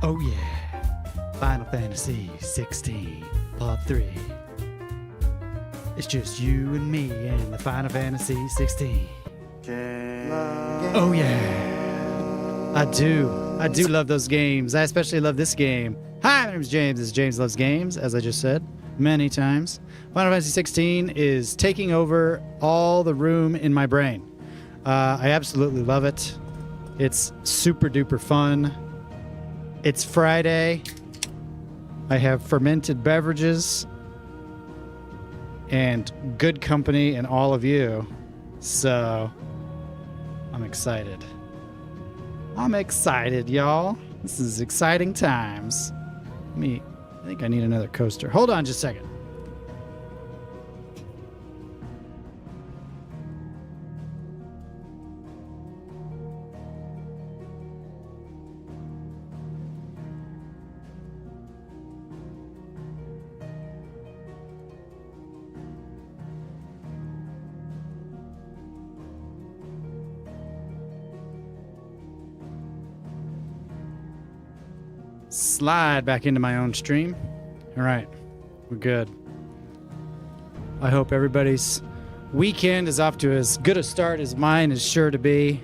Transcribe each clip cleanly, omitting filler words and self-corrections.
Oh yeah, Final Fantasy 16, Part 3. It's just you and me and the Final Fantasy 16. Oh yeah, I do love those games. I especially love this game. Hi, my name is James. This is James Loves Games, as I just said many times. Final Fantasy 16 is taking over all the room in my brain. I absolutely love it. It's super duper fun. It's Friday. I have fermented beverages and good company in all of you. So I'm excited. I'm excited, y'all. This is exciting times. I think I need another coaster. Hold on just a second. Slide back into my own stream. All right, we're good. I hope everybody's weekend is off to as good a start as mine is sure to be.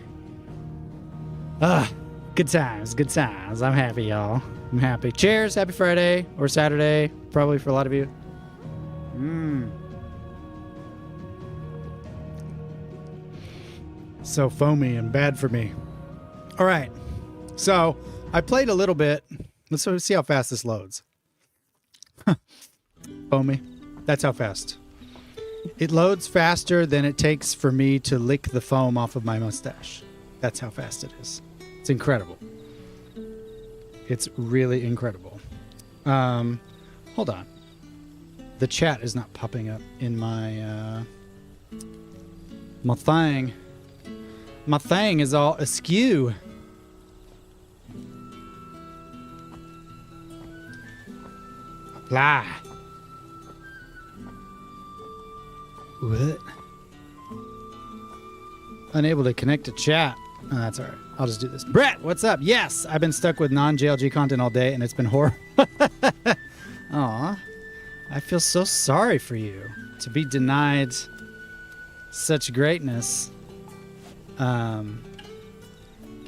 Good times, good times. I'm happy, y'all. I'm happy. Cheers, happy Friday or Saturday, probably for a lot of you. So foamy and bad for me. All right, so I played a little bit. Let's see how fast this loads. Foamy. That's how fast. It loads faster than it takes for me to lick the foam off of my mustache. That's how fast it is. It's incredible. It's really incredible. Hold on. The chat is not popping up in my my thing. My thing is all askew. Blah. What? Unable to connect to chat. Oh, that's all right. I'll just do this. Brett, what's up? Yes, I've been stuck with non-JLG content all day, and it's been horrible. Aw. I feel so sorry for you to be denied such greatness. Give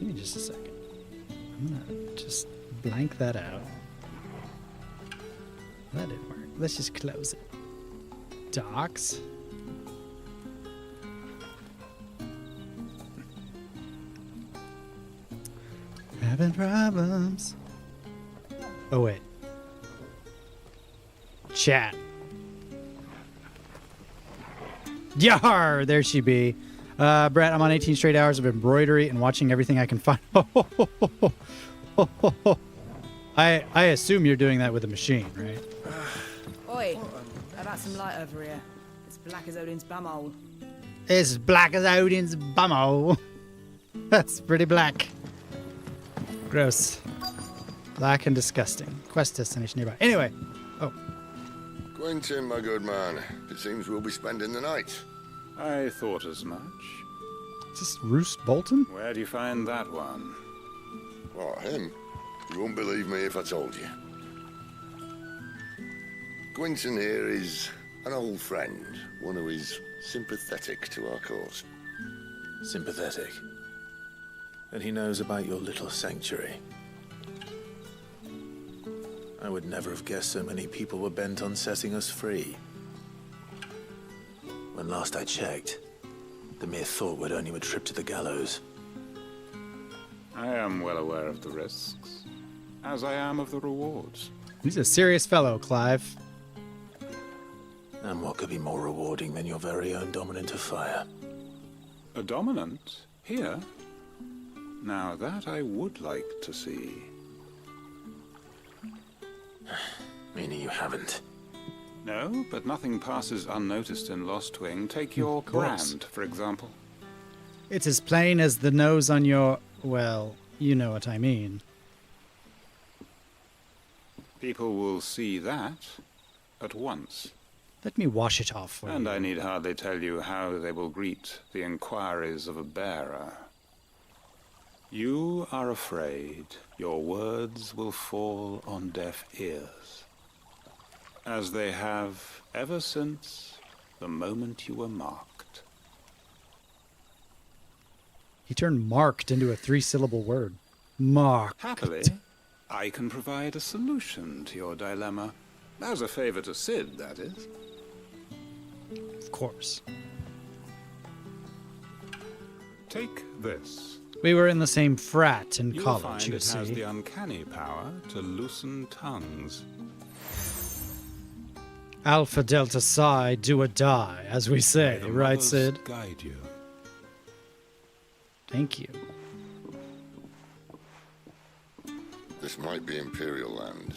me just a second. I'm going to just blank that out. That didn't work. Let's just close it. Docs. Having problems. Oh, wait. Chat. Yar! There she be. Brett, I'm on 18 straight hours of embroidery and watching everything I can find. I assume you're doing that with a machine, right? Oi, how about some light over here? It's black as Odin's bumhole. It's black as Odin's bumhole. That's pretty black. Gross. Black and disgusting. Quest destination nearby. Anyway. Oh. Quentin, my good man. It seems we'll be spending the night. I thought as much. Is this Roose Bolton? Where do you find that one? What, him? You won't believe me if I told you. Quentin here is an old friend, one who is sympathetic to our cause. Sympathetic? And he knows about your little sanctuary. I would never have guessed so many people were bent on setting us free. When last I checked, the mere thought would earn you a trip to the gallows. I am well aware of the risks, as I am of the rewards. He's a serious fellow, Clive. And what could be more rewarding than your very own dominant of fire? A dominant? Here? Now that I would like to see. Meaning you haven't. No, but nothing passes unnoticed in Lost Wing. Take your Grand, for example. It's as plain as the nose on your... well, you know what I mean. People will see that at once. Let me wash it off for you. And I need hardly tell you how they will greet the inquiries of a bearer. You are afraid your words will fall on deaf ears, as they have ever since the moment you were marked. He turned marked into a 3-syllable word. Marked. Happily, I can provide a solution to your dilemma. As a favor to Sid, that is. Of course. Take this. We were in the same frat in You'll college, find you it has see. the uncanny power to loosen tongues. Alpha Delta Psi, do or die, as we say, May the right, mothers Sid? guide you. Thank you. This might be Imperial land,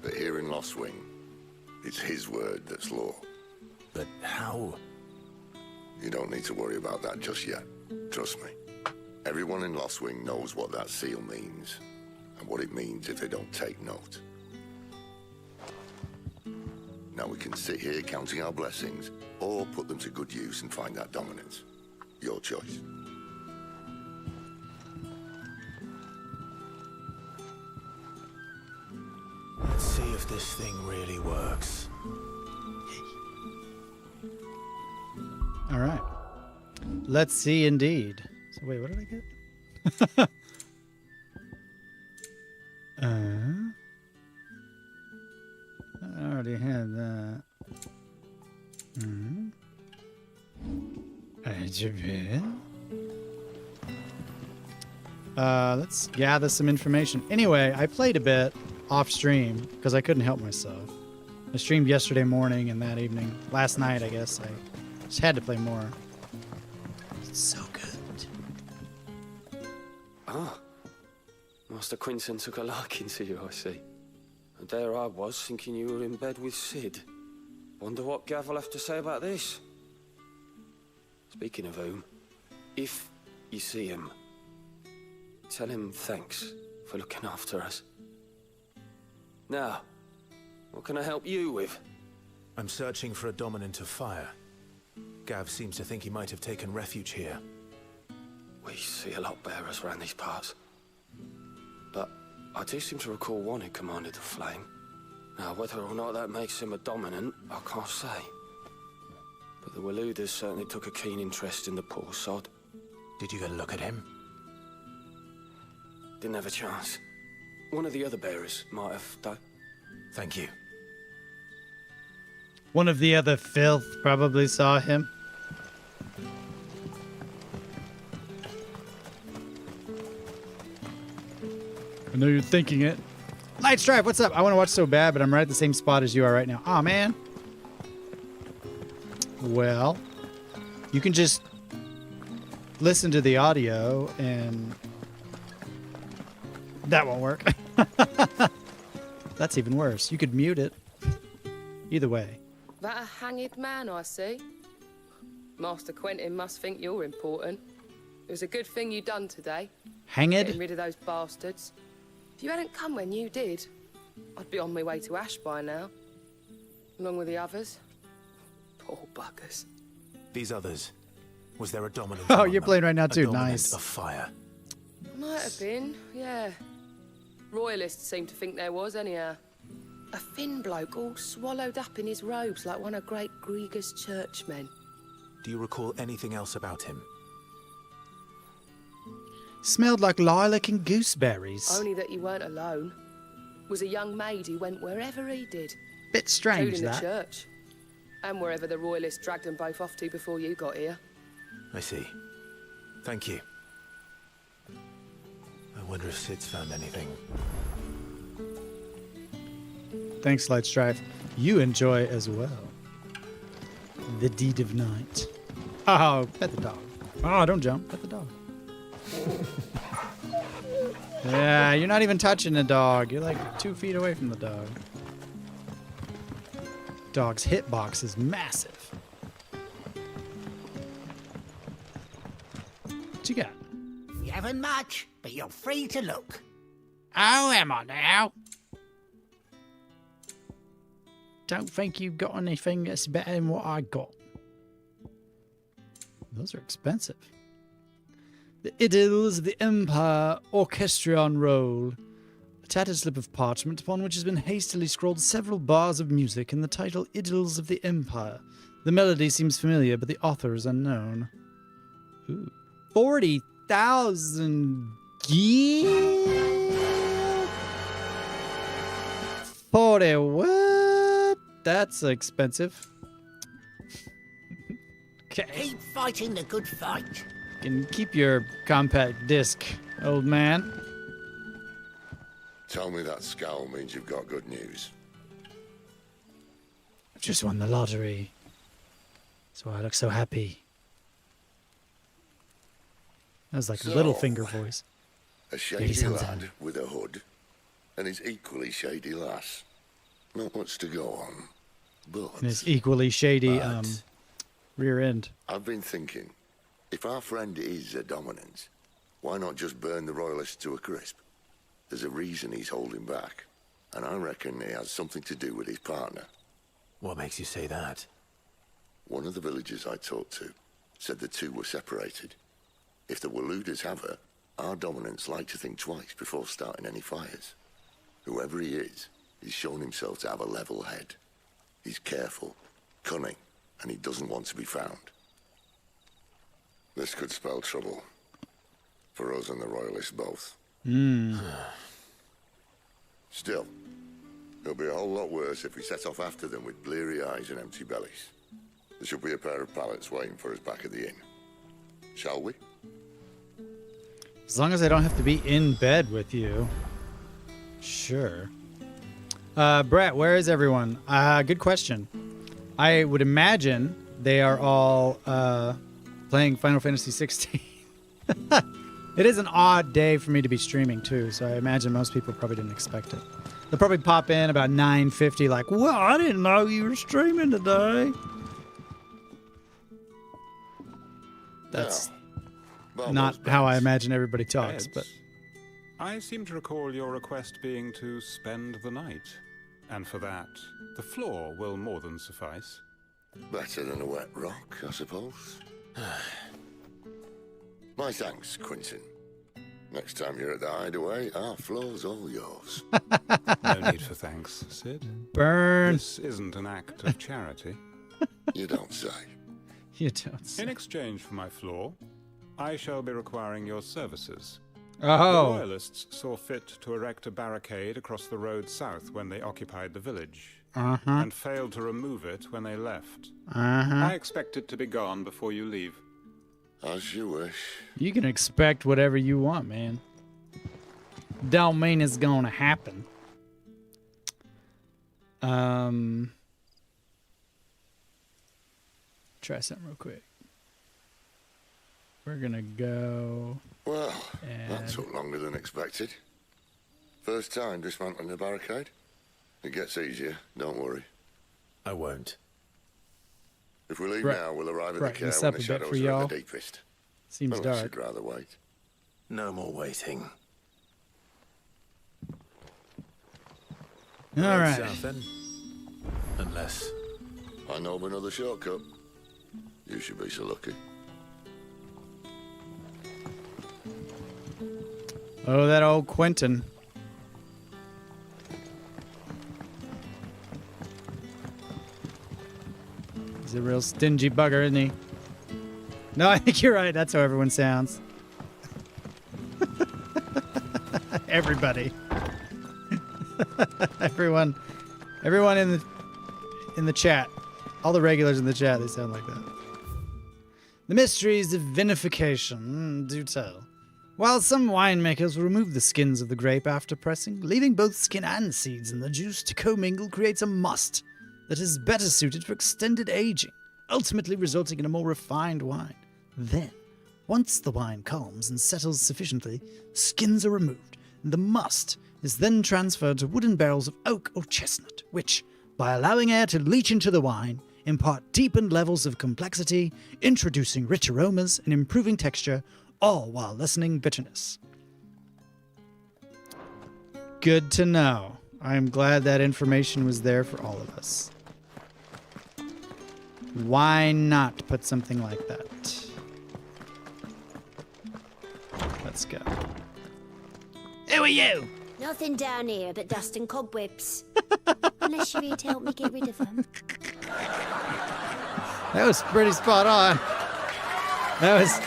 but here in Lostwing, it's his word that's law. But how? You don't need to worry about that just yet. Trust me. Everyone in Lostwing knows what that seal means, and what it means if they don't take note. Now we can sit here counting our blessings, or put them to good use and find that dominance. Your choice. Let's see if this thing really works. All right. Let's see indeed. So wait, what did I get? I already had that. Let's gather some information. Anyway, I played a bit off stream because I couldn't help myself. I streamed yesterday morning and that evening. Last night, I guess. I just had to play more. It's so good. Ah, Master Quinton took a liking to you, I see. And there I was, thinking you were in bed with Sid. Wonder what Gav will have to say about this. Speaking of whom, if you see him, tell him thanks for looking after us. Now, what can I help you with? I'm searching for a dominant of fire. Gav seems to think he might have taken refuge here. We see a lot bearers around these parts. But I do seem to recall one who commanded the flame. Now, whether or not that makes him a dominant, I can't say. But the Waluders certainly took a keen interest in the poor sod. Did you get a look at him? Didn't have a chance. One of the other bearers might have, though. Thank you. One of the other filth probably saw him. I know you're thinking it. Light Stripe, what's up? I want to watch so bad, but I'm right at the same spot as you are right now. Aw, man. Well, you can just listen to the audio and that won't work. That's even worse. You could mute it. Either way. That a hanged man, I see. Master Quentin must think you're important. It was a good thing you done today. Hanged? Getting rid of those bastards. If you hadn't come when you did, I'd be on my way to Ash by now. Along with the others. Poor buggers. These others. Was there a dominant? Oh, among you're them? playing right now A too. dominant Nice. of fire. Might have been, yeah. Royalists seem to think there was, anyhow. A thin bloke all swallowed up in his robes like one of Great Gregor's churchmen. Do you recall anything else about him? Smelled like lilac and gooseberries. Only that you weren't alone. Was a young maid who went wherever he did. Bit strange, including the that. church. And wherever the Royalists dragged them both off to before you got here. I see. Thank you. I wonder if Sid's found anything. Thanks, Light Strife. You enjoy as well. The deed of night. Oh, pet the dog. Oh, don't jump. Pet the dog. Yeah, you're not even touching the dog. You're like 2 feet away from the dog. Dog's hitbox is massive. What you got? You haven't much, but you're free to look. Oh, am I now? Don't think you've got anything that's better than what I got. Those are expensive. The Idylls of the Empire Orchestrion Roll. A tattered slip of parchment upon which has been hastily scrawled several bars of music and the title Idylls of the Empire. The melody seems familiar, but the author is unknown. Ooh. 40,000 gil? 40 what? That's expensive. Okay. Keep fighting the good fight. Can keep your compact disc, old man. Tell me that scowl means you've got good news. I've just won the lottery. That's why I look so happy. That was like a little finger voice. A shady lad with a hood, and his equally shady lass. Not much to go on, but... And his equally shady, rear end. I've been thinking, if our friend is a dominant, why not just burn the royalists to a crisp? There's a reason he's holding back, and I reckon it has something to do with his partner. What makes you say that? One of the villagers I talked to said the two were separated. If the Waluders have her, our dominants like to think twice before starting any fires. Whoever he is, he's shown himself to have a level head. He's careful, cunning, and he doesn't want to be found. This could spell trouble. For us and the royalists both. Still, it'll be a whole lot worse if we set off after them with bleary eyes and empty bellies. There should be a pair of pallets waiting for us back at the inn. Shall we? As long as I don't have to be in bed with you. Sure. Brett, where is everyone? Good question. I would imagine they are all playing Final Fantasy 16. It is an odd day for me to be streaming too, so I imagine most people probably didn't expect it. They'll probably pop in about 9:50 like, well, I didn't know you were streaming today. That's not how I imagine everybody talks, Ed, but... I seem to recall your request being to spend the night. And for that, the floor will more than suffice. Better than a wet rock, I suppose. My thanks, Quinton. Next time you're at the hideaway, our floor's all yours. No need for thanks, Sid. Burn! This isn't an act of charity. You don't say. You don't say. In exchange for my floor, I shall be requiring your services. Oh! The Royalists saw fit to erect a barricade across the road south when they occupied the village, and failed to remove it when they left. I expect it to be gone before you leave. As you wish. You can expect whatever you want, man. Don't mean it's gonna happen. Try something real quick. We're gonna go... Well, that took longer than expected. First time dismantling the barricade? It gets easier, don't worry. I won't. If we leave now, we'll arrive at the care this when up the a bit shadows for are y'all. at the deepest. Seems Unless dark. you'd rather wait. No more waiting. All right. South then. Unless... I know of another shortcut. You should be so lucky. Oh, that old Quentin. He's a real stingy bugger, isn't he? No, I think you're right. That's how everyone sounds. Everybody. everyone in the chat. All the regulars in the chat, they sound like that. The mysteries of vinification do tell. While some winemakers will remove the skins of the grape after pressing, leaving both skin and seeds in the juice to commingle creates a must that is better suited for extended aging, ultimately resulting in a more refined wine. Then, once the wine calms and settles sufficiently, skins are removed, and the must is then transferred to wooden barrels of oak or chestnut, which, by allowing air to leach into the wine, impart deepened levels of complexity, introducing rich aromas and improving texture, all while lessening bitterness. Good to know. I'm glad that information was there for all of us. Why not put something like that? Let's go. Who are you? Nothing down here but dust and cobwebs. Unless you're here to help me get rid of them. That was pretty spot on. That was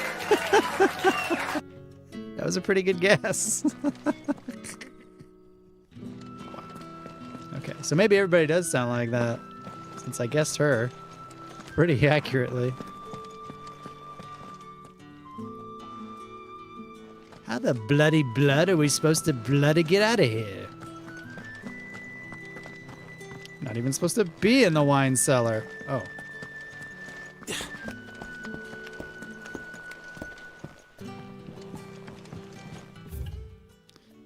that was a pretty good guess. Okay, so maybe everybody does sound like that, since I guessed her pretty accurately. How the bloody blood are we supposed to bloody get out of here? Not even supposed to be in the wine cellar. Oh.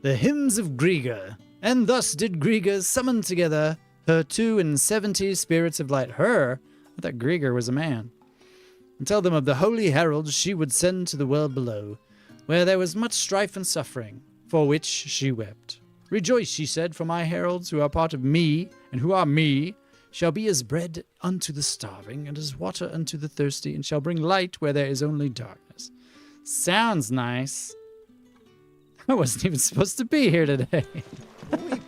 The hymns of Griga. And thus did Griga summon together her 72 spirits of light. Her? I thought Griga was a man. And tell them of the holy heralds she would send to the world below, where there was much strife and suffering, for which she wept. Rejoice, she said, for my heralds, who are part of me, and who are me, shall be as bread unto the starving, and as water unto the thirsty, and shall bring light where there is only darkness. Sounds nice. I wasn't even supposed to be here today. Weep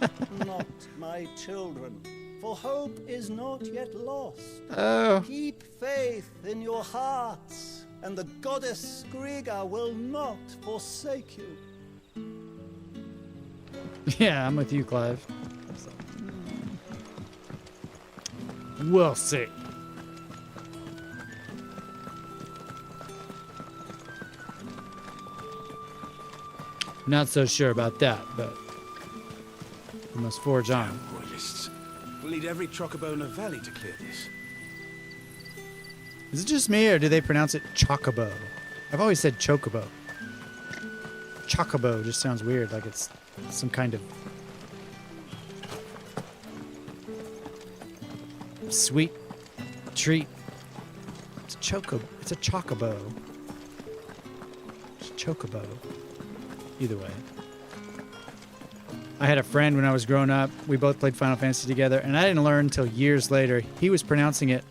not, my children, for hope is not yet lost. Oh. Keep faith in your hearts, and the goddess Griga will not forsake you. Yeah, I'm with you, Clive. We'll see. Not so sure about that, but we must forge on. Royalists. We'll need every chocobo in the valley to clear this. Is it just me, or do they pronounce it chocobo? I've always said chocobo. Chocobo just sounds weird, like it's some kind of sweet treat. It's a chocobo. It's a chocobo. It's a chocobo. Either way. I had a friend when I was growing up. We both played Final Fantasy together, and I didn't learn until years later. He was pronouncing it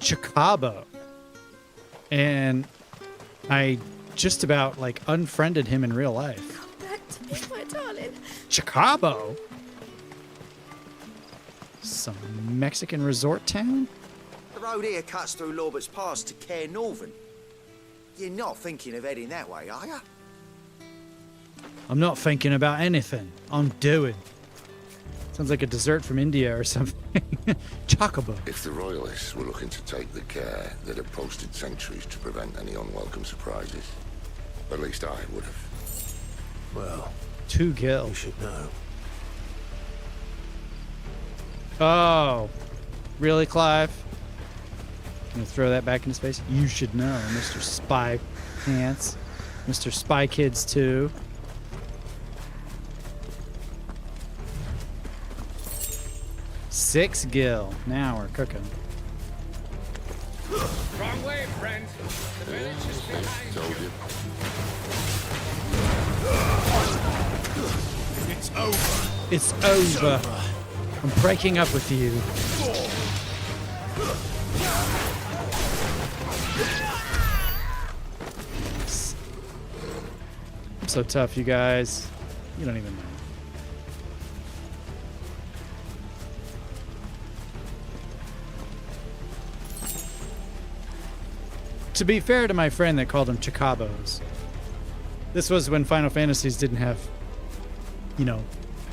Chocobo. And I just about like unfriended him in real life. Come back to me, my darling. Chocobo? Some Mexican resort town? The road here cuts through Lorbert's Pass to Care Northern. You're not thinking of heading that way, are you? I'm not thinking about anything. I'm doing. Sounds like a dessert from India or something. Chocobo. If the Royalists were looking to take the care that had posted sentries to prevent any unwelcome surprises, at least I would have. Well, 2 gil. you should know. Oh. Really, Clive? Gonna throw that back into space? You should know, Mr. Spy Pants. Mr. Spy Kids 2. $6 gil. Now we're cooking. Wrong way, friend. The village is behind Told you. It's over. It's over. I'm breaking up with you. I'm so tough, you guys. You don't even know. To be fair to my friend that called them Chocobos, this was when Final Fantasies didn't have, you know,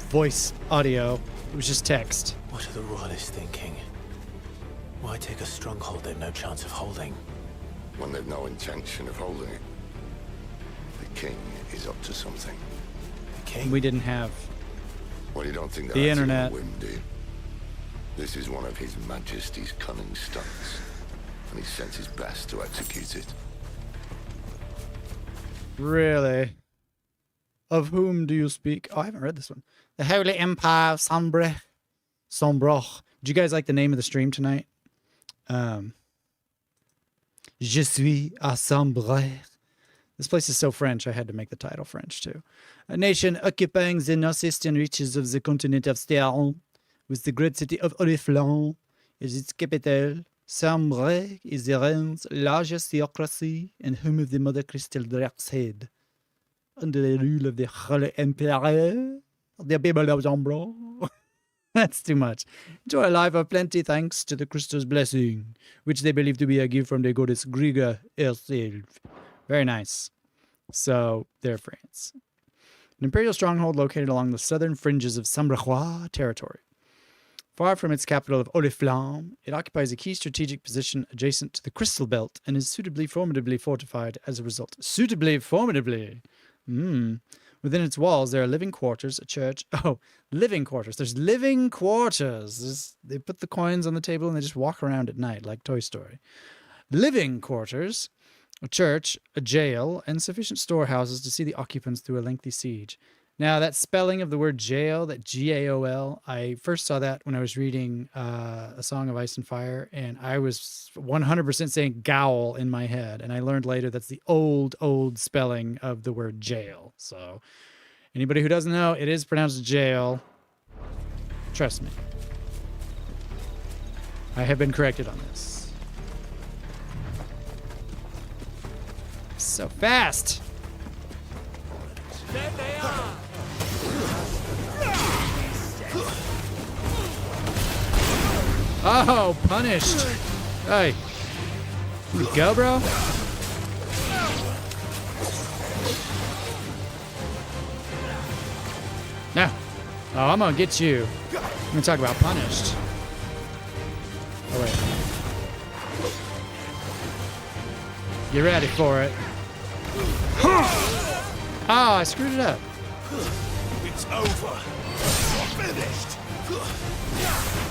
voice audio. It was just text. What are the Royalists thinking? Why take a stronghold they've no chance of holding? When they've no intention of holding it. The king is up to something. The king? We didn't have Well, you don't think that the that's internet. a whim, do you? This is one of His Majesty's cunning stunts, and he sent his best to execute it. Really? Of whom do you speak? Oh, I haven't read this one. The Holy Empire of Sanbreque. Did you guys like the name of the stream tonight? Je suis à Sanbreque. This place is so French, I had to make the title French too. A nation occupying the northeastern reaches of the continent of Stéron, with the great city of Oriflamme as its capital. Sanbreque is the realm's largest theocracy and home of the Mothercrystal Drake's head. under the rule of the Holy Emperor, the people of Sanbreque. That's too much. Enjoy a life of plenty thanks to the crystal's blessing, which they believe to be a gift from the goddess Griga herself. Very nice. So, they're France. An imperial stronghold located along the southern fringes of Sanbreque territory. Far from its capital of Oriflamme, it occupies a key strategic position adjacent to the Crystal Belt and is suitably formidably fortified as a result. Suitably formidably! Within its walls, there are living quarters, a church. Oh, living quarters. There's living quarters. They put the coins on the table and they just walk around at night like Toy Story. Living quarters, a church, a jail, and sufficient storehouses to see the occupants through a lengthy siege. Now, that spelling of the word jail, that G-A-O-L, I first saw that when I was reading A Song of Ice and Fire, and I was 100% saying gowl in my head, and I learned later that's the old spelling of the word jail. So, anybody who doesn't know, it is pronounced jail. Trust me. I have been corrected on this. So fast! There they are! Oh, punished. Hey. Here we go, bro. No. Oh, I'm gonna get you. I'm gonna talk about punished. Oh, wait. You ready for it? Ah, I screwed it up. It's over. You're finished.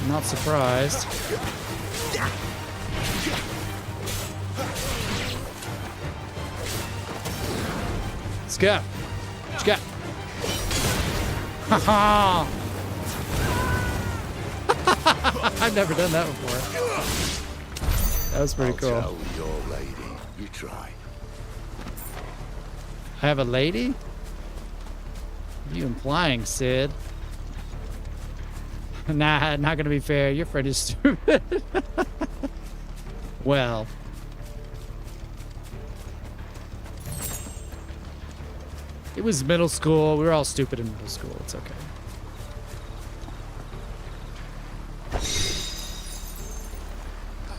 I'm not surprised. Let's go. What you got? Ha I've never done that before. That was pretty cool. Tell your lady you tried. I have a lady? What are you implying, Sid? Nah, not gonna be fair. Your friend is stupid. Well. It was middle school. We were all stupid in middle school. It's okay.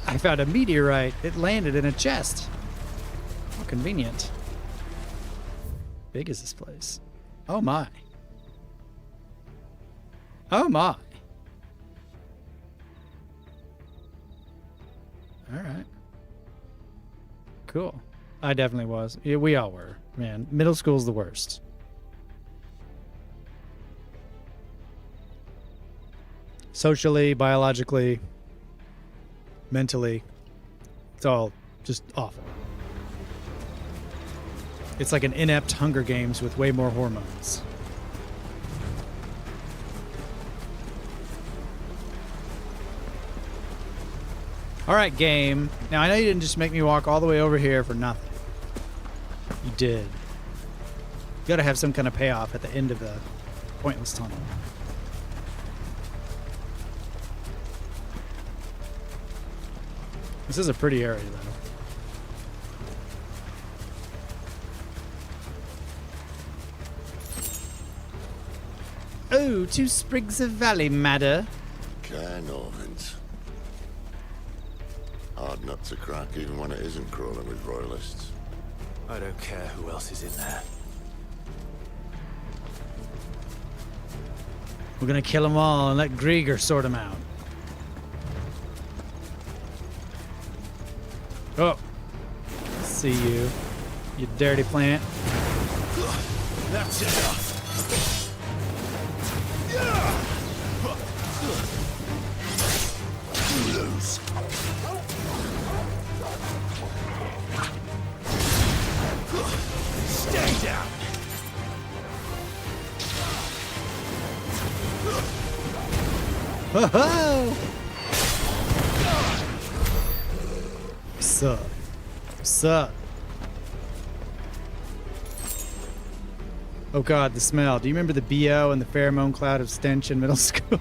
I found a meteorite. It landed in a chest. How convenient. Big is this place? Oh my. Oh my. All right. Cool. I definitely was. Yeah, we all were. Man, middle school's the worst. Socially, biologically, mentally, it's all just awful. It's like an inept Hunger Games with way more hormones. All right, game. Now, I know you didn't just make me walk all the way over here for nothing. You did. You gotta have some kind of payoff at the end of the pointless tunnel. This is a pretty area, though. Oh, 2 sprigs of valley madder. Cairnorvins. Hard nut to crack, even when it isn't crawling with royalists. I don't care who else is in there. We're gonna kill them all and let Grieger sort them out. Oh. See you. You dirty plant. That's enough. You lose. Stay down. Ho-ho! Sup? Sup? Oh god, the smell. Do you remember the BO and the pheromone cloud of stench in middle school?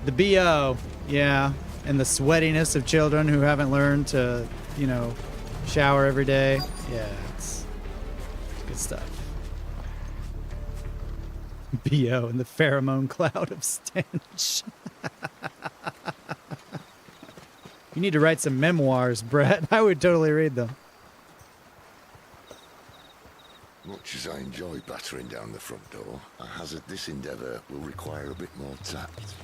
The BO, yeah. And the sweatiness of children who haven't learned to, you know, shower every day. Yeah, Good stuff. B.O. and the pheromone cloud of stench. You need to write some memoirs, Brett. I would totally read them. Much as I enjoy battering down the front door, I hazard this endeavour will require a bit more tact.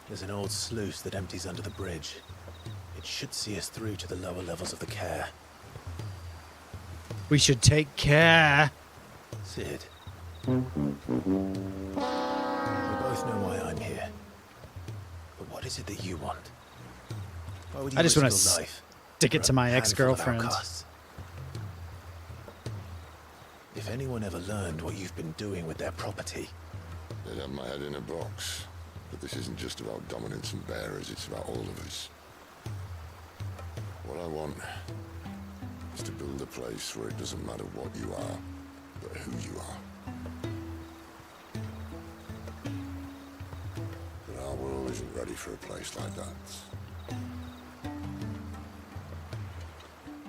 There's an old sluice that empties under the bridge. It should see us through to the lower levels of the care. We should take care. Sid. We both know why I'm here. But what is it that you want? Why would you I just want risk to your life stick it for to a my handful of ex-girlfriend. outcasts? If anyone ever learned what you've been doing with their property... They'd have my head in a box. But this isn't just about dominance and bearers, it's about all of us. What I want is to build a place where it doesn't matter what you are, but who you are. But our world isn't ready for a place like that.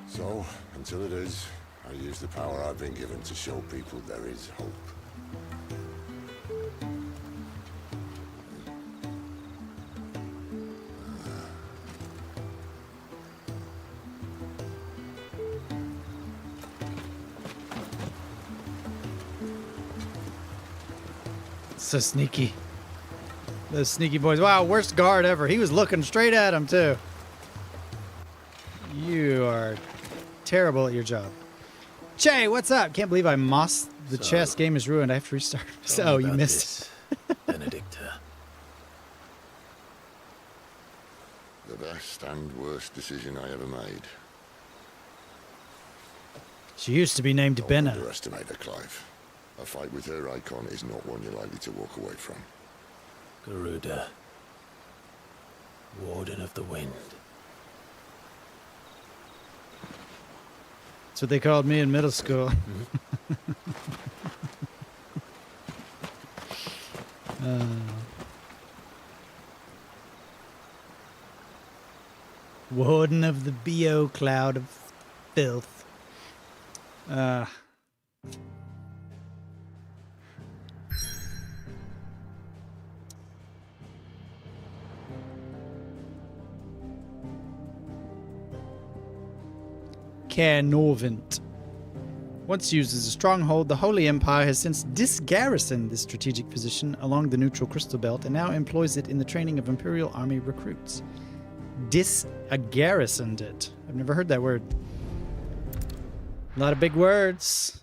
So, until it is, I use the power I've been given to show people there is hope. So sneaky. Those sneaky boys. Wow, worst guard ever. He was looking straight at him, too. You are terrible at your job. Che, what's up? Can't believe I mossed the chess. Game is ruined. I have to restart. So, you missed. Benedicta. The best and worst decision I ever made. She used to be named Don't Benna. underestimate her, Clive. A fight with her icon is not one you're likely to walk away from. Garuda. Warden of the Wind. That's what they called me in middle school. Warden of the B.O. cloud of filth. Caernorvent. Once used as a stronghold, the Holy Empire has since disgarrisoned this strategic position along the neutral crystal belt and now employs it in the training of Imperial Army recruits. Disgarrisoned it. I've never heard that word. A lot of big words.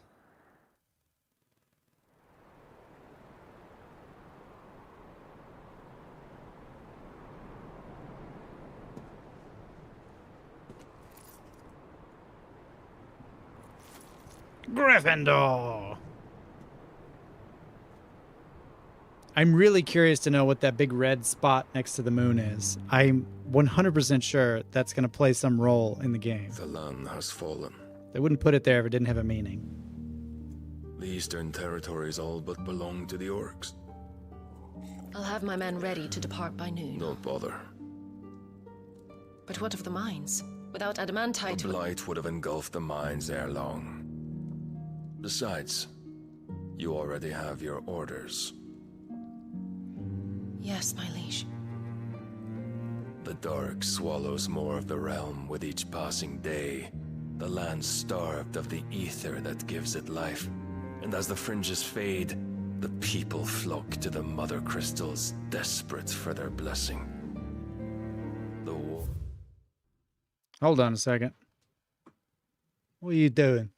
Gryffindor. I'm really curious to know what that big red spot next to the moon is. I'm 100% sure that's going to play some role in the game. The land has fallen. They wouldn't put it there if it didn't have a meaning. The eastern territories all but belong to the orcs. I'll have my men ready to depart by noon. Don't bother. But what of the mines? Without adamantite... The Blight would have engulfed the mines ere long. Besides, you already have your orders. Yes, my liege. The dark swallows more of the realm with each passing day. The land starved of the aether that gives it life. And as the fringes fade, the people flock to the Mothercrystals, desperate for their blessing. The war... Hold on a second. What are you doing?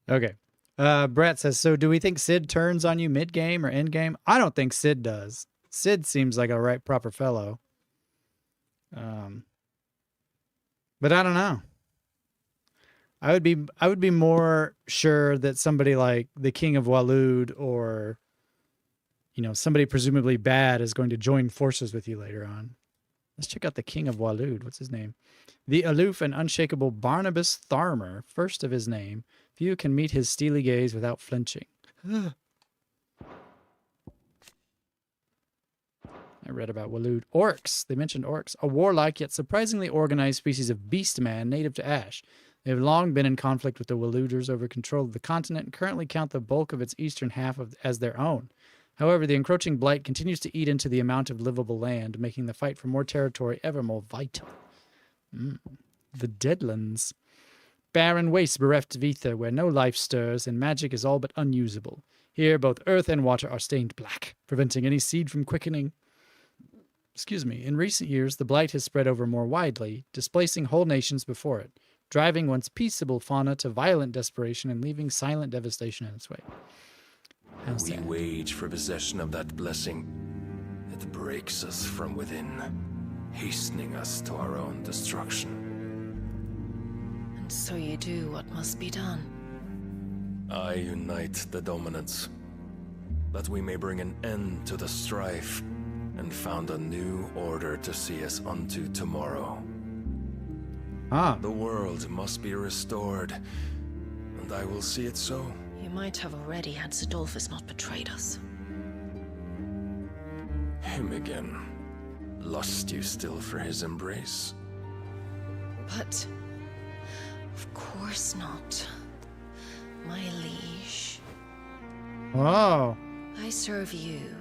Okay. Brett says, so do we think Sid turns on you mid-game or end-game? I don't think Sid does. Sid seems like a right proper fellow. But I don't know. I would be more sure that somebody like the King of Waloed or, you know, somebody presumably bad is going to join forces with you later on. Let's check out the King of Waloed. What's his name? The aloof and unshakable Barnabas Tharmer, first of his name. Few can meet his steely gaze without flinching. I read about Waloed. Orcs. They mentioned orcs. A warlike yet surprisingly organized species of beast man native to Ash. They have long been in conflict with the Waloeders over control of the continent and currently count the bulk of its eastern half as their own. However, the encroaching Blight continues to eat into the amount of livable land, making the fight for more territory ever more vital. The Deadlands. Barren wastes bereft of ether, where no life stirs, and magic is all but unusable. Here, both earth and water are stained black, preventing any seed from quickening. In recent years, the Blight has spread over more widely, displacing whole nations before it, driving once peaceable fauna to violent desperation and leaving silent devastation in its wake. We wage for possession of that blessing. It breaks us from within, hastening us to our own destruction. And so you do what must be done. I unite the dominants, that we may bring an end to the strife, and found a new order to see us unto tomorrow. The world must be restored, and I will see it so. You might have already had Sidolphus not betrayed us. Him again. Lust you still for his embrace? But... of course not. My liege. Wow. I serve you,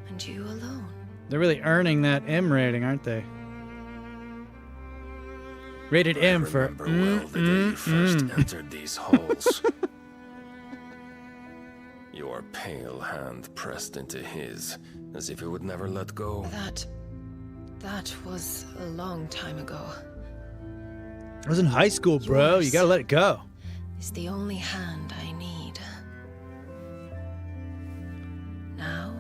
and you alone. They're really earning that M rating, aren't they? Rated M for well the day you first entered these halls. Your pale hand pressed into his, as if it would never let go. That was a long time ago. I was in high school, bro. You gotta let it go. It's the only hand I need. Now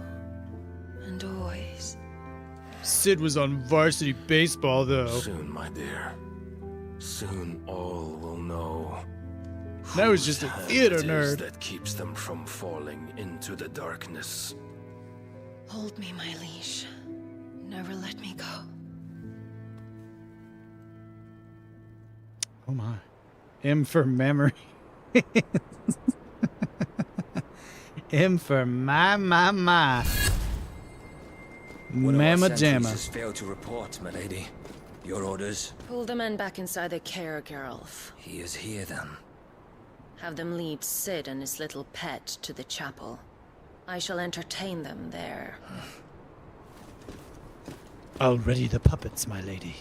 and always. Sid was on varsity baseball, though. Soon, my dear. Soon all will know. That was just a theater nerd. That keeps them from falling into the darkness. Hold me, my liege. Never let me go. Oh my. M for memory. M for my. One of our Mamma sentries jamma. has failed to report, my lady. Your orders? Pull the men back inside the care, Geralf. He is here, then. Have them lead Sid and his little pet to the chapel. I shall entertain them there. I'll ready the puppets, my lady.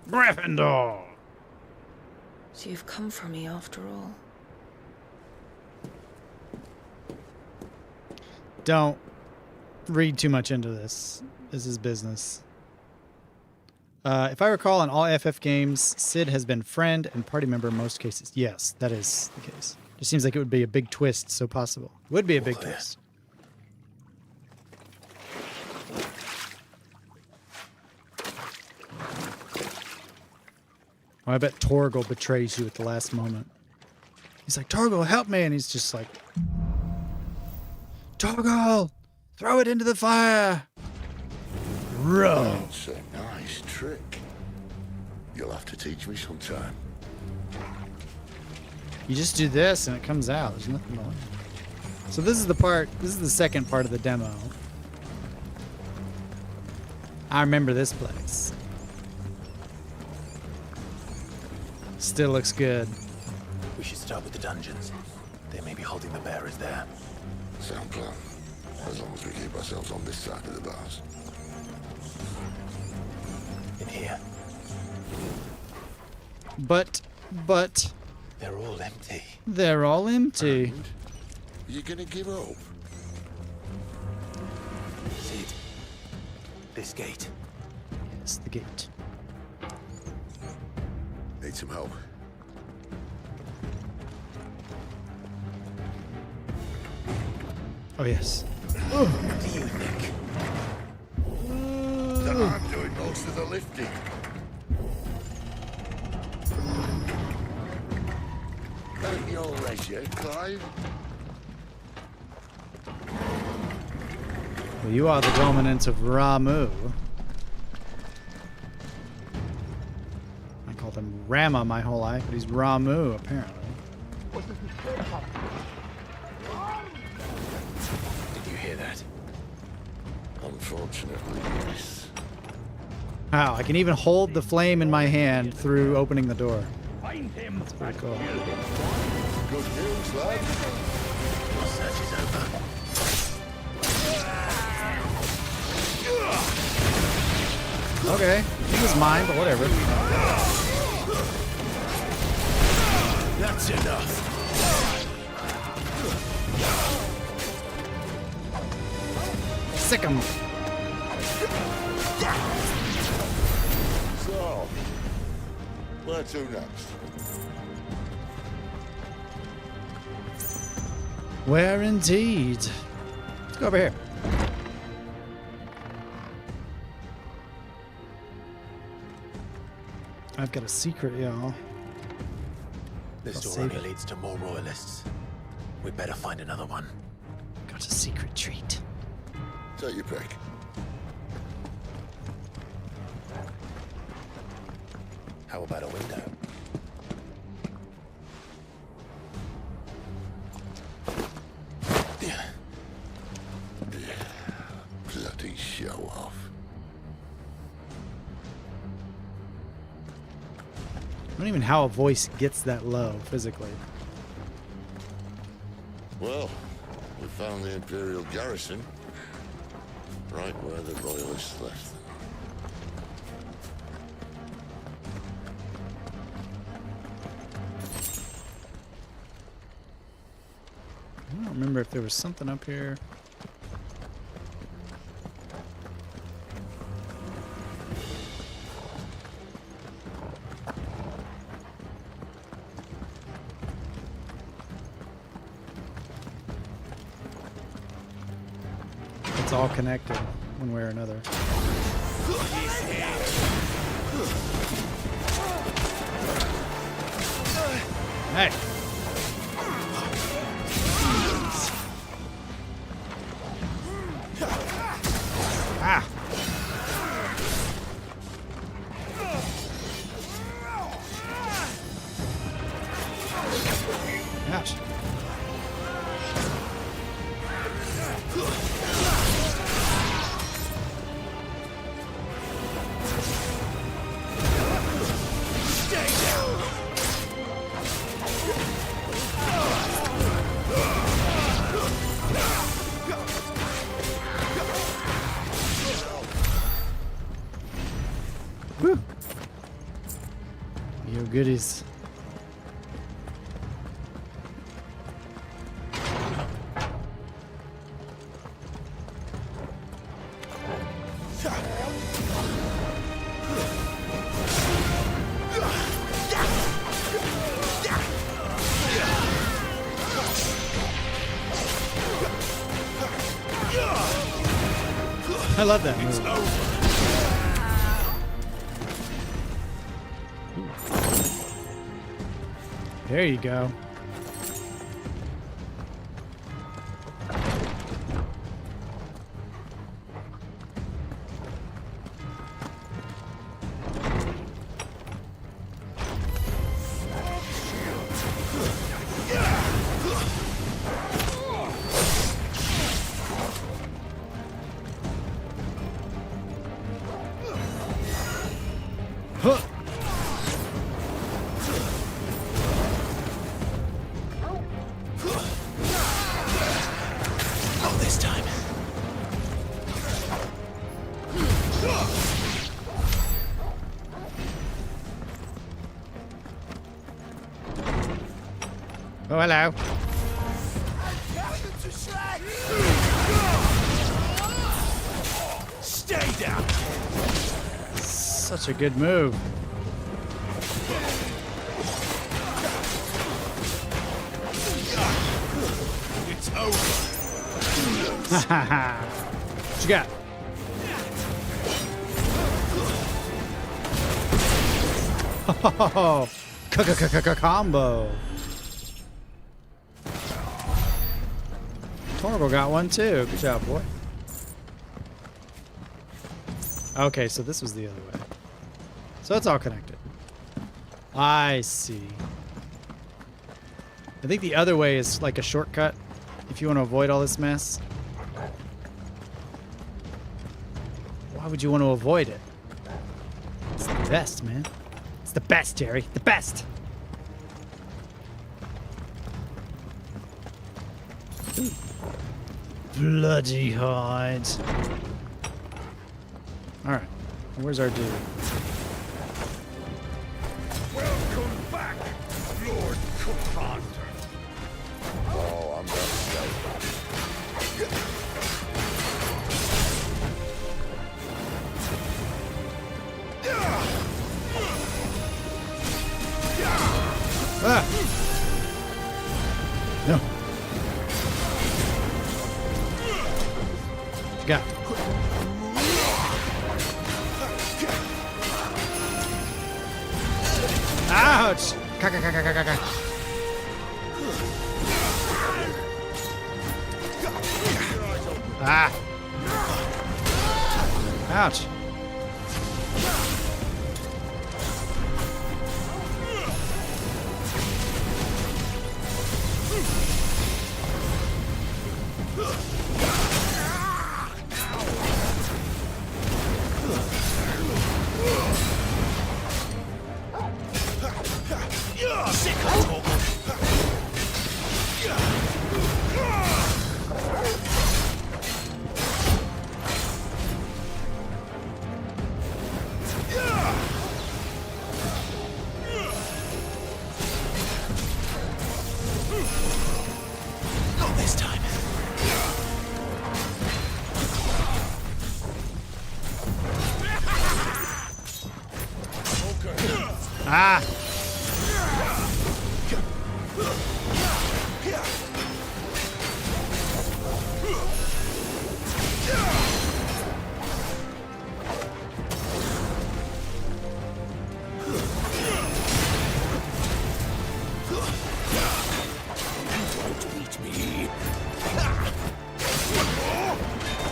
Gryffindor! So you've come for me after all. Don't read too much into this. This is business. If I recall, in all FF games, Sid has been friend and party member in most cases. Yes, that is the case. It seems like it would be a big twist, so possible. Would be a big twist. Oh, I bet Torgal betrays you at the last moment. He's like, Torgal, help me! And he's just like, Torgal, throw it into the fire! Run! That's a nice trick. You'll have to teach me sometime. You just do this and it comes out. There's nothing more. So this is the second part of the demo. I remember this place. Still looks good. We should start with the dungeons. They may be holding the bearers there. Sound plan. As long as we keep ourselves on this side of the bars. In here. But... They're all empty. They're all empty. And you gonna give up? Sid. This gate. Yes, the gate. Need some help? Oh, yes. What do you think? That I'm doing most of the lifting. At your leisure, Clive. Well, you are the dominant of Ramu. I called him Rama my whole life, but he's Ramu apparently. Did you hear that? Unfortunately, yes. Wow, I can even hold the flame in my hand through opening the door. Find him. That's pretty cool. Good news, lad. Your search is over. Okay, he was mine, but whatever. That's enough. Sick him. So, where to next? Where indeed? Let's go over here. I've got a secret, y'all. This I'll door save only it. leads to more royalists. We better find another one. Got a secret treat. Take your pick. How about a window? Bloody show off. I don't even know how a voice gets that low physically. Well, we found the Imperial garrison. Right where the Royalists left them. I don't remember if there was something up here. It's all connected one way or another. Hey. Ah. Gosh. Woo. Yo, goodies. I love that move. There you go. Huh. Not this time. Oh, hello. Stay down. Such a good move. It's over. What you got? Oh, combo. Torgal got one too. Good job, boy. Okay, so this was the other way. So it's all connected. I see. I think the other way is like a shortcut if you want to avoid all this mess. Why would you want to avoid it? It's the best, man. It's the best, Jerry. The best. Ooh. Bloody hides. Alright. Where's our dude? Welcome back, Lord Commander. Oh, I'm not scared. Ah! No. What you got? Ouch! Ah! Ouch! Not this time. Ah!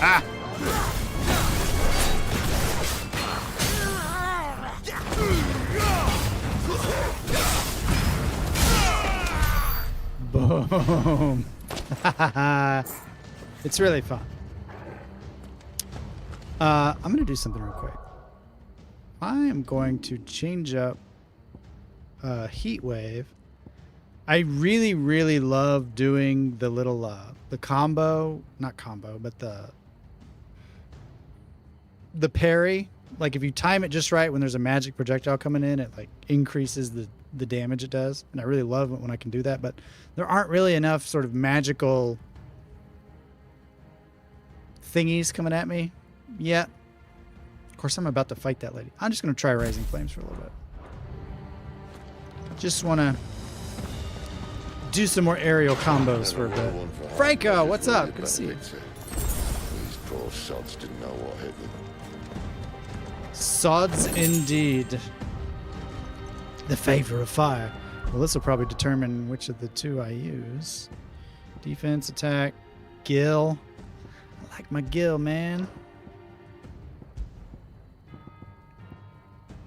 Ah! Boom! It's really fun. I'm gonna do something real quick. I am going to change up Heat Wave. I really, really love doing the little the combo, not combo, but the parry. Like if you time it just right when there's a magic projectile coming in, it like increases the damage it does, and I really love it when I can do that. But there aren't really enough sort of magical thingies coming at me yet. Of course, I'm about to fight that lady. I'm just gonna try Raising Flames for a little bit. Just want to do some more aerial combos for a bit. Franco, what's up? Good to see you. These poor sods didn't know what hit them. Sods indeed. The favor of fire. Well, this will probably determine which of the two I use. Defense, attack, Gil. I like my Gil, man.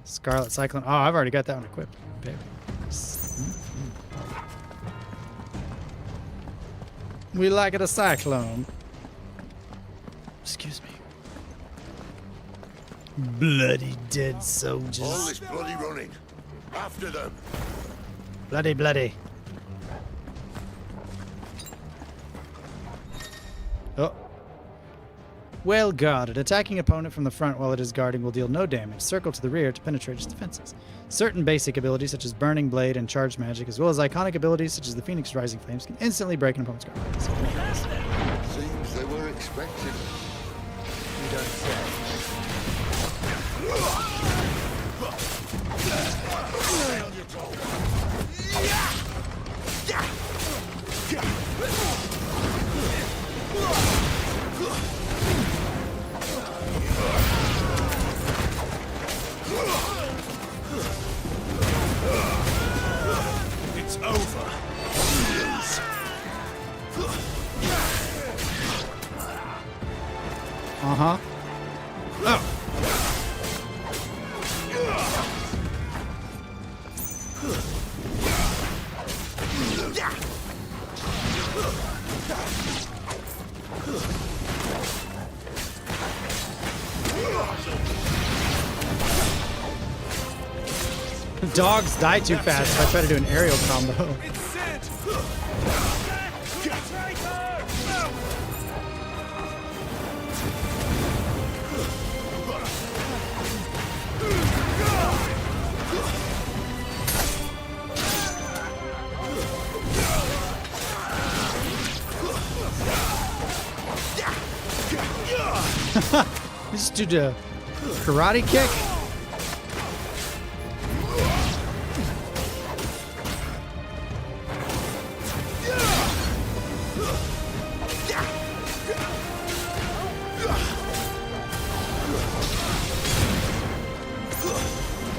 Scarlet Cyclone. Oh, I've already got that one equipped. Baby. We like it a cyclone. Excuse me. Bloody dead soldiers. All this bloody running. After them. Bloody, bloody. Oh. Well guarded. Attacking opponent from the front while it is guarding will deal no damage. Circle to the rear to penetrate its defenses. Certain basic abilities such as Burning Blade and Charged Magic, as well as iconic abilities such as the Phoenix Rising Flames, can instantly break an opponent's guard. Seems they were expecting. You don't say. It's over. Uh-huh. Oh. Dogs die too fast if I try to do an aerial combo. Just do the karate kick.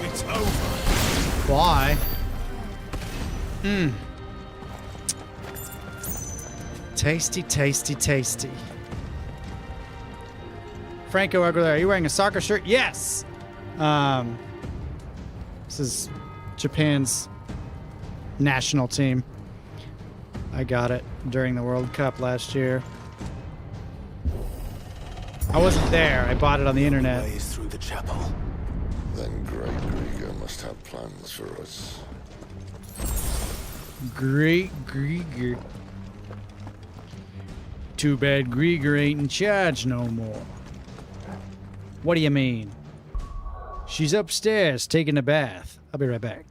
It's over. Why? Tasty, tasty, tasty. Franco Aguilera, are you wearing a soccer shirt? Yes. This is Japan's national team. I got it during the World Cup last year. I wasn't there. I bought it on the internet. Ways through the chapel. Then Great Grieger must have plans for us. Great Grieger. Too bad Grieger ain't in charge no more. What do you mean? She's upstairs taking a bath. I'll be right back.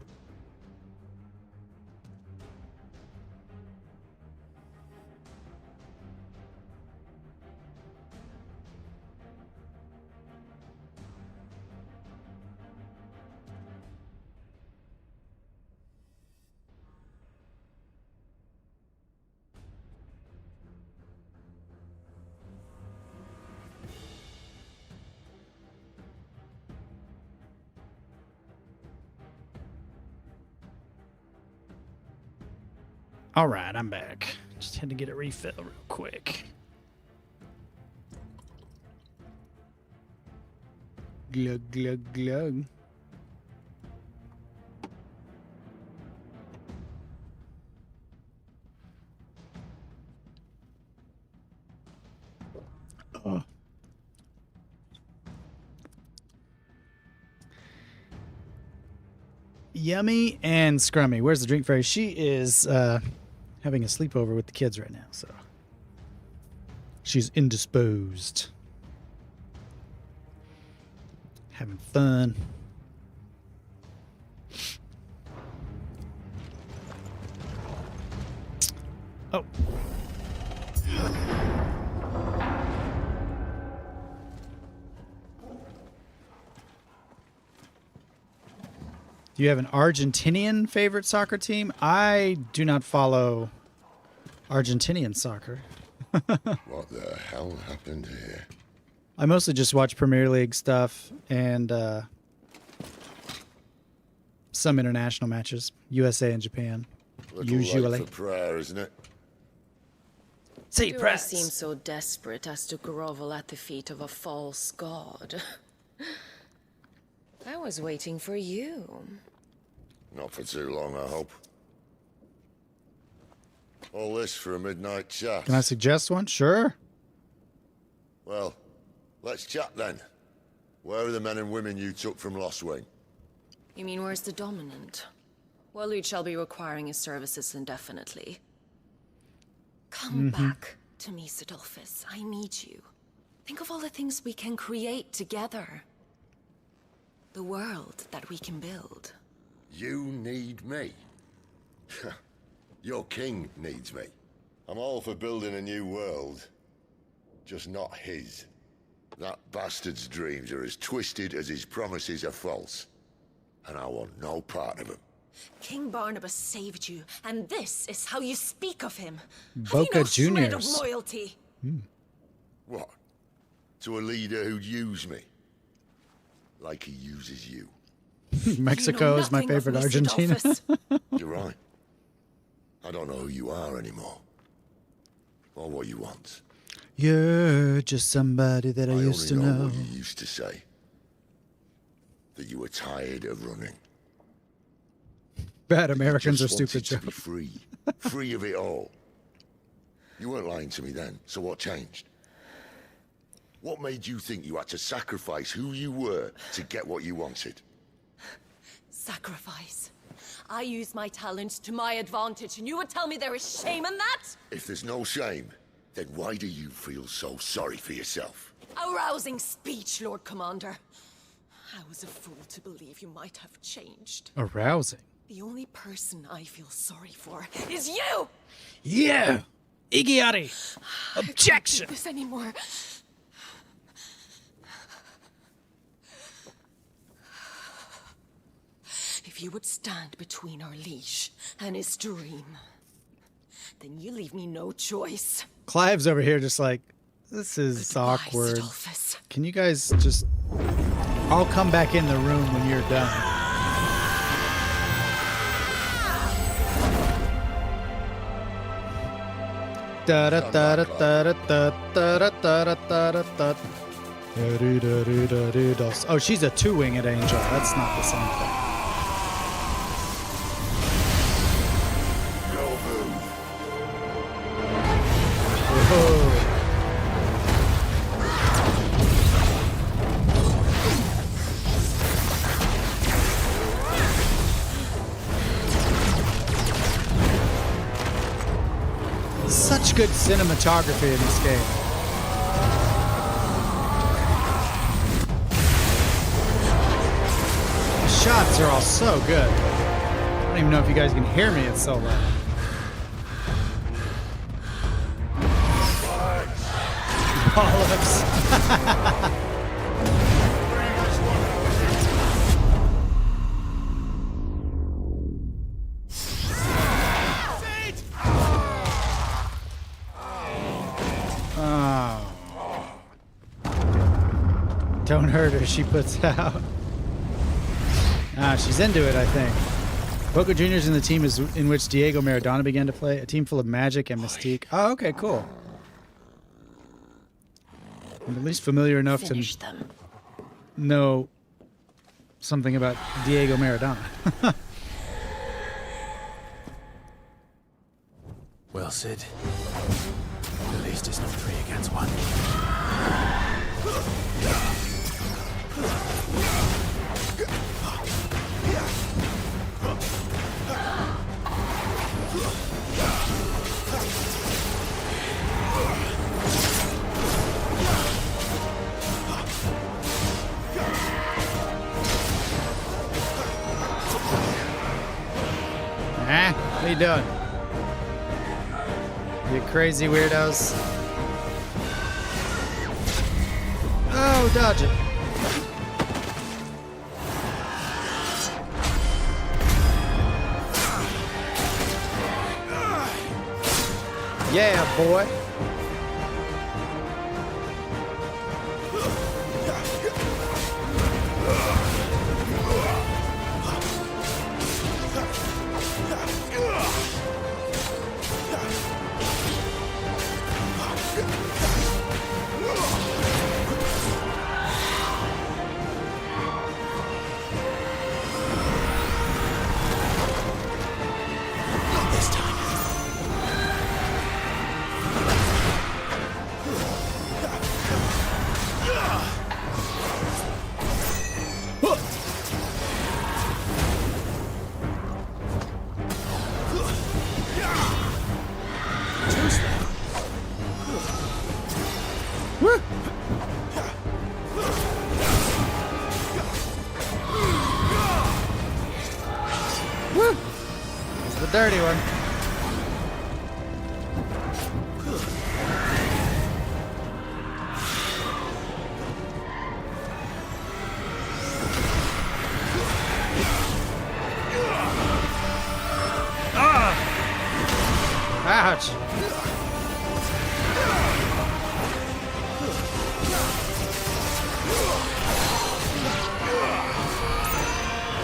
All right, I'm back. Just had to get a refill real quick. Glug, glug, glug. Oh. Yummy and Scrummy. Where's the drink fairy? She is having a sleepover with the kids right now, so she's indisposed. Having fun. Oh. Do you have an Argentinian favorite soccer team? I do not follow Argentinian soccer. What the hell happened here? I mostly just watch Premier League stuff and some international matches, USA and Japan. Usually. Late for prayer, isn't it? Say Do I press. seem so desperate as to grovel at the feet of a false god? I was waiting for you. Not for too long, I hope. All this for a midnight chat. Can I suggest one? Sure. Well, let's chat then. Where are the men and women you took from Lost Wing? You mean where's the dominant? Well, you shall be requiring his services indefinitely. Come back to me, Sidolphus. I need you. Think of all the things we can create together. The world that we can build. You need me? Your king needs me. I'm all for building a new world. Just not his. That bastard's dreams are as twisted as his promises are false. And I want no part of them. King Barnabas saved you, and this is how you speak of him. Boca Have you no shred of Juniors. loyalty? What? To a leader who'd use me? Like he uses you. Mexico is my nothing of favorite me, Argentina. Sidolphus. You're right. I don't know who you are anymore. Or what you want. You're just somebody that I used to only know. what you used to say. That you were tired of running. Bad Americans are Just stupid, wanted Joe. to be free. Free of it all. You weren't lying to me then, so what changed? What made you think you had to sacrifice who you were to get what you wanted? sacrifice. I use my talents to my advantage, and you would tell me there is shame in that? If there's no shame, then why do you feel so sorry for yourself? A rousing speech, Lord Commander. I was a fool to believe you might have changed. Arousing. The only person I feel sorry for is you! Yeah! Iggyari! I can't Objection! do this anymore. If you would stand between our liege and his dream, then you leave me no choice. Clive's over here just like, this is awkward. Can you guys just... I'll come back in the room when you're done. Da da da da da da da da da da da da. Oh, she's a two-winged angel. That's not the same thing. Whoa. Such good cinematography in this game. The shots are all so good. I don't even know if you guys can hear me, it's so loud. Bollocks. Don't hurt her, she puts out. She's into it, I think. Boca Junior's in the team in which Diego Maradona began to play. A team full of magic and mystique. Oh, okay, cool. I'm at least familiar enough to know something about Diego Maradona. Well, Sid. At least it's not 3 against 1. What are you doing? You crazy weirdos. Oh, dodge it. Yeah, boy. Dirty one. Ouch.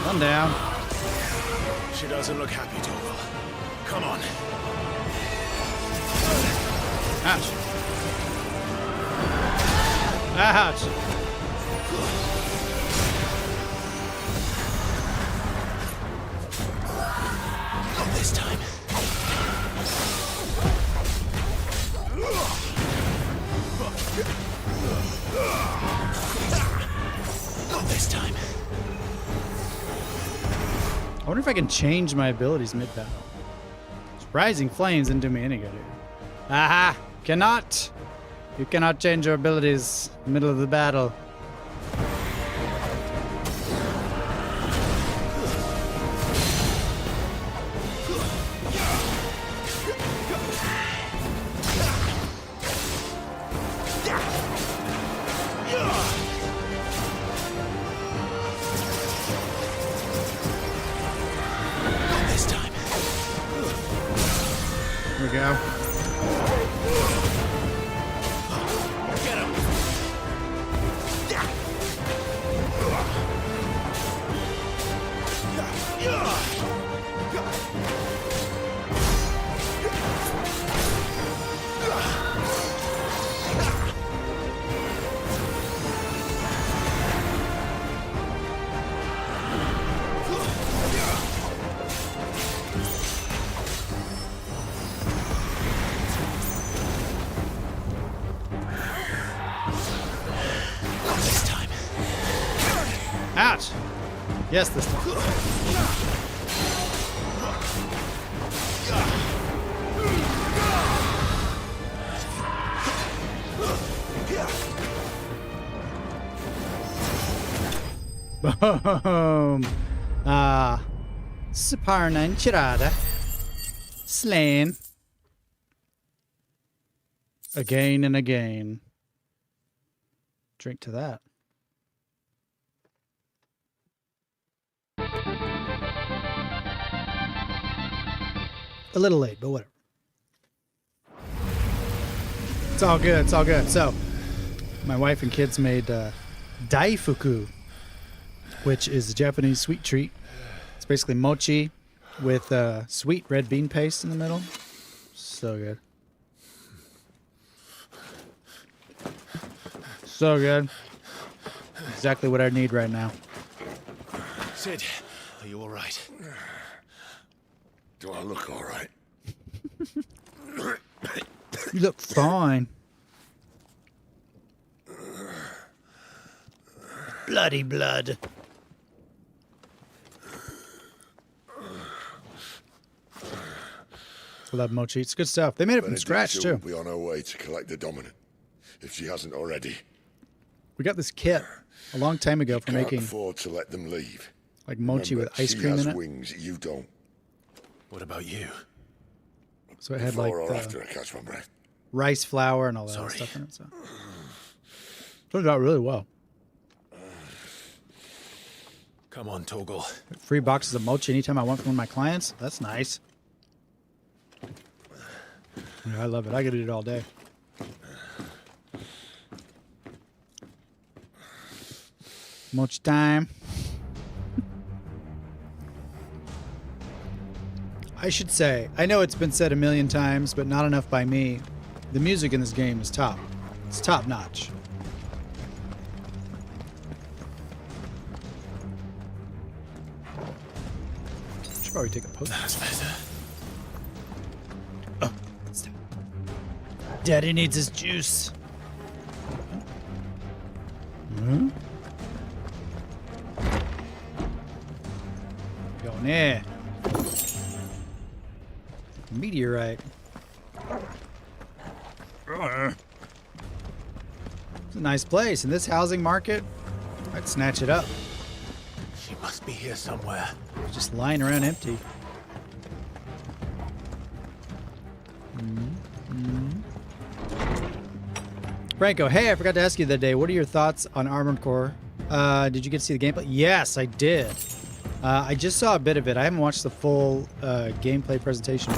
One down. She doesn't look happy, Torval. Come on. Ouch. Ouch. Not this time. Not this time. wonder if I can change my abilities mid-battle. Rising flames didn't do me any good here. Aha! Cannot! You cannot change your abilities in the middle of the battle. Here we go. Get him. Ouch! Yes, this time. Boom! Siparna enchilada. Slain. Again and again. Drink to that. A little late, but whatever. It's all good. It's all good. So, my wife and kids made daifuku, which is a Japanese sweet treat. It's basically mochi with sweet red bean paste in the middle. So good. So good. Exactly what I need right now. Sid, are you all right? Do I look all right? You look fine. Bloody blood. I love mochi. It's good stuff. They made it from scratch, too. We'll be on our way to collect the dominant, if she hasn't already. We got this kit a long time ago for making... Can't afford to let them leave. Like mochi with ice cream in it. She has wings, you don't. What about you? So it had like Before or after I catch my breath. Rice flour and all that other stuff in it. So turned out really well. Come on, Torgal. Free boxes of mochi anytime I want from one of my clients. That's nice. Yeah, I love it. I could eat it all day. Mochi time. I should say, I know it's been said a million times, but not enough by me. The music in this game is top. It's top notch. Should probably take a post. That's better. Oh, Daddy needs his juice. Hmm? Going there. Meteorite. It's a nice place. In this housing market, I'd snatch it up. She must be here somewhere. Just lying around empty. Franco, hey, I forgot to ask you the other day, what are your thoughts on Armored Core? Did you get to see the gameplay? Yes, I did. I just saw a bit of it. I haven't watched the full gameplay presentation.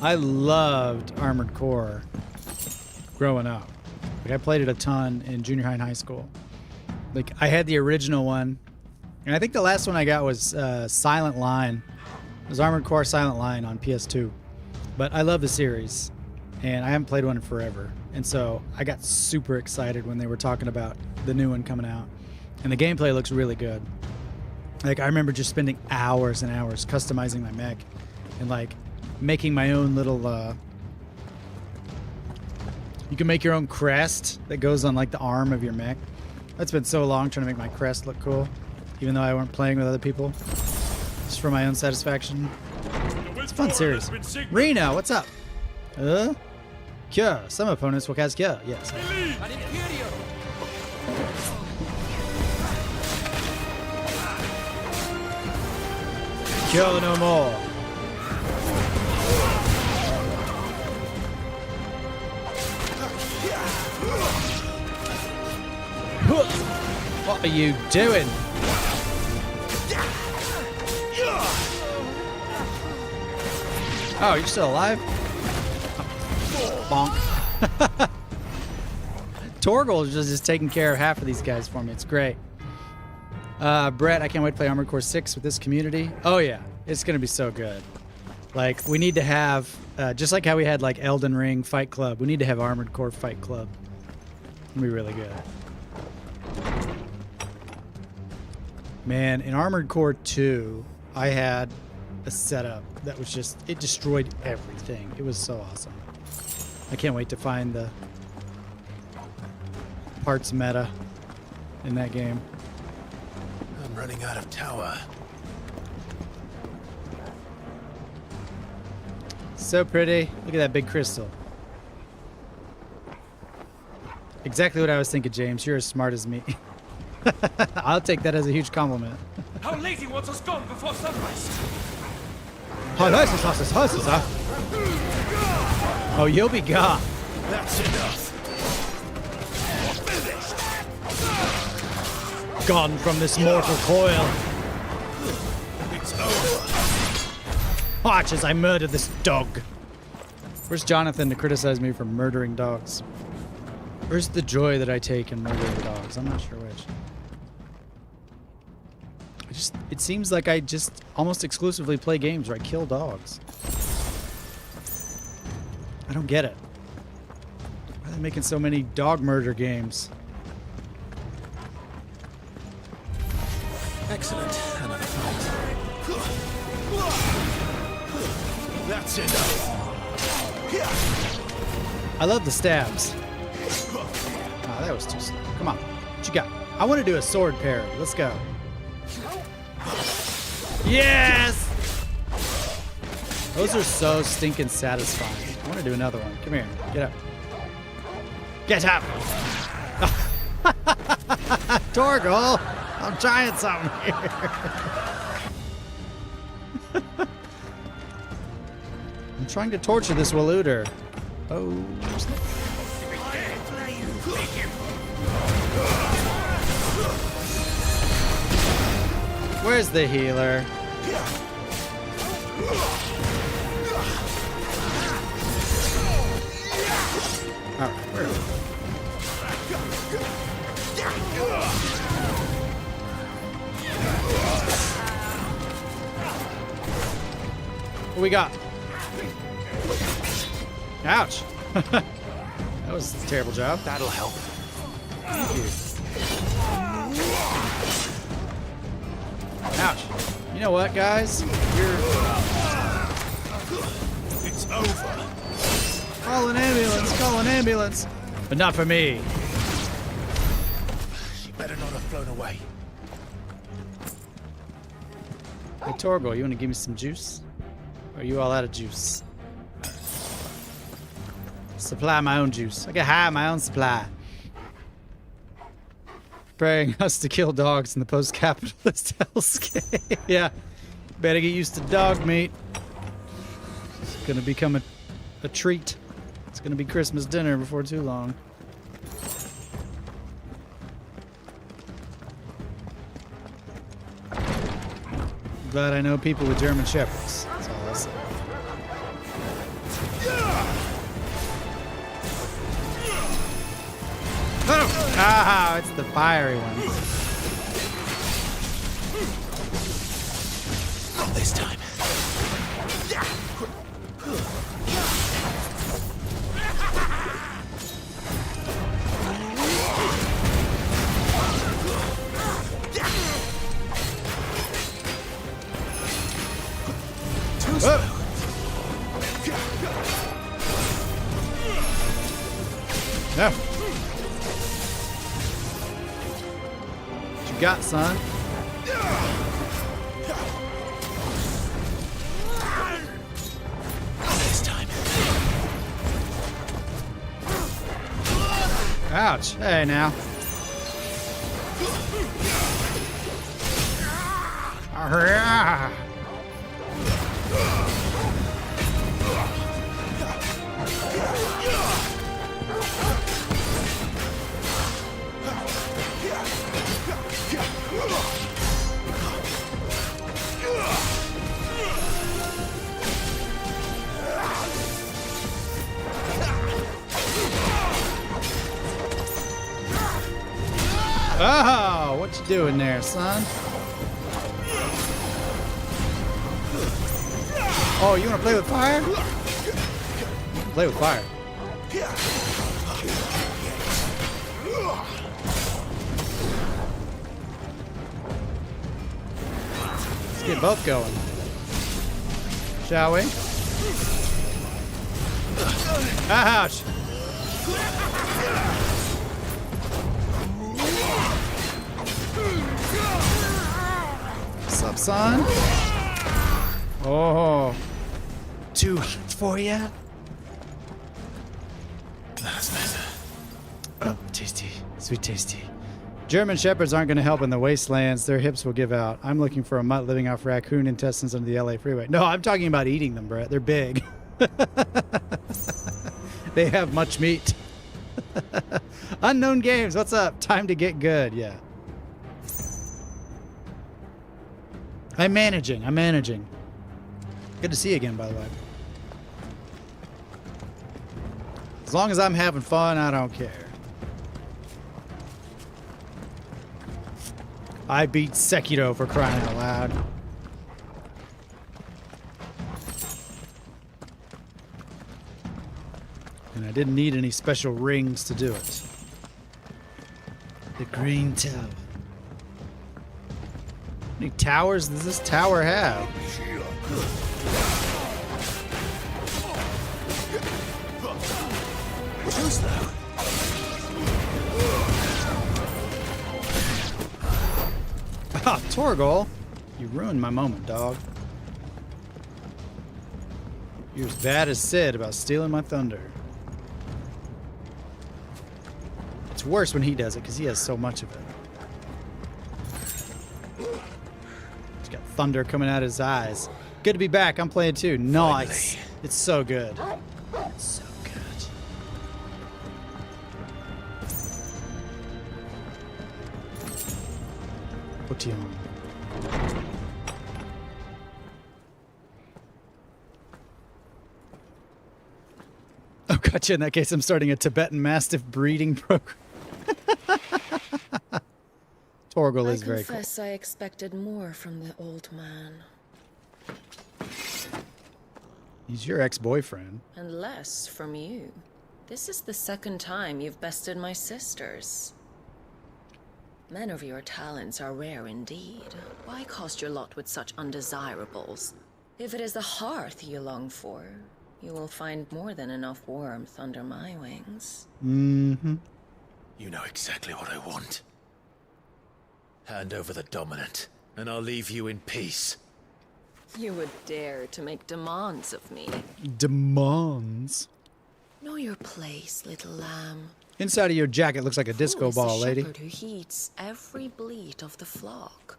I loved Armored Core growing up. Like, I played it a ton in junior high and high school. Like, I had the original one, and I think the last one I got was Silent Line. It was Armored Core Silent Line on PS2. But I love the series, and I haven't played one in forever. And so I got super excited when they were talking about the new one coming out. And the gameplay looks really good. Like, I remember just spending hours and hours customizing my mech and, like, making my own little, you can make your own crest that goes on, like, the arm of your mech. That's been so long trying to make my crest look cool, even though I weren't playing with other people. It's for my own satisfaction. It's a fun series. Reno, what's up? Cure. Some opponents will cast Cure. Yes. Cure no more. What are you doing? Oh, you're still alive? Bonk. Torgal is just taking care of half of these guys for me. It's great. Brett, I can't wait to play Armored Core 6 with this community. Oh yeah, it's gonna be so good. Like, we need to have, just like how we had like Elden Ring Fight Club, we need to have Armored Core Fight Club. It'll be really good. Man, in Armored Core 2, I had a setup that was just, it destroyed everything. It was so awesome. I can't wait to find the parts meta in that game. I'm running out of tower. So pretty. Look at that big crystal. Exactly what I was thinking, James. You're as smart as me. I'll take that as a huge compliment. How late he wants us gone before sunrise? Oh, you'll be gone. That's enough. Gone from this mortal coil. It's over. Watch as I murder this dog. Where's Jonathan to criticize me for murdering dogs? Where's the joy that I take in murdering dogs? I'm not sure which. It seems like I just almost exclusively play games where I kill dogs. I don't get it. Why are they making so many dog murder games? Excellent. Another fight. That's enough. I love the stabs. Oh, that was too slow. Come on. What you got? I want to do a sword parry. Let's go. Yes! Those are so stinking satisfying. I want to do another one. Come here. Get up. Get up! Torgal! I'm trying something here. I'm trying to torture this Waluder. Oh. Where's the healer? Alright, where is it? What we got? Ouch. That was a terrible job. That'll help. Thank you. Ouch. You know what, guys? It's over. Call an ambulance, call an ambulance. But not for me. She better not have flown away. Hey, Torgal, you want to give me some juice? Or are you all out of juice? Supply my own juice. I can hide my own supply. Preparing us to kill dogs in the post-capitalist hellscape. Yeah. Better get used to dog meat. It's gonna become a treat. It's gonna be Christmas dinner before too long. Glad I know people with German Shepherds. That's all I'll say. Oh! Ah, it's the fiery one. Not this time. No. What you got, son? Ouch. Hey, now. Oh, what you doing there, son? Oh, you want to play with fire? Play with fire. Let's get both going. Shall we? Ouch! What's up, son? Oh, too hot for ya? Oh, tasty, sweet tasty. German shepherds aren't going to help in the wastelands. Their hips will give out. I'm looking for a mutt living off raccoon intestines under the LA freeway. No, I'm talking about eating them, Brett. They're big. They have much meat. Unknown Games, what's up? Time to get good, yeah. I'm managing. Good to see you again, by the way. As long as I'm having fun, I don't care. I beat Sekiro for crying out loud. And I didn't need any special rings to do it. The Green Tower. How many towers does this tower have? Who's that? Ah, Torgal, you ruined my moment, dog. You're as bad as Sid about stealing my thunder. It's worse when he does it because he has so much of it. He's got thunder coming out of his eyes. Good to be back. I'm playing too. Nice. Finally. It's so good. It's so good. Put you on. Oh, gotcha. In that case, I'm starting a Tibetan Mastiff breeding program. Torgal is very cool. I confess I expected more from the old man. He's your ex-boyfriend. And less from you. This is the second time you've bested my sisters. Men of your talents are rare indeed. Why cast your lot with such undesirables? If it is the hearth you long for, you will find more than enough warmth under my wings. Mm-hmm. You know exactly what I want. Hand over the dominant, and I'll leave you in peace. You would dare to make demands of me. Demands? Know your place, little lamb. Inside of your jacket looks like a disco ball, lady. Shepherd who heeds every bleat of the flock.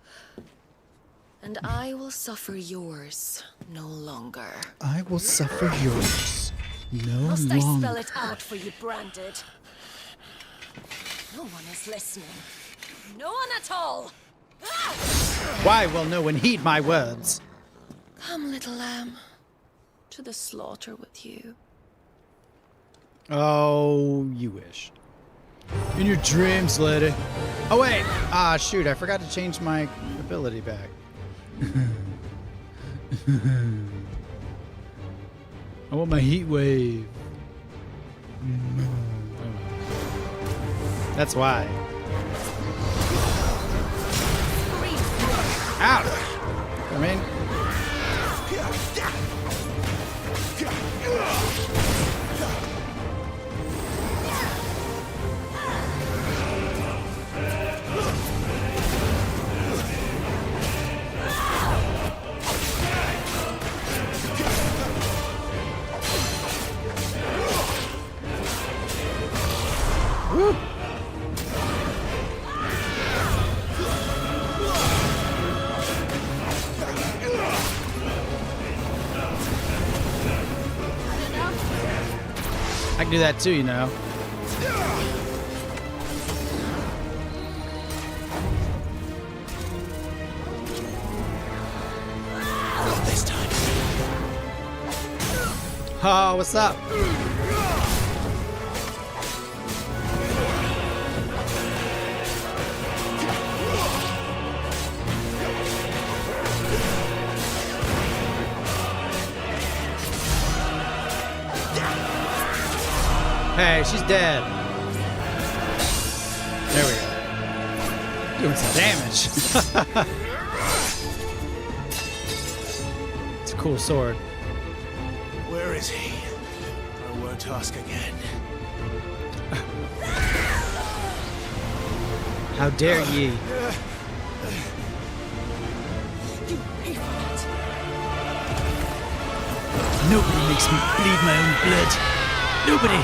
And I will suffer yours no longer. I will suffer yours no Must longer. I spell it out for you, Branded? No one is listening. No one at all! Why will no one heed my words? Come, little lamb, to the slaughter with you. Oh, you wish. In your dreams, lady. Oh, wait. Ah, shoot. I forgot to change my ability back. I want my heat wave. That's why. Out. I mean. Woo. I can do that too, you know. Not this time. Oh, what's up? Hey, she's dead. There we go. Doing some damage. It's a cool sword. Where is he? I won't ask again. How dare ye? You pay for that. Nobody makes me bleed my own blood. Nobody.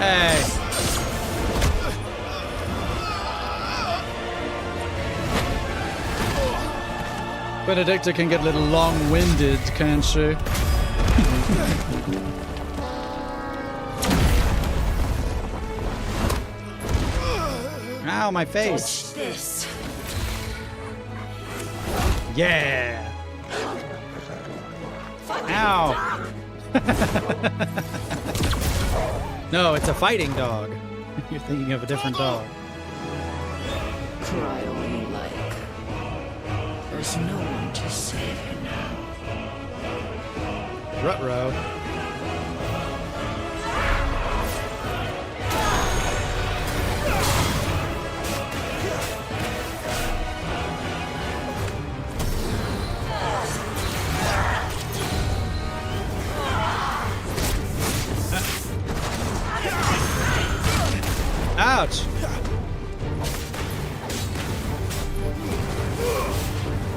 Hey. Benedicta can get a little long-winded, can't she? Ow, my face. Touch this. Yeah. Ow. No, it's a fighting dog. You're thinking of a different dog. Cry all you like. There's no one to save you now. Ruh-roh. Ouch!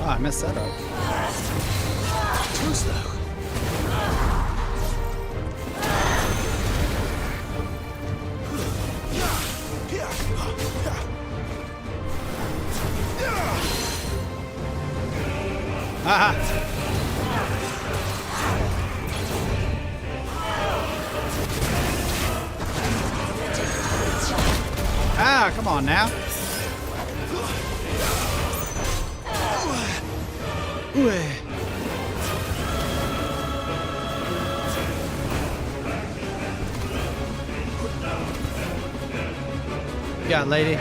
Oh, I messed that up. Too slow. Aha! Ah, come on now. You got it, lady.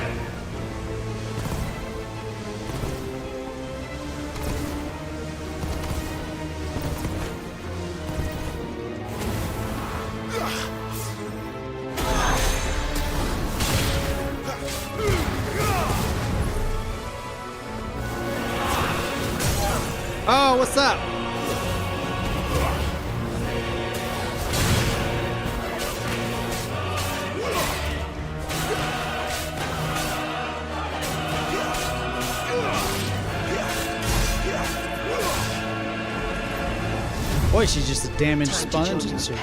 Oh, what's up? Boy, she's just a damaged sponge, isn't she?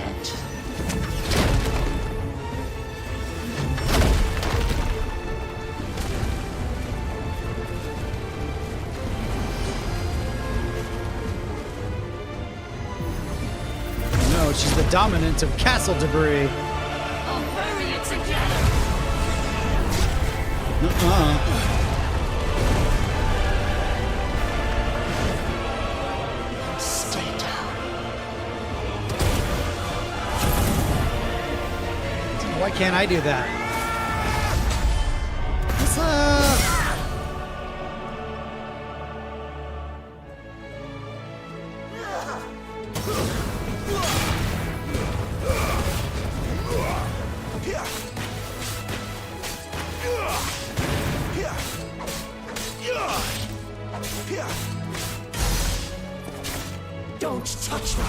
No, she's the dominant of castle debris. I'll bury it together. Stay down. Why can't I do that? What's up? Don't touch me.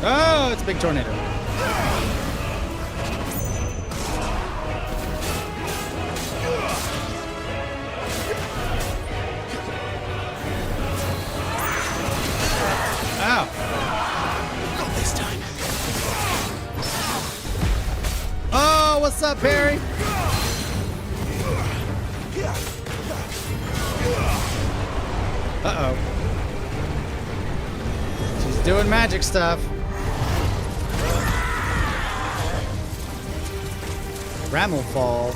Oh, it's a big tornado. up, Perry? Uh-oh. She's doing magic stuff. Ram will fall.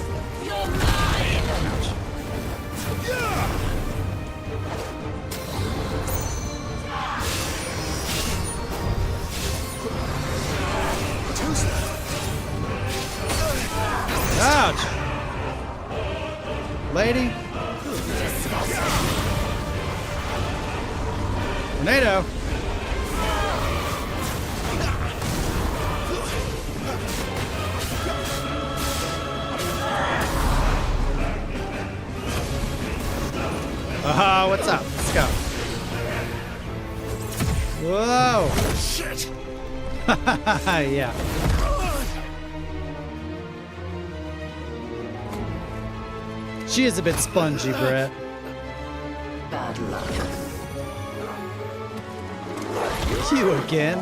Ouch. Ouch! Lady. Tornado. What's up? Let's go. Whoa! Shit! Yeah. She is a bit spongy, Brett. Bad luck. You again?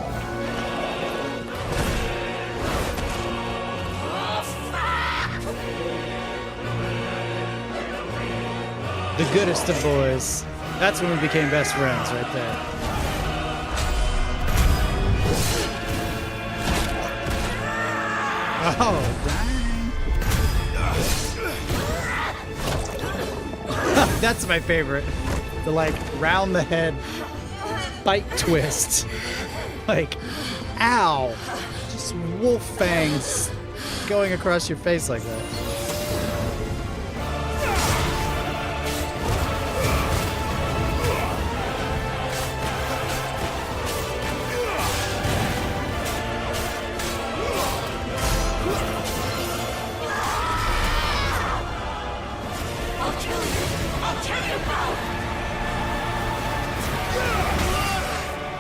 The goodest of boys. That's when we became best friends, right there. Oh, dang. That's my favorite. The, like, round the head bite twist. Like, ow. Just wolf fangs going across your face like that.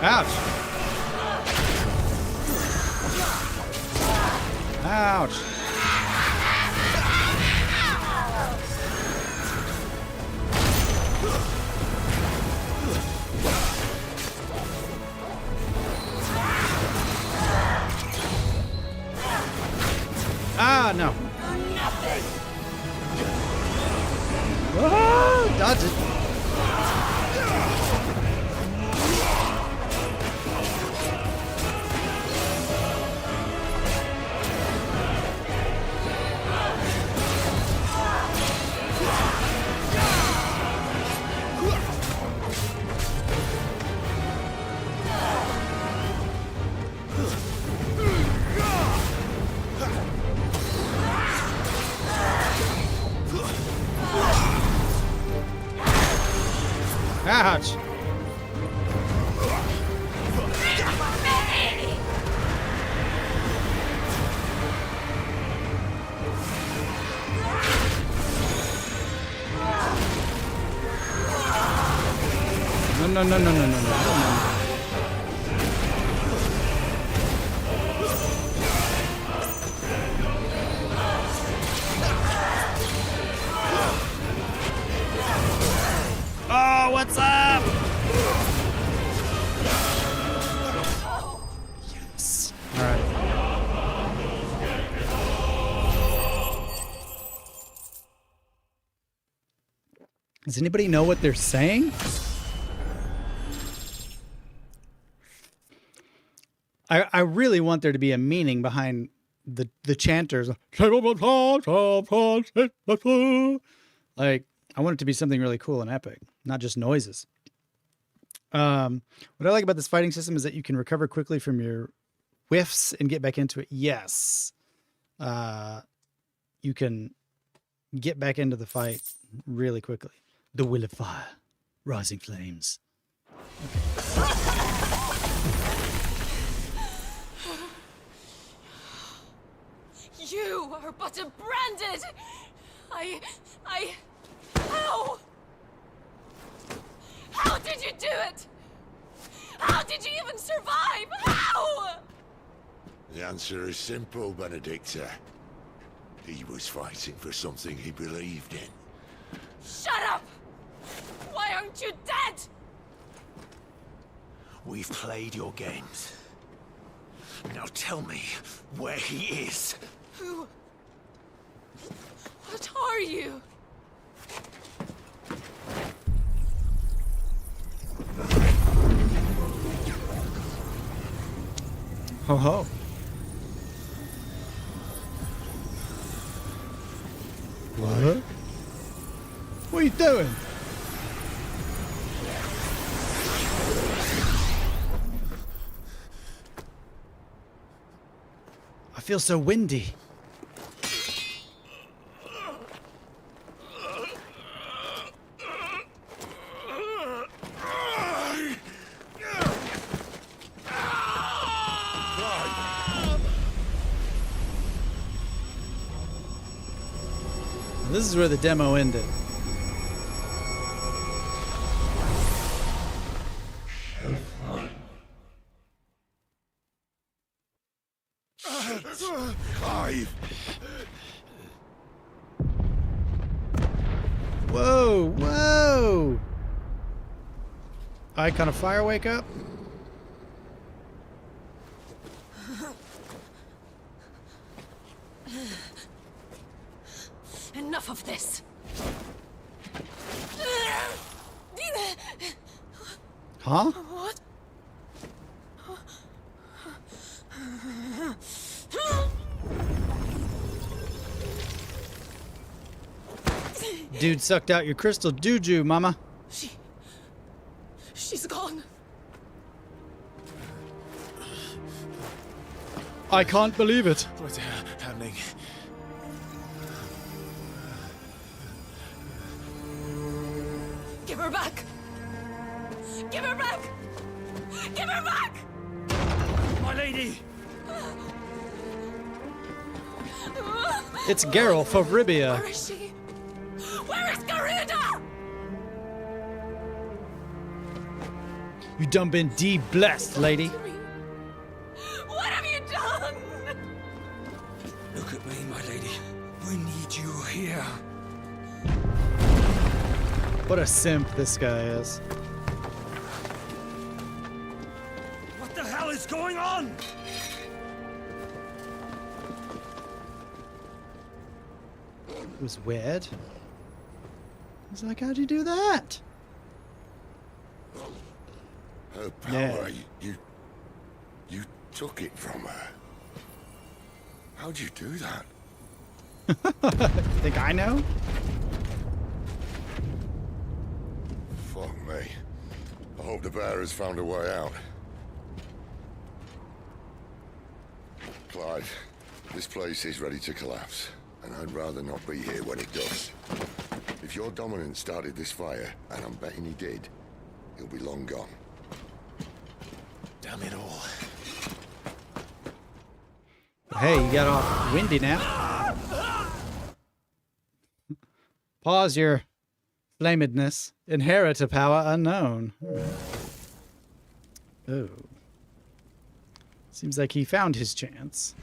Ouch. Ouch. Ah, no. Whoa, dodge it. Ouch. No. Oh, what's up? Yes. All right. Does anybody know what they're saying? I really want there to be a meaning behind the chanters. Like, I want it to be something really cool and epic, not just noises. What I like about this fighting system is that you can recover quickly from your whiffs and get back into it. Yes. You can get back into the fight really quickly. The will of fire. Rising flames. Okay. You are but a branded! How? How did you do it? How did you even survive? How? The answer is simple, Benedicta. He was fighting for something he believed in. Shut up! Why aren't you dead? We've played your games. Now tell me where he is. Who? What are you? Ho ho. What? What are you doing? I feel so windy. This is where the demo ended. Clive! Whoa, whoa! Icon of fire, wake up. Enough of this. Huh? What? Dude sucked out your crystal juju, mama. She's gone. I can't believe it. What's happening? Give her back! Give her back! Give her back! My lady! It's Geralt of Rivia. Where is she? Where is Garuda? You done been de-blessed, lady. What have you done? Look at me, my lady. We need you here. What a simp this guy is. What the hell is going on? It was weird. He's like, how'd you do that? Her power, you took it from her. How'd you do that? Think I know? Fuck me. I hope the bear has found a way out. Clive, this place is ready to collapse, and I'd rather not be here when it does. If your dominant started this fire, and I'm betting he did, he'll be long gone. Damn it all. Hey, you got all windy now. Pause your flamedness. Inherit a power unknown. Oh. Seems like he found his chance.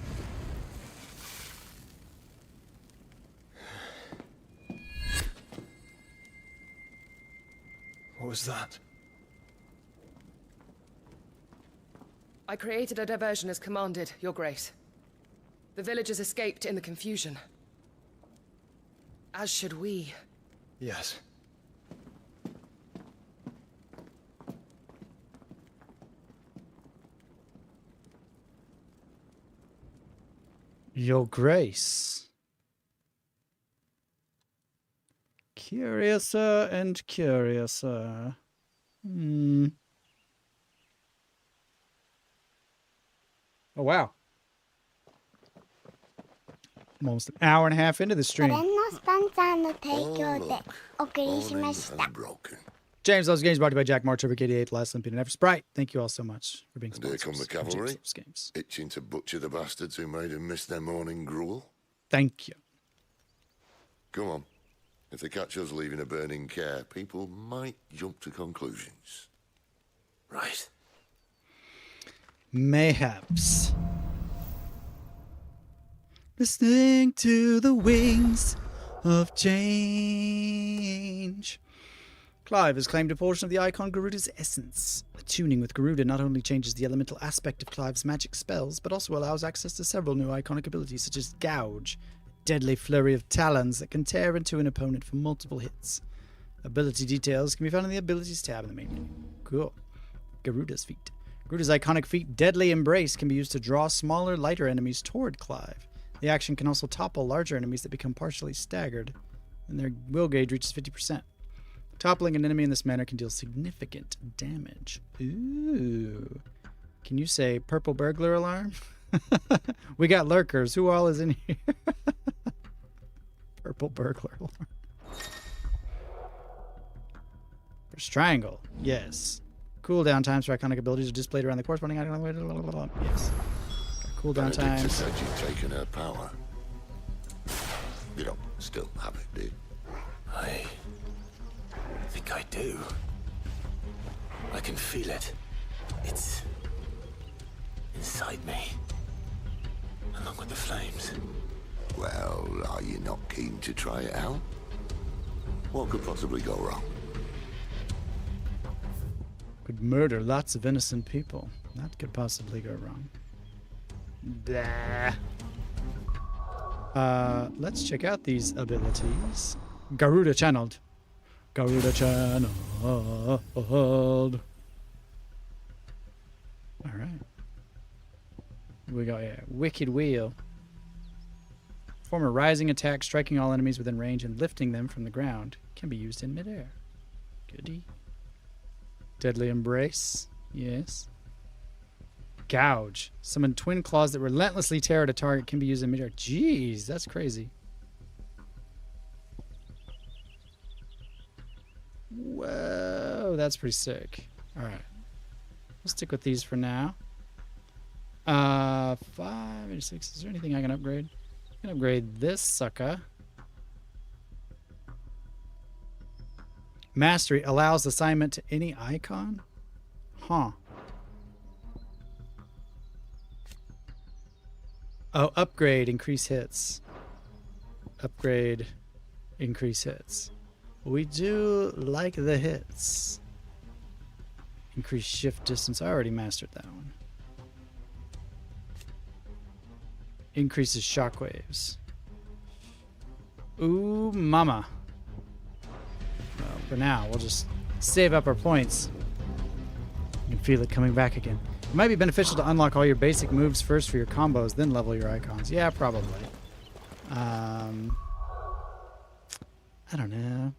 What was that? I created a diversion as commanded, Your Grace. The villagers escaped in the confusion. As should we. Yes. Your Grace. Curiouser and curiouser. Oh, wow. I'm almost an hour and a half into the stream. James Loves Games brought to you by Jack March over KD8, Last Olympian, and Ever Sprite. Thank you all so much for being sponsors. Here come the cavalry, itching to butcher the bastards who made them miss their morning gruel. Thank you. Come on. If they catch us leaving a burning care, people might jump to conclusions. Right. Mayhaps. Listening to the wings of change. Clive has claimed a portion of the icon Garuda's essence. Attuning with Garuda not only changes the elemental aspect of Clive's magic spells, but also allows access to several new iconic abilities such as Gouge, deadly flurry of talons that can tear into an opponent for multiple hits. Ability details can be found in the Abilities tab in the main menu. Cool. Garuda's feat. Garuda's iconic feat, Deadly Embrace, can be used to draw smaller, lighter enemies toward Clive. The action can also topple larger enemies that become partially staggered, and their will gauge reaches 50%. Toppling an enemy in this manner can deal significant damage. Ooh. Can you say purple burglar alarm? We got lurkers. Who all is in here? Purple burglar alarm. There's triangle. Yes. Cooldown times for iconic abilities are displayed around the corresponding item. Yes. Cooldown times. Benedicta said you'd taken her power. You don't still have it, do you? I think I do. I can feel it. It's inside me, along with the flames. Well, are you not keen to try it out? What could possibly go wrong? Could murder lots of innocent people. That could possibly go wrong. Blah. Let's check out these abilities. Garuda channeled. Garuda channeled. Alright. We got Wicked Wheel. Perform a rising attack, striking all enemies within range and lifting them from the ground. Can be used in midair. Goody. Deadly Embrace. Yes. Gouge. Summon twin claws that relentlessly tear at a target. Can be used in midair. Jeez, that's crazy. Whoa, that's pretty sick. Alright. We'll stick with these for now. 5 and 6. Is there anything I can upgrade? I can upgrade this sucker. Mastery allows assignment to any icon? Huh. Oh, upgrade, increase hits. Upgrade, increase hits. We do like the hits. Increase shift distance. I already mastered that one. Increases shockwaves. Ooh, mama. Well, for now, we'll just save up our points. You can feel it coming back again. It might be beneficial to unlock all your basic moves first for your combos, then level your icons. Yeah, probably. I don't know.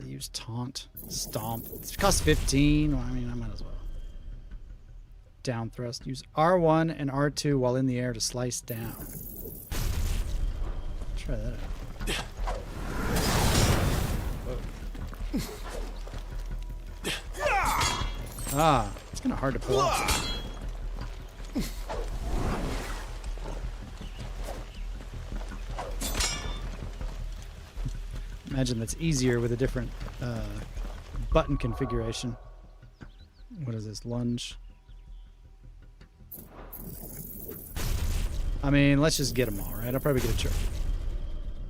They use taunt, stomp. It costs 15. Well, I mean, I might as well. Down thrust. Use R1 and R2 while in the air to slice down. Try that out. Ah, it's kind of hard to pull off. Imagine that's easier with a different button configuration. What is this? Lunge. I mean, let's just get them all, right? I'll probably get a trophy.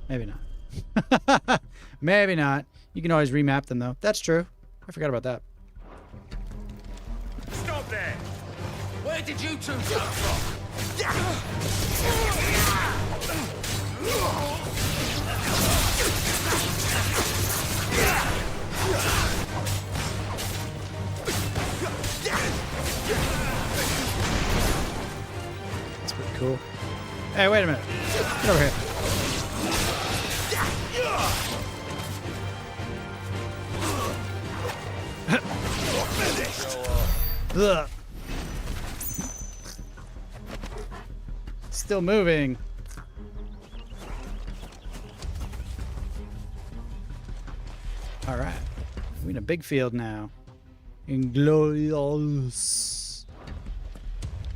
Maybe not. Maybe not. You can always remap them, though. That's true. I forgot about that. Stop there! Where did you two come from? That's pretty cool. Hey, wait a minute. Get over here. Ugh. Still moving. All right. We're in a big field now. Inglorious.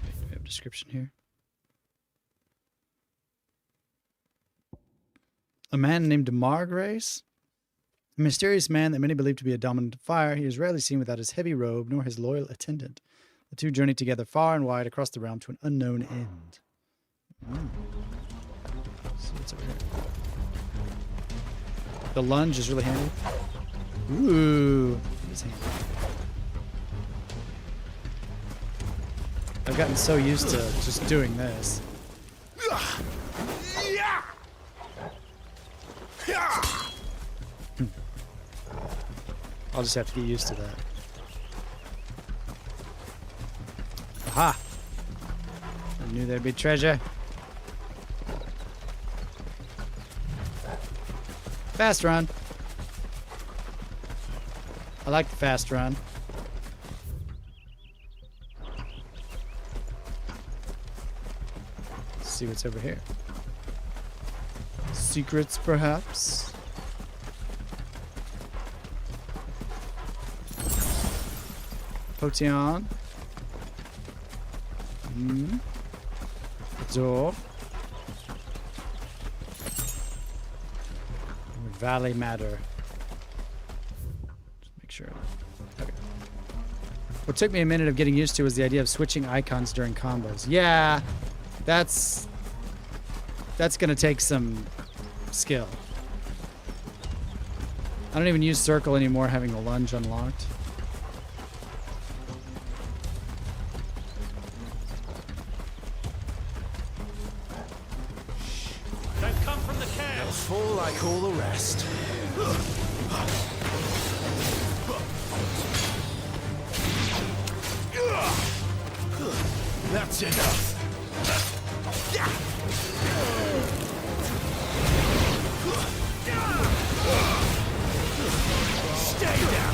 We have a description here. A man named Margrace? A mysterious man that many believe to be a dominant of fire. He is rarely seen without his heavy robe, nor his loyal attendant. The two journey together far and wide across the realm to an unknown end. See what's over here. The lunge is really handy. Ooh, it is handy. I've gotten so used to just doing this. I'll just have to get used to that. Aha! I knew there'd be treasure. Fast run. I like the fast run. Let's see what's over here. Secrets, perhaps? Potion. Door. Valley Matter. Just make sure. Okay. What took me a minute of getting used to was the idea of switching icons during combos. Yeah, that's gonna take some skill. I don't even use circle anymore, having the lunge unlocked. They've come from the camp. They'll fall like all the rest. That's enough. Stay down.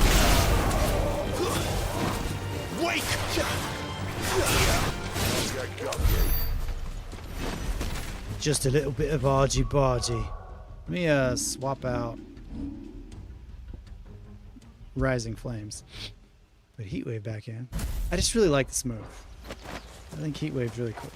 Wake. Just a little bit of argy-bargy. Let me swap out Rising Flames. Put Heatwave back in. I just really like this move. I think Heatwave's really cool.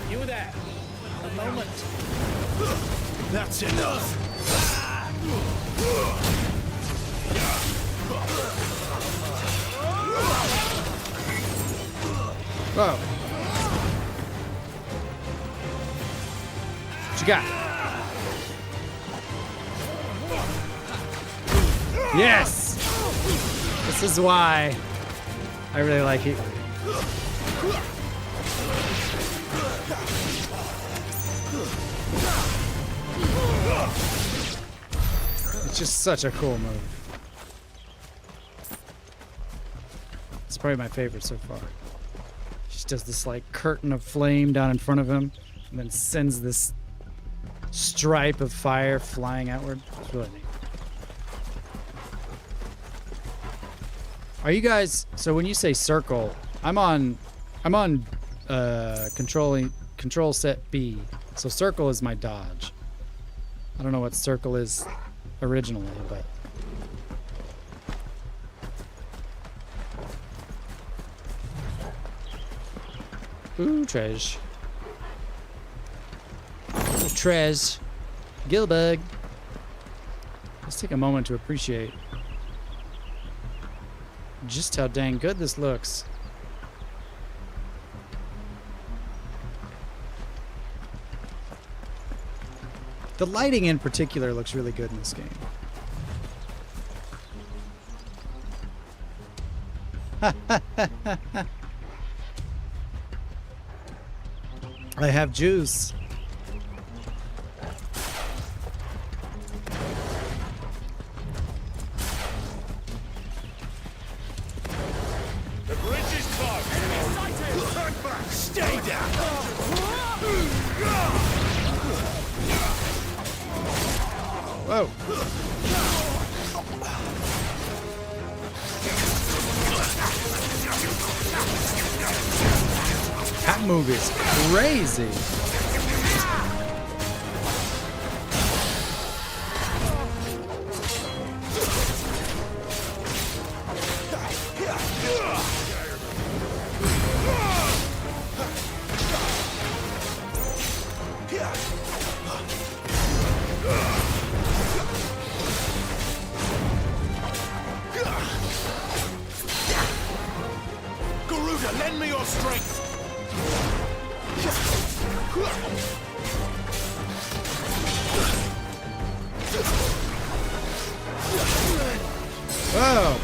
You there. A moment. That's enough. Whoa. What you got? Yes! This is why I really like Heatwave. It's just such a cool move. It's probably my favorite so far. Just does this like curtain of flame down in front of him and then sends this stripe of fire flying outward. It's really neat. Are you guys, so when you say circle, I'm on control set B. So circle is my dodge. I don't know what circle is originally, but ooh, Trez. Oh, Trez. Gilbug. Let's take a moment to appreciate just how dang good this looks. The lighting in particular looks really good in this game. I have juice. The bridge is closed. Turn back. Stay down. Whoa. That move is crazy. Garuda, lend me your strength. Whoa!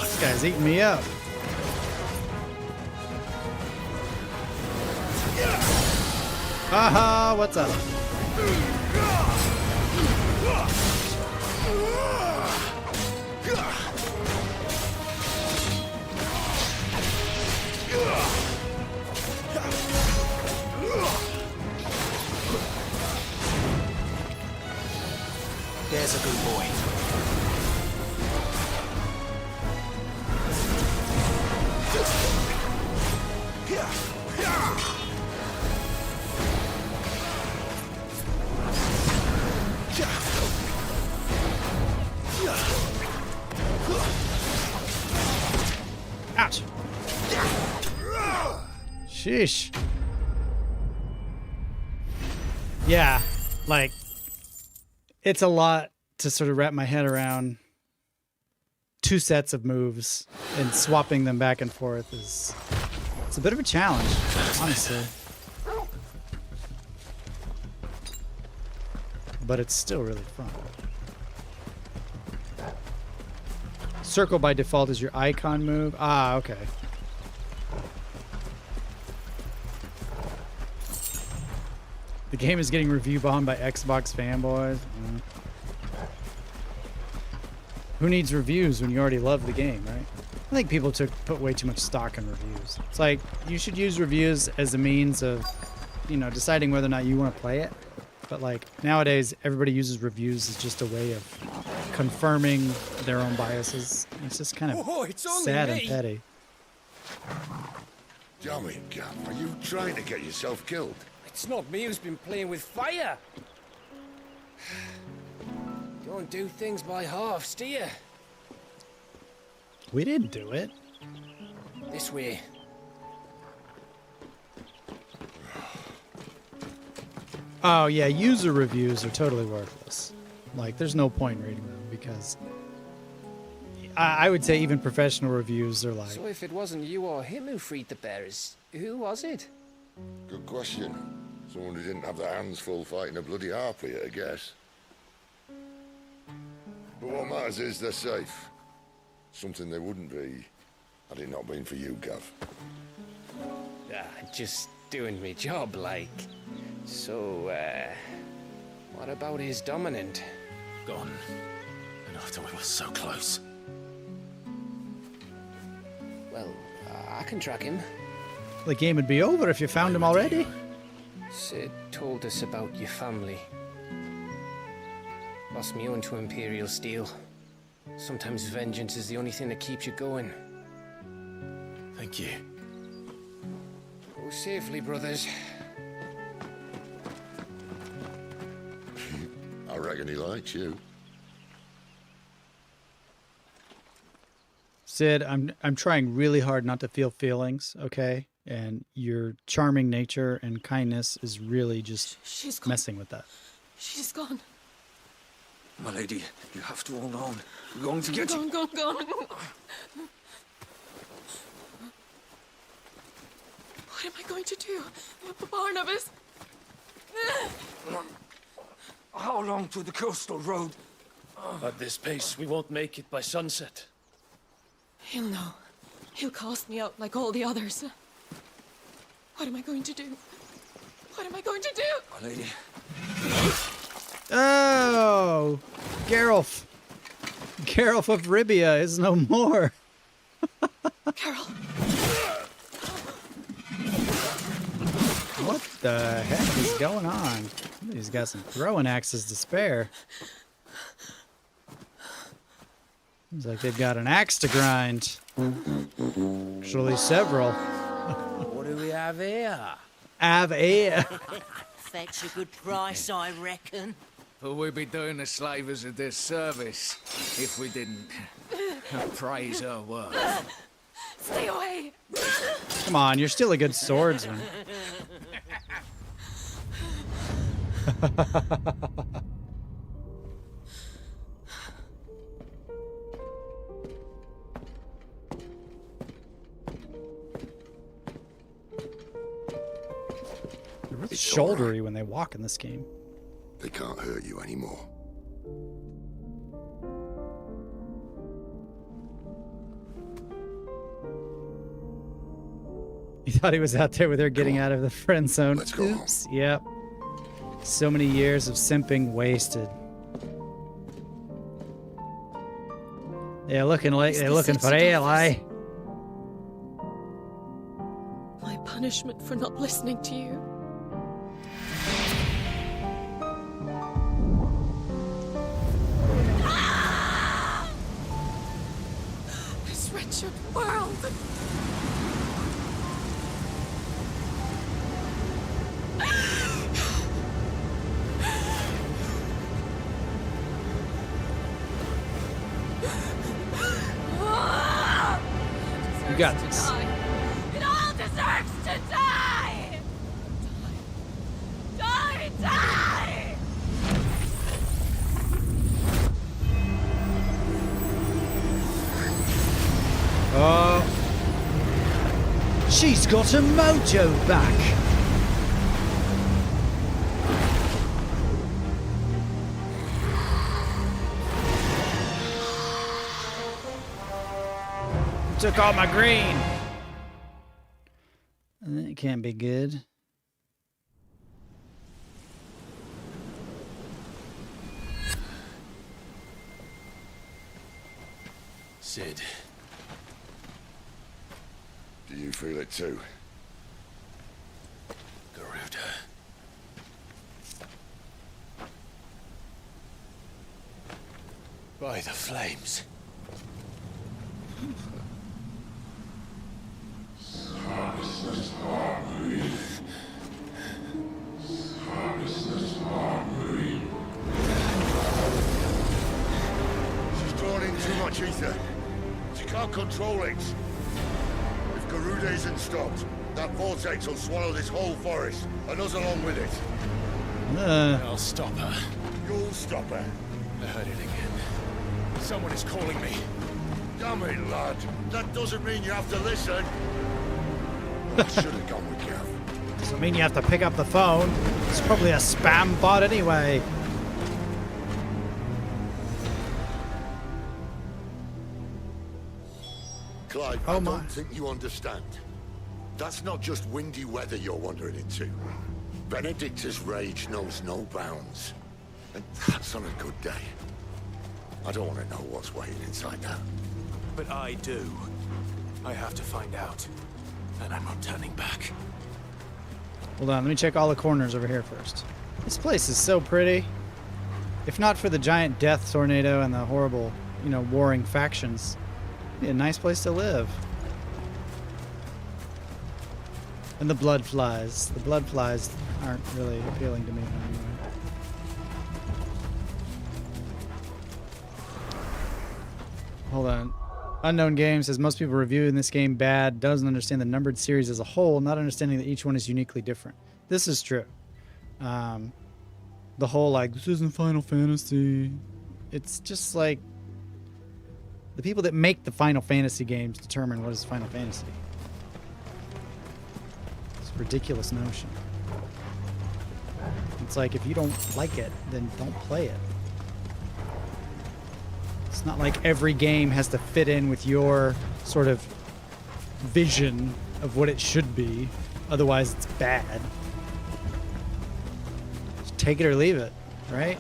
This guy's eating me up. Haha, what's up? There's a good boy. Ouch. Sheesh. Yeah, like, it's a lot to sort of wrap my head around. 2 sets of moves and swapping them back and forth it's a bit of a challenge, honestly. But it's still really fun. Circle by default is your icon move. Ah, okay. The game is getting review bombed by Xbox fanboys. Who needs reviews when you already love the game, right? I think people put way too much stock in reviews. It's like, you should use reviews as a means of, you know, deciding whether or not you want to play it. But like, nowadays, everybody uses reviews as just a way of confirming their own biases. It's just kind of sad and petty. Damn it, Gav, are you trying to get yourself killed? It's not me who's been playing with fire. Don't do things by halves, do you? We didn't do it. This way. Oh yeah, user reviews are totally worthless. Like, there's no point in reading them because I would say even professional reviews are like... So if it wasn't you or him who freed the bearers, who was it? Good question. Someone who didn't have their hands full fighting a bloody harpy, I guess. But what matters is they're safe. Something they wouldn't be had it not been for you, Gav. Just doing me job, like. So, what about his dominant? Gone. And after we were so close. Well, I can track him. The game would be over if you found him already. Sid told us about your family. Lost me own to Imperial Steel. Sometimes vengeance is the only thing that keeps you going. Thank you. Go safely, brothers. I reckon he likes you. Sid, I'm trying really hard not to feel feelings, okay? And your charming nature and kindness is really just messing with that. She's gone. My lady, you have to hold on. We're going to get you. Gone. What am I going to do? Barnabas? How long to the coastal road? At this pace, we won't make it by sunset. He'll know. He'll cast me out like all the others. What am I going to do? What am I going to do? My lady. Oh! Geralt. Geralt of Rivia is no more. Carol. What the heck is going on? He's got some throwing axes to spare. Seems like they've got an axe to grind. Actually, several. What do we have here? Fetch a good price, I reckon. But we'd be doing the slavers a disservice if we didn't praise her work. Stay away. Come on, you're still a good swordsman. really It's shouldery all when they walk in this game. They can't hurt you anymore. You thought he was out there with her getting out of the friend zone. Let's go. Oops. Yep. So many years of simping wasted. They're looking like they're looking for Eli. My punishment for not listening to you. This wretched world. You got this. It all deserves to die! Die! Die! Oh. She's got her mojo back. Took all my green. It can't be good. Sid. Do you feel it too? Garuda. By the flames. She's drawn in too much ether. She can't control it. If Garuda isn't stopped, that vortex will swallow this whole forest, and us along with it. I'll stop her. You'll stop her. I heard it again. Someone is calling me. Damn it, lad. That doesn't mean you have to listen. I should have gone with Gav. Doesn't mean you have to pick up the phone. It's probably a spam bot anyway. Clive, I don't think you understand. That's not just windy weather you're wandering into. Benedicta's rage knows no bounds. And that's on a good day. I don't want to know what's waiting inside that. But I do. I have to find out. And I'm not turning back. Hold on, let me check all the corners over here first. This place is so pretty. If not for the giant death tornado and the horrible, warring factions, it'd be a nice place to live. And the blood flies. The blood flies aren't really appealing to me anyway. Hold on. Unknown Game says most people reviewing this game bad, doesn't understand the numbered series as a whole, not understanding that each one is uniquely different. This is true. The whole this isn't Final Fantasy. It's just like the people that make the Final Fantasy games determine what is Final Fantasy. It's a ridiculous notion. It's like if you don't like it, then don't play it. It's not like every game has to fit in with your sort of vision of what it should be. Otherwise, it's bad. Just take it or leave it, right?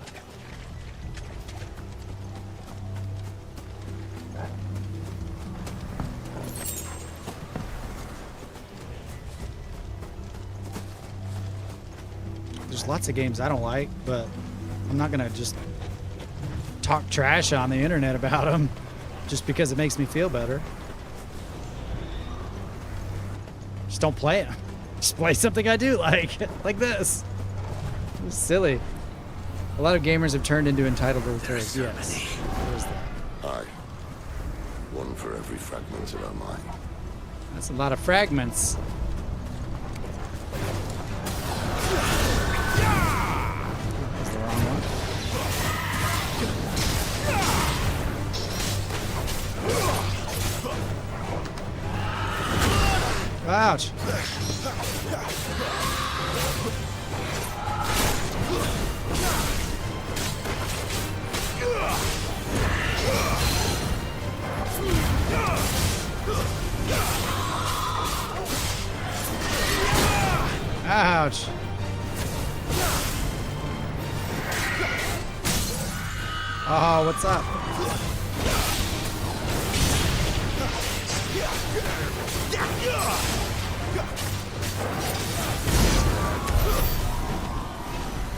There's lots of games I don't like, but I'm not going to just talk trash on the internet about them just because it makes me feel better. Just don't play them. Just play something I do like this. It's silly. A lot of gamers have turned into entitled retards. Yes. There's that. Aye. One for every fragment of our mind. That's a lot of fragments. That's the wrong one. Ouch. Ouch. Oh, what's up?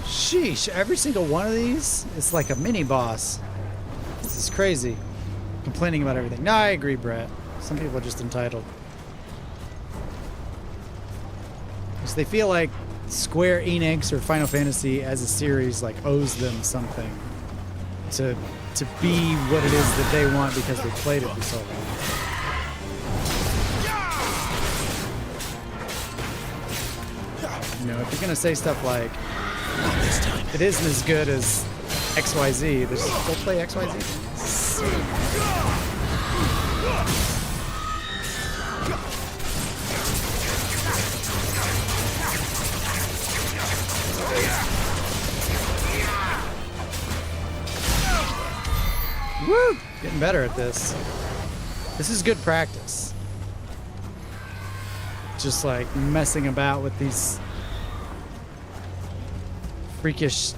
Sheesh, every single one of these is like a mini boss. This is crazy. Complaining about everything. No, I agree, Brett. Some people are just entitled. Because they feel like Square Enix or Final Fantasy as a series like owes them something to be what it is that they want because they played it for so long. You know, if you're gonna say stuff like it isn't as good as XYZ, there's go play XYZ. Woo! Getting better at this. This is good practice. Just like messing about with these freakish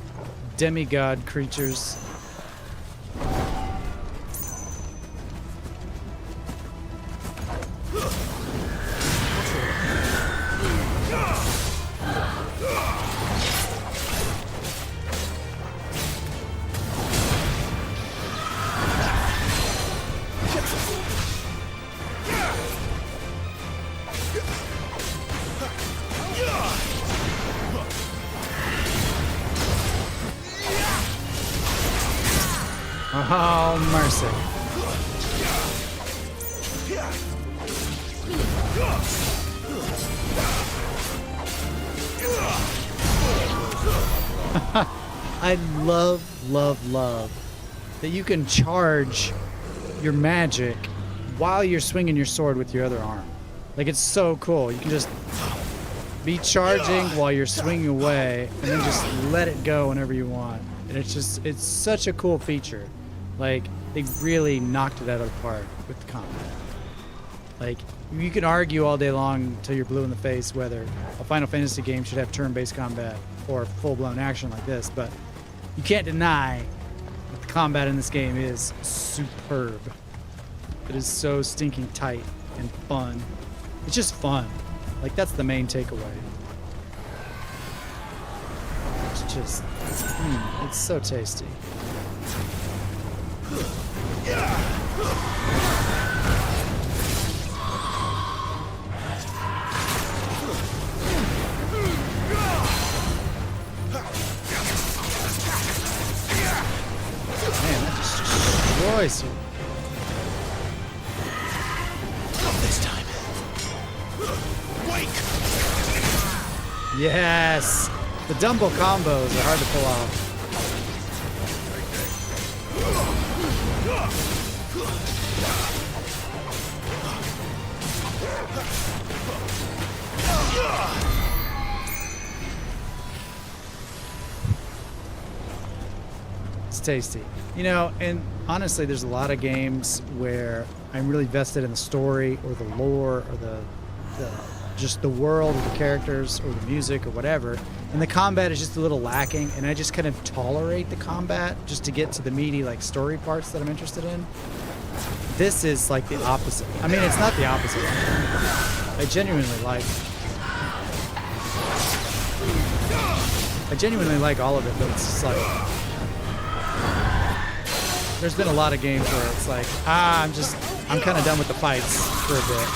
demigod creatures. Oh, mercy. I love that you can charge your magic while you're swinging your sword with your other arm. Like, it's so cool. You can just be charging while you're swinging away and then just let it go whenever you want. And it's such a cool feature. Like, they really knocked it out of the park with the combat. Like, you can argue all day long until you're blue in the face whether a Final Fantasy game should have turn-based combat or full-blown action like this, but you can't deny that the combat in this game is superb. It is so stinking tight and fun. It's just fun. Like, that's the main takeaway. It's just, it's so tasty. Man, that just destroys you. Not this time. Wake! Yes! The Dumble combos are hard to pull off. It's tasty. You know, and honestly, there's a lot of games where I'm really vested in the story or the lore or the just the world or the characters or the music or whatever, and the combat is just a little lacking, and I just kind of tolerate the combat just to get to the meaty like story parts that I'm interested in. This is like the opposite. I mean, it's not the opposite. I genuinely like all of it, but it's just like there's been a lot of games where it's like, I'm kind of done with the fights for a bit.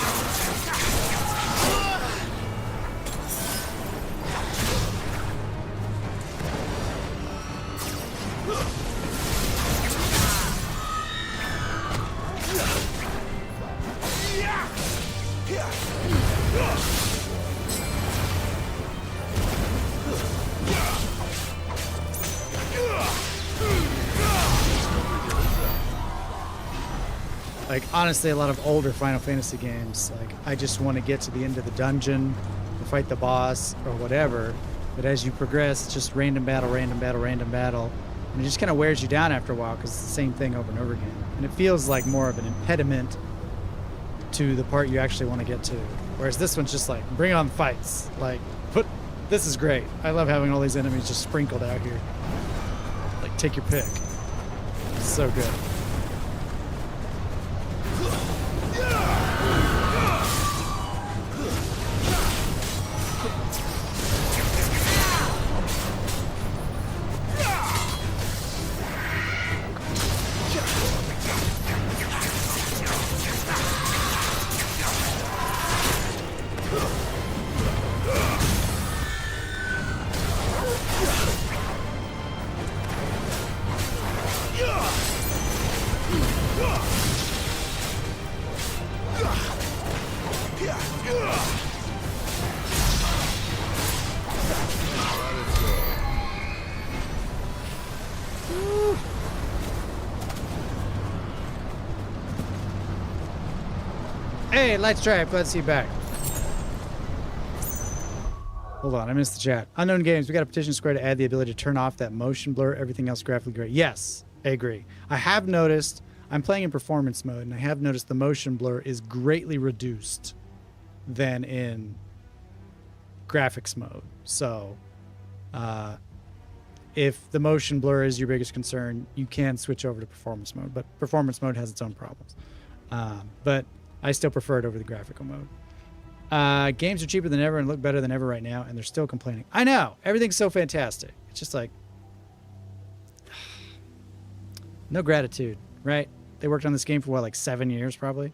Like, honestly, a lot of older Final Fantasy games, like I just want to get to the end of the dungeon to fight the boss or whatever. But as you progress, it's just random battle, random battle, random battle. And it just kind of wears you down after a while because it's the same thing over and over again. And it feels like more of an impediment to the part you actually want to get to. Whereas this one's just like, bring on fights. Like, this is great. I love having all these enemies just sprinkled out here. Like, take your pick. It's so good. Hey, Light Stripe, glad to see you back. Hold on, I missed the chat. Unknown Games, we got a petition square to add the ability to turn off that motion blur, everything else graphically great. Yes, I agree. I have noticed, I'm playing in performance mode, and I have noticed the motion blur is greatly reduced than in graphics mode. So, if the motion blur is your biggest concern, you can switch over to performance mode, but performance mode has its own problems. But I still prefer it over the graphical mode. Games are cheaper than ever and look better than ever right now, and they're still complaining. I know! Everything's so fantastic. It's just like... no gratitude, right? They worked on this game for, what, like 7 years, probably?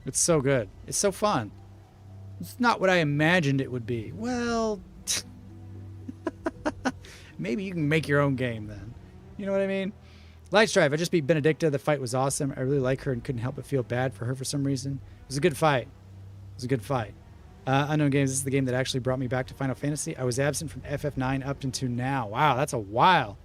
It's so good. It's so fun. It's not what I imagined it would be. Well... maybe you can make your own game, then. You know what I mean? Light Strife, I just beat Benedicta. The fight was awesome. I really like her and couldn't help but feel bad for her for some reason. It was a good fight. It was a good fight. Unknown Games, this is the game that actually brought me back to Final Fantasy. I was absent from FF9 up until now. Wow, that's a while.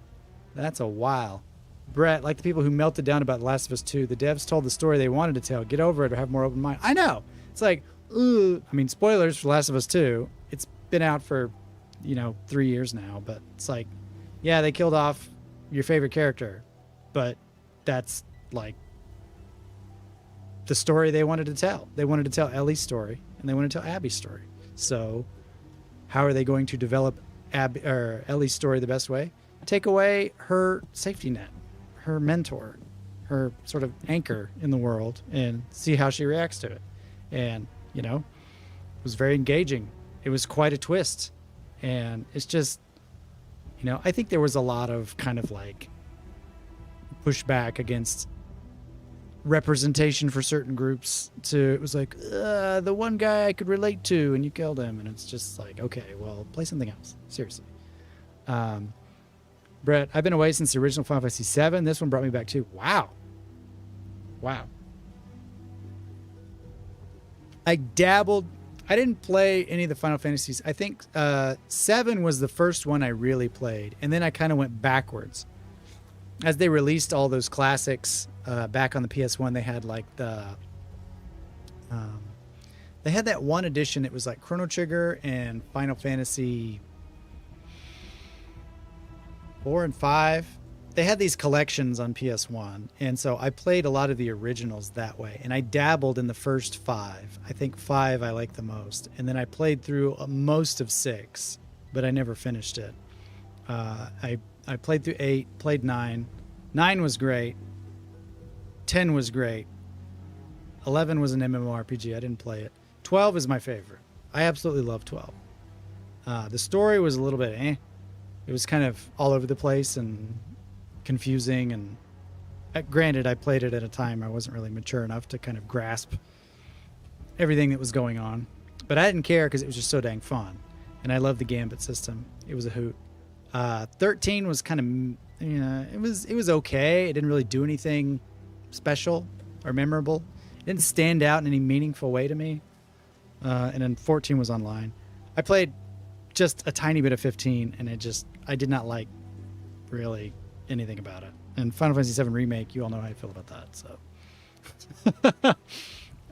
That's a while. Brett, like the people who melted down about The Last of Us 2, the devs told the story they wanted to tell. Get over it or have more open mind. I know. It's like, ooh. I mean, spoilers for The Last of Us 2. It's been out for, 3 years now. But it's like, yeah, they killed off your favorite character. But that's, like, the story they wanted to tell. They wanted to tell Ellie's story, and they wanted to tell Abby's story. So, how are they going to develop Ellie's story the best way? Take away her safety net, her mentor, her sort of anchor in the world, and see how she reacts to it. And, it was very engaging. It was quite a twist. And it's just, I think there was a lot of kind of like pushback against representation for certain groups. It was like, the one guy I could relate to, and you killed him. And it's just like, okay, well, play something else. Seriously. Brett, I've been away since the original Final Fantasy VII. This one brought me back too. Wow. I dabbled. I didn't play any of the Final Fantasies. I think 7 was the first one I really played. And then I kind of went backwards. As they released all those classics back on the PS1, they had like they had that one edition that was like Chrono Trigger and Final Fantasy 4 and 5. They had these collections on PS1, and so I played a lot of the originals that way, and I dabbled in the first 5. I think 5 I like the most, and then I played through most of 6, but I never finished it. I played through 8, played 9. 9 was great. 10 was great. 11 was an MMORPG. I didn't play it. 12 is my favorite. I absolutely love 12. The story was a little bit It was kind of all over the place and confusing. And granted, I played it at a time I wasn't really mature enough to kind of grasp everything that was going on. But I didn't care because it was just so dang fun. And I loved the Gambit system. It was a hoot. 13 was kind of, it was okay. It didn't really do anything special or memorable. It didn't stand out in any meaningful way to me. And then 14 was online. I played just a tiny bit of 15, and I did not like really anything about it. And Final Fantasy VII Remake, you all know how I feel about that. So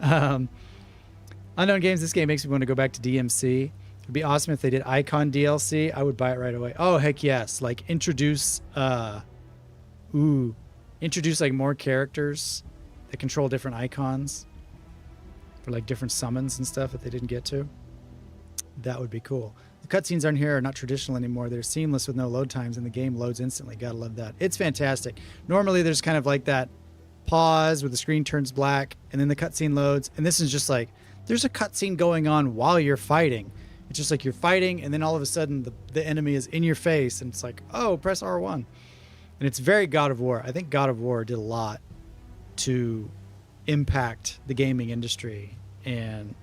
Unknown Games, this game makes me want to go back to DMC. It'd be awesome if they did Icon DLC. I would buy it right away. Oh, heck yes. Like, introduce like more characters that control different icons for like different summons and stuff that they didn't get to. That would be cool. The cutscenes on here are not traditional anymore. They're seamless with no load times, and the game loads instantly. Gotta love that. It's fantastic. Normally, there's kind of like that pause where the screen turns black, and then the cutscene loads. And this is just like, there's a cutscene going on while you're fighting. It's just like you're fighting, and then all of a sudden, the enemy is in your face, and it's like, oh, press R1. And it's very God of War. I think God of War did a lot to impact the gaming industry, and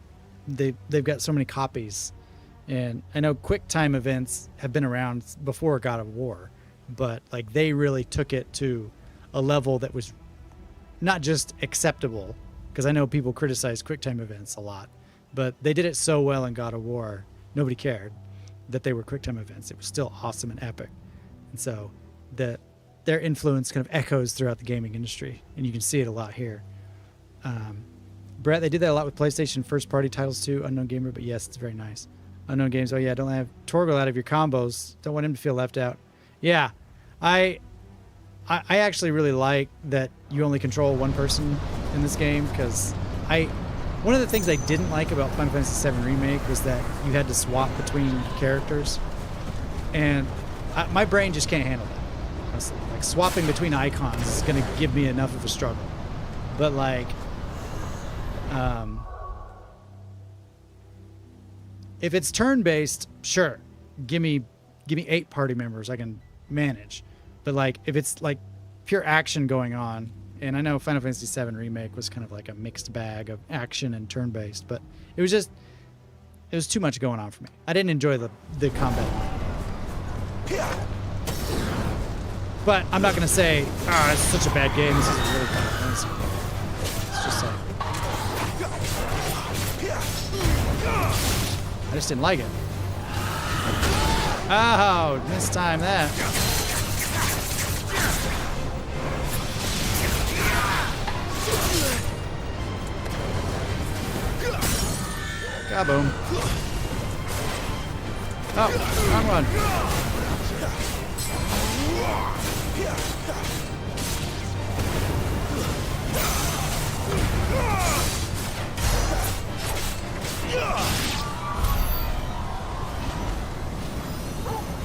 they've got so many copies. And I know QuickTime events have been around before God of War, but like they really took it to a level that was not just acceptable, because I know people criticize QuickTime events a lot, but they did it so well in God of War, nobody cared that they were QuickTime events. It was still awesome and epic. And so their influence kind of echoes throughout the gaming industry, and you can see it a lot here. Brett, they did that a lot with PlayStation first-party titles too, Unknown Gamer, but yes, it's very nice. Unknown Games, oh yeah, don't have Torgal out of your combos. Don't want him to feel left out. Yeah, I actually really like that you only control one person in this game, because one of the things I didn't like about Final Fantasy VII Remake was that you had to swap between characters, and my brain just can't handle that. Honestly. Like swapping between icons is going to give me enough of a struggle. But like, if it's turn-based, sure, give me 8 party members, I can manage. But like, if it's like pure action going on, and I know Final Fantasy VII Remake was kind of like a mixed bag of action and turn-based, but it was too much going on for me. I didn't enjoy the combat. But I'm not going to say, it's such a bad game, this is a really Final Fantasy game. It's just like, I just didn't like it. Oh, mistime that. Kaboom. Oh, wrong one.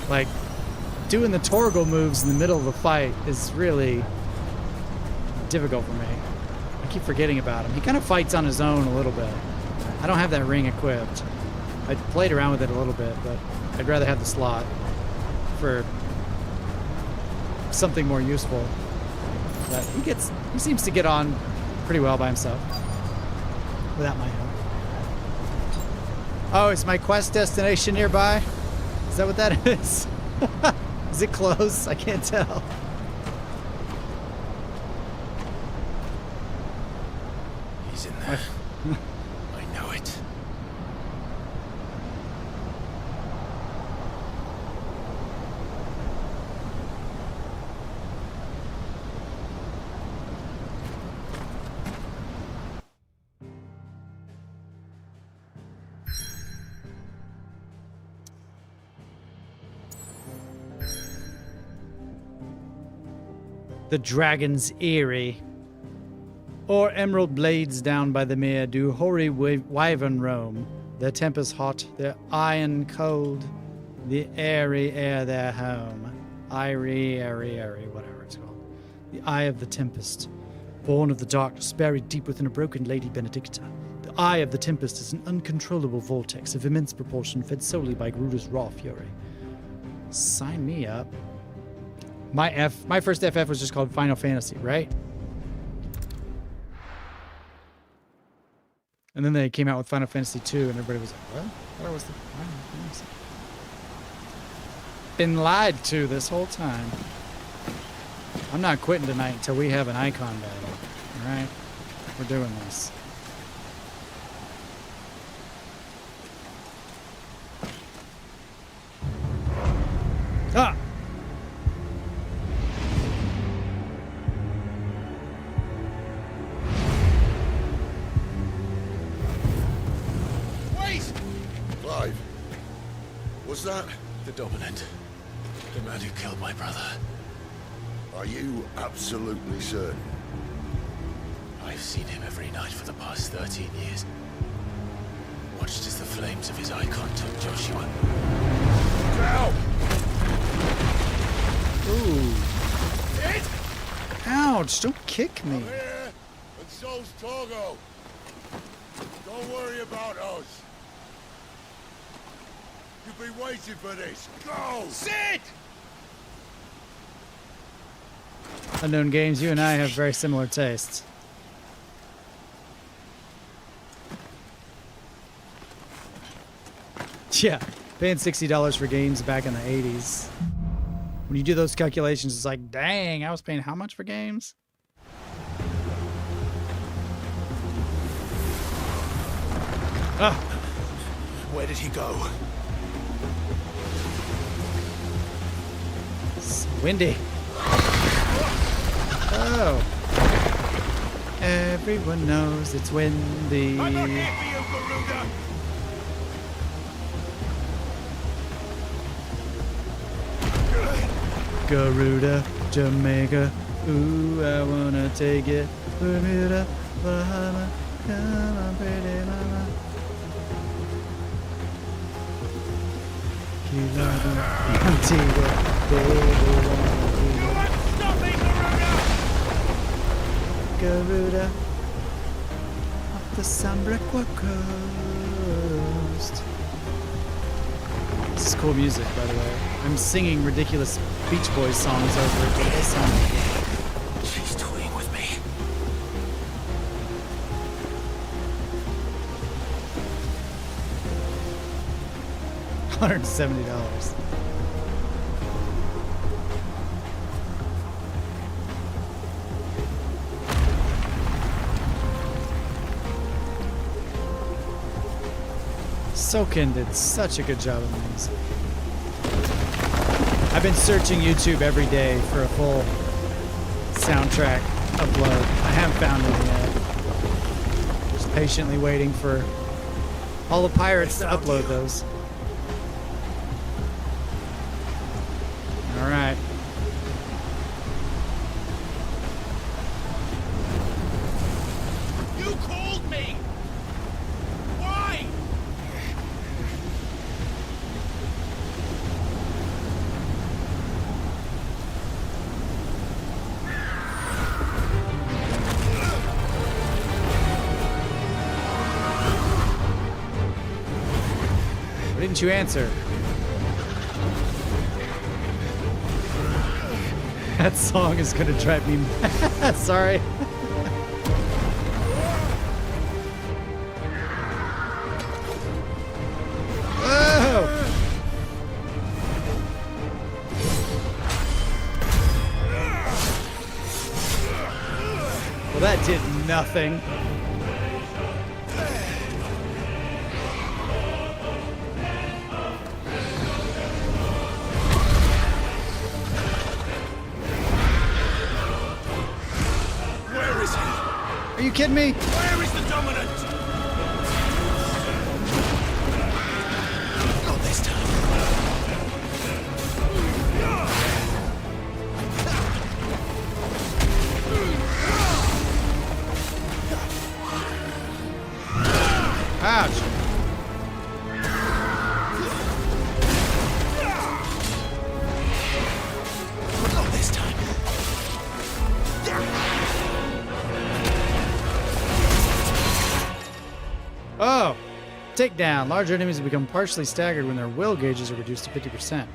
Like, doing the Torgal moves in the middle of a fight is really difficult for me. I keep forgetting about him. He kind of fights on his own a little bit. I don't have that ring equipped. I played around with it a little bit, but I'd rather have the slot for something more useful. But he seems to get on pretty well by himself without my help. Oh, is my quest destination nearby? Is that what that is? Is it close? I can't tell. He's in there. I know it. The dragon's eyrie. Or emerald blades down by the mere do hoary wyvern roam. Their tempers hot, their iron cold, the airy air their home. Airy, whatever it's called. The eye of the tempest. Born of the darkness, buried deep within a broken Lady Benedicta. The eye of the tempest is an uncontrollable vortex of immense proportion fed solely by Garuda's raw fury. Sign me up. My first FF was just called Final Fantasy, right? And then they came out with Final Fantasy 2, and everybody was like, what? I thought it was the Final Fantasy. Been lied to this whole time. I'm not quitting tonight until we have an icon battle. Alright? We're doing this. Ah! Was that? The Dominant. The man who killed my brother. Are you absolutely certain? I've seen him every night for the past 13 years. Watched as the flames of his icon took Joshua. Ow! Ooh. Ouch, don't kick me. I'm here, and so's Togo. Don't worry about us. You've been waiting for this. Go! Sid! Unknown Games, you and I have very similar tastes. Yeah, paying $60 for games back in the 80s. When you do those calculations, it's like, dang, I was paying how much for games? Ah! Where did he go? It's windy. Oh. Everyone knows it's windy. I'm not here for you, Garuda! Garuda, Jamaica. Ooh, I wanna take it. Bermuda, Bahama. Come on, pretty mama. Antigua, Garuda, off the Sanbreque coast. This is cool music, by the way. I'm singing ridiculous Beach Boys songs over it, but it sounds good. She's toying with me. $170. Soken did such a good job of the music. I've been searching YouTube every day for a full soundtrack upload. I haven't found any yet. Just patiently waiting for all the pirates to upload those. All right. You called me! Why? Why didn't you answer? That song is gonna drive me mad. Sorry. Whoa! Well, that did nothing. Are you kidding me? Where is the Dominant? Not this time. Ouch. Not this time. Oh! Takedown. Larger enemies have become partially staggered when their will gauges are reduced to 50%.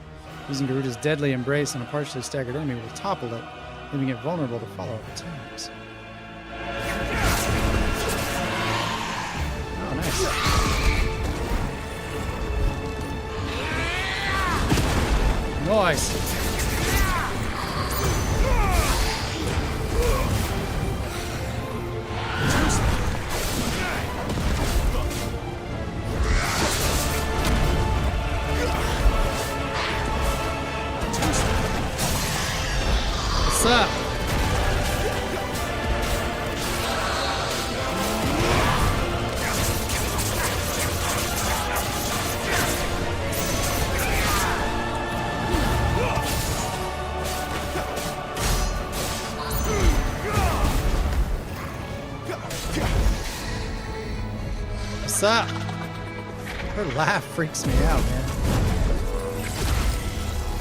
Using Garuda's deadly embrace on a partially staggered enemy will topple it, leaving it vulnerable to follow-up attacks. Oh, nice. Nice. What's up? up? Her laugh freaks me out, man.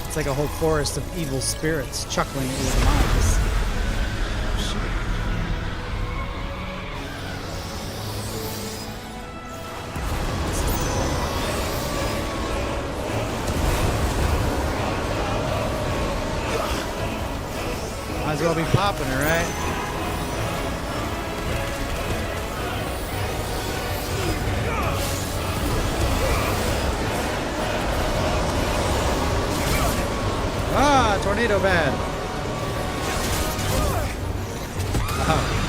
It's like a whole forest of evil spirits chuckling at your minds. Might as well be popping her, right? Ah, tornado bad. Oh.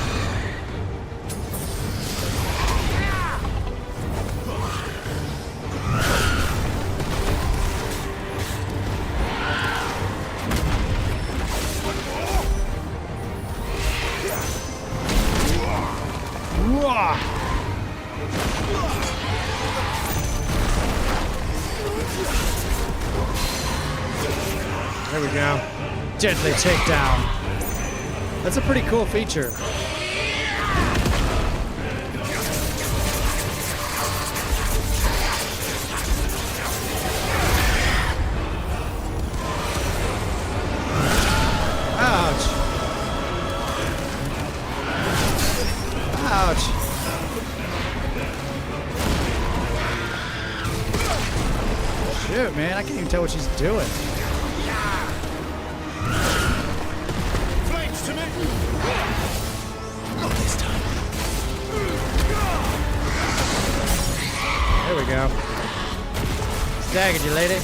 There we go. Deadly takedown. That's a pretty cool feature. Ouch. Ouch. Shoot, man, I can't even tell what she's doing. Flanks to me! Not this time. There we go. Staggered you, lady.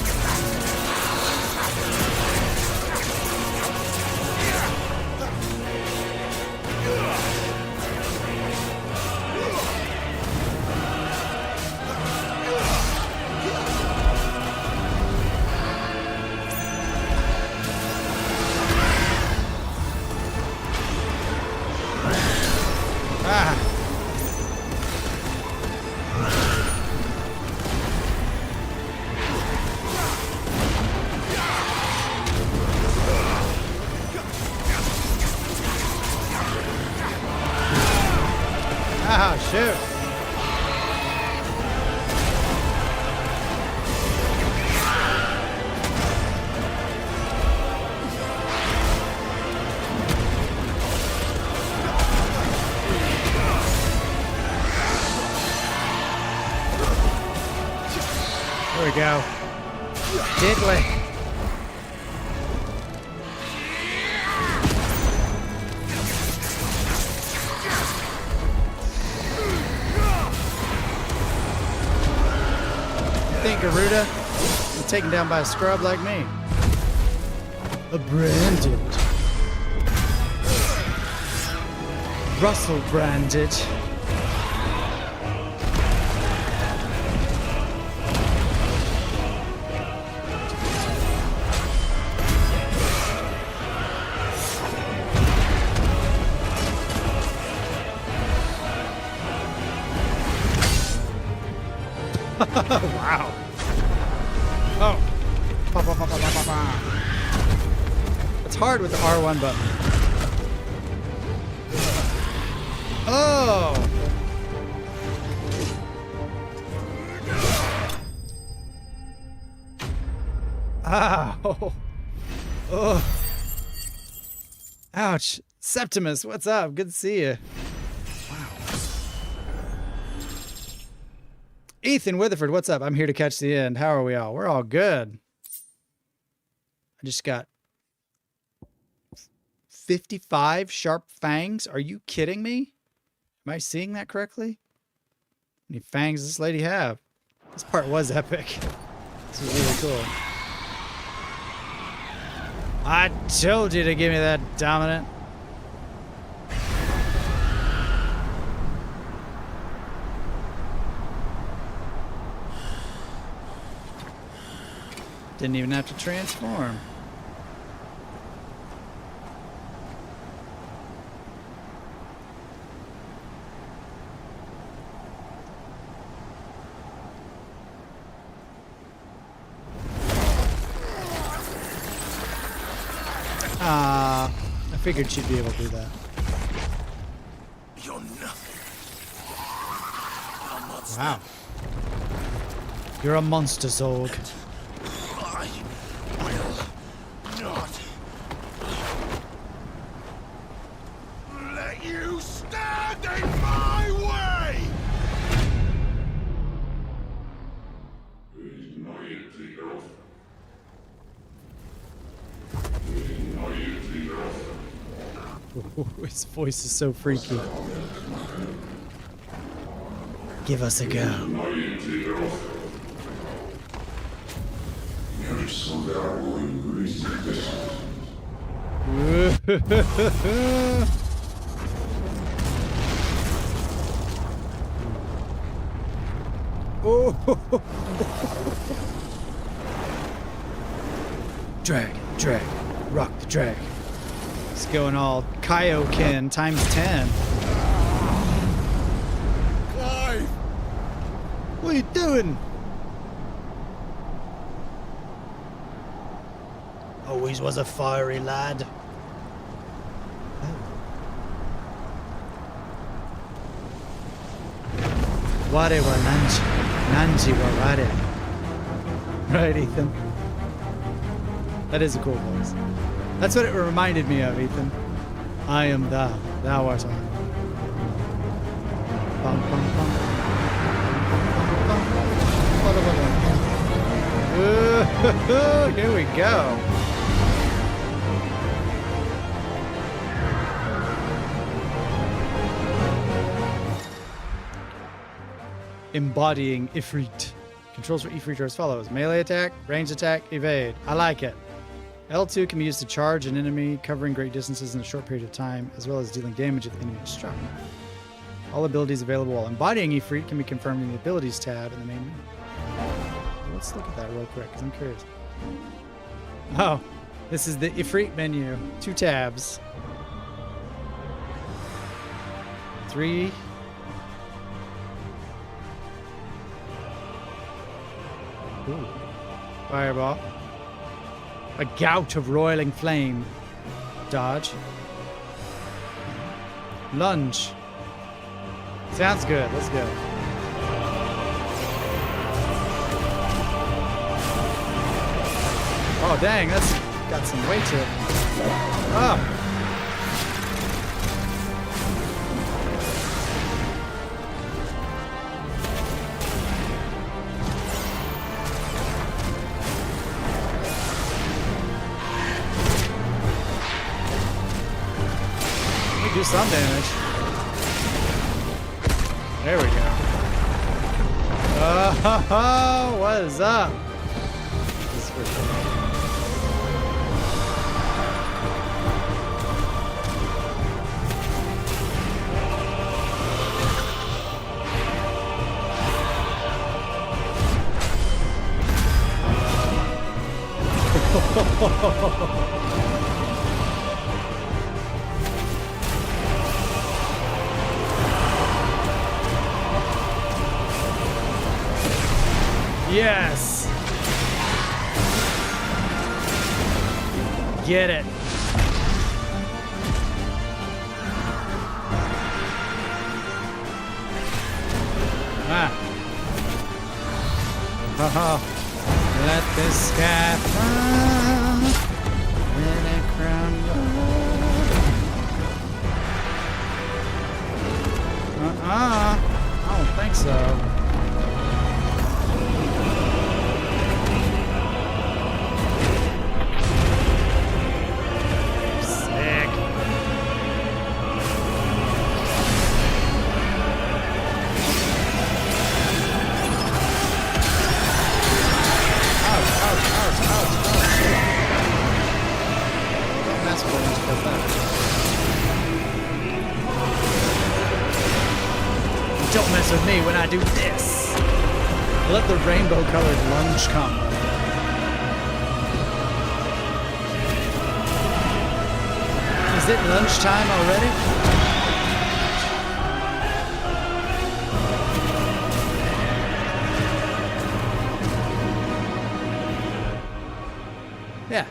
Ah, shoot. There we go. Diddly. Think, Garuda? You're taken down by a scrub like me. A branded. Russell branded. Wow. Oh. Pa, pa, pa, pa, pa, pa. It's hard with the R1 button. Oh. Ow. Oh. Ouch. Septimus, what's up? Good to see you. Ethan Witherford, what's up? I'm here to catch the end. How are we all? We're all good. I just got 55 sharp fangs. Are you kidding me? Am I seeing that correctly? How many fangs does this lady have? This part was epic. This was really cool. I told you to give me that dominant. Didn't even have to transform. I figured she'd be able to do that. You're nothing. Wow. You're a monster, Zorg. I will not let you stand in my way! His voice is so freaky. Give us a go. Oh. Drag, drag, rock the drag. It's going all Kaioken times 10. Clive! What are you doing? Always was a fiery lad. Ware wa Nanji wa ware. Right, Ethan? That is a cool voice. That's what it reminded me of, Ethan. I am thou. Thou art I. Bum, bum, bum. Here we go. Embodying Ifrit. Controls for Ifrit are as follows. Melee attack, range attack, evade. I like it. L2 can be used to charge an enemy, covering great distances in a short period of time, as well as dealing damage if the enemy is struck. All abilities available while embodying Ifrit can be confirmed in the abilities tab in the main menu. Let's look at that real quick, because I'm curious. Oh, this is the Ifrit menu. 2 tabs. 3. Ooh. Fireball. A gout of roiling flame. Dodge. Lunge. Sounds good. Let's go. Oh, dang. That's got some weight to it. Oh. Do some damage. There we go. Oh, what is up? This is pretty cool. Yes! Get it. Ah. Oh, let the sky fall. Let it crumble. I don't think so. Don't mess with me when I do this. Let the rainbow-colored lunge come. Is it lunchtime already? Yeah.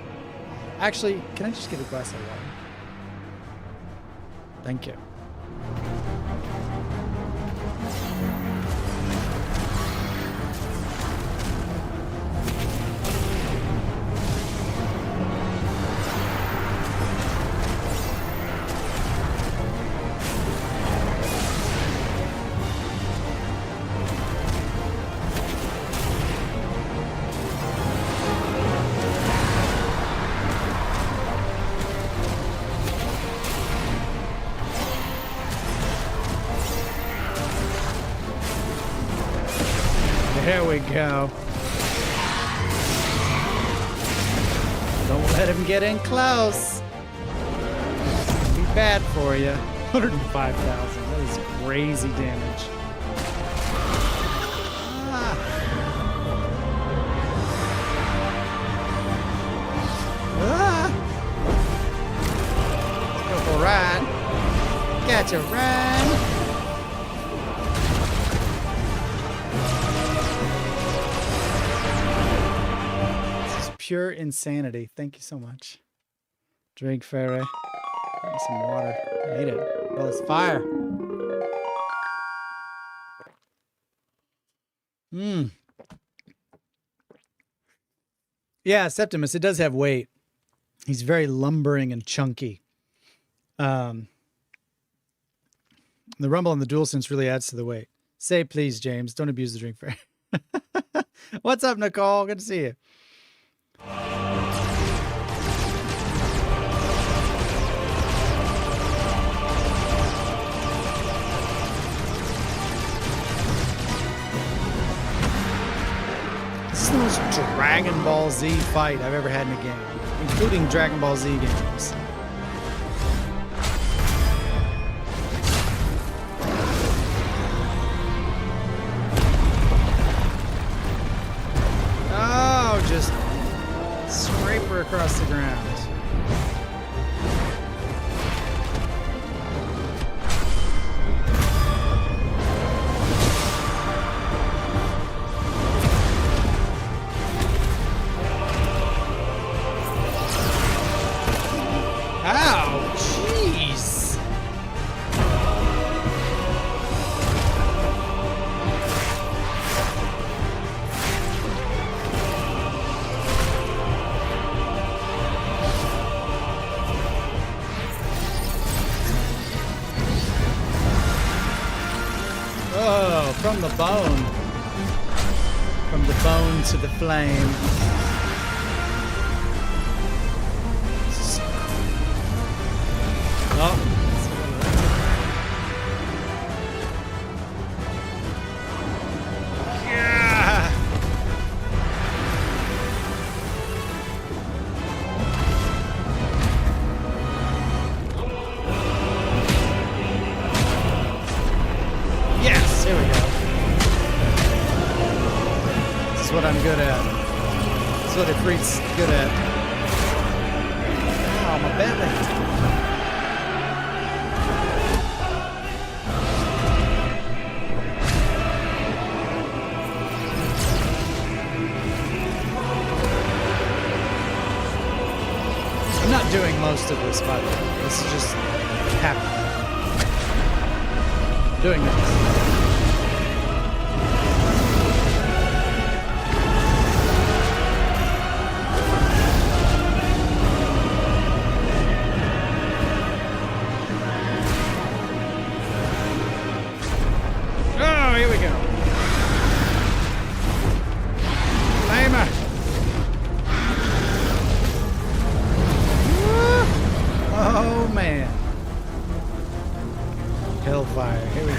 Actually, can I just get a glass of water? Thank you. There we go. Don't let him get in close. Be bad for you. 105,000. That is crazy damage. Go for a ride. Gotcha, ride. Pure insanity. Thank you so much. Drink, Fairy. Some water. I need it. Oh, it's fire. Yeah, Septimus, it does have weight. He's very lumbering and chunky. The rumble and the dual sense really adds to the weight. Say please, James. Don't abuse the drink, Fairy. What's up, Nicole? Good to see you. This is the most Dragon Ball Z fight I've ever had in a game, including Dragon Ball Z games. Oh, just scrape her across the ground. Ow, jeez. Oh, from the bone. From the bone to the flame. Oh. Yeah. Yes, here we go. This is what I'm good at. This is what a freak's good at. Oh, my belly. I'm not doing most of this, by the way. This is just happening. Doing this. Oh, here we go. Timer. Oh, man. Hellfire. Here we go.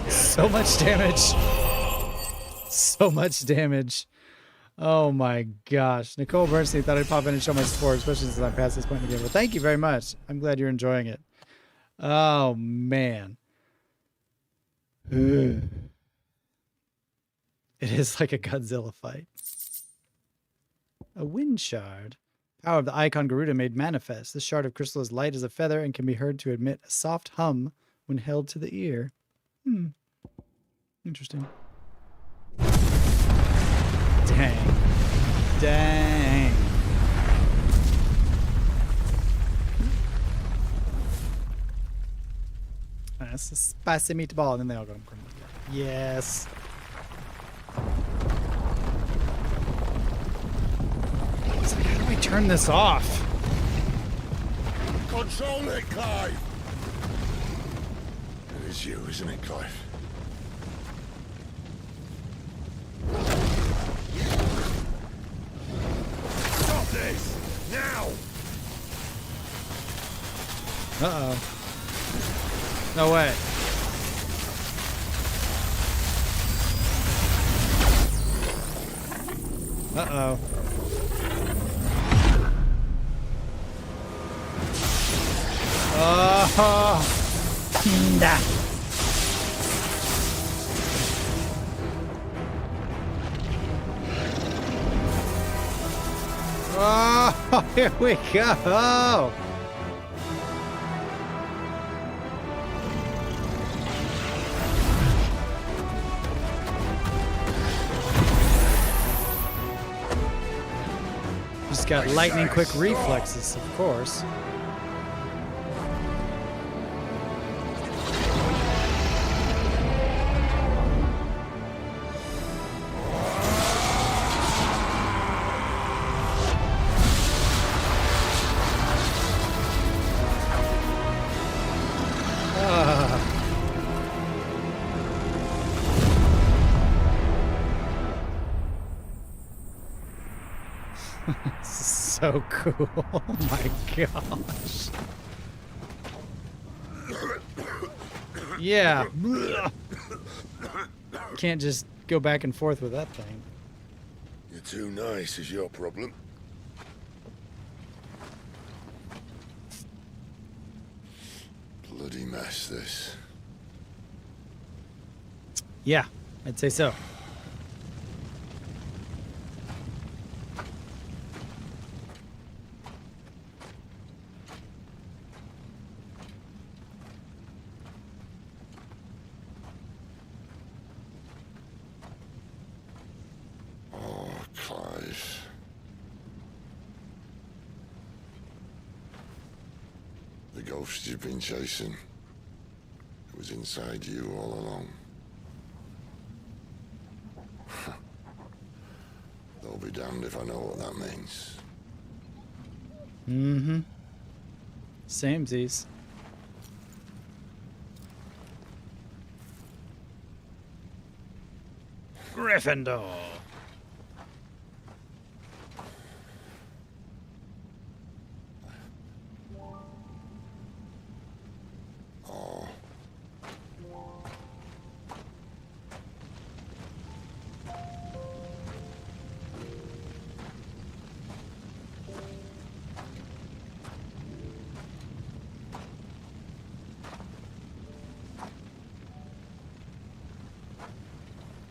So much damage. So much damage. Oh, my gosh. Nicole Bernstein thought I'd pop in and show my support, especially since I'm past this point in the game. Well, thank you very much. I'm glad you're enjoying it. Oh, man. It is like a Godzilla fight. A wind shard. Power of the icon Garuda made manifest. This shard of crystal is light as a feather and can be heard to emit a soft hum when held to the ear. Interesting. Dang. Dang. That's a spicy meatball, and then they all go to crumble. Yes. It's like, how do I turn this off? Control it, Clive! It is you, isn't it, Clive? Stop this! Now! Uh-oh. No way. Uh-oh. Oh. Nah. Oh, here we go. He's got lightning quick reflexes, of course. So cool. Oh my gosh. Yeah. Can't just go back and forth with that thing. You're too nice is your problem. Bloody mess, this. Yeah, I'd say so. The ghost you've been chasing, it was inside you all along. They'll be damned if I know what that means. Mm-hmm. Samesies. Gryffindor.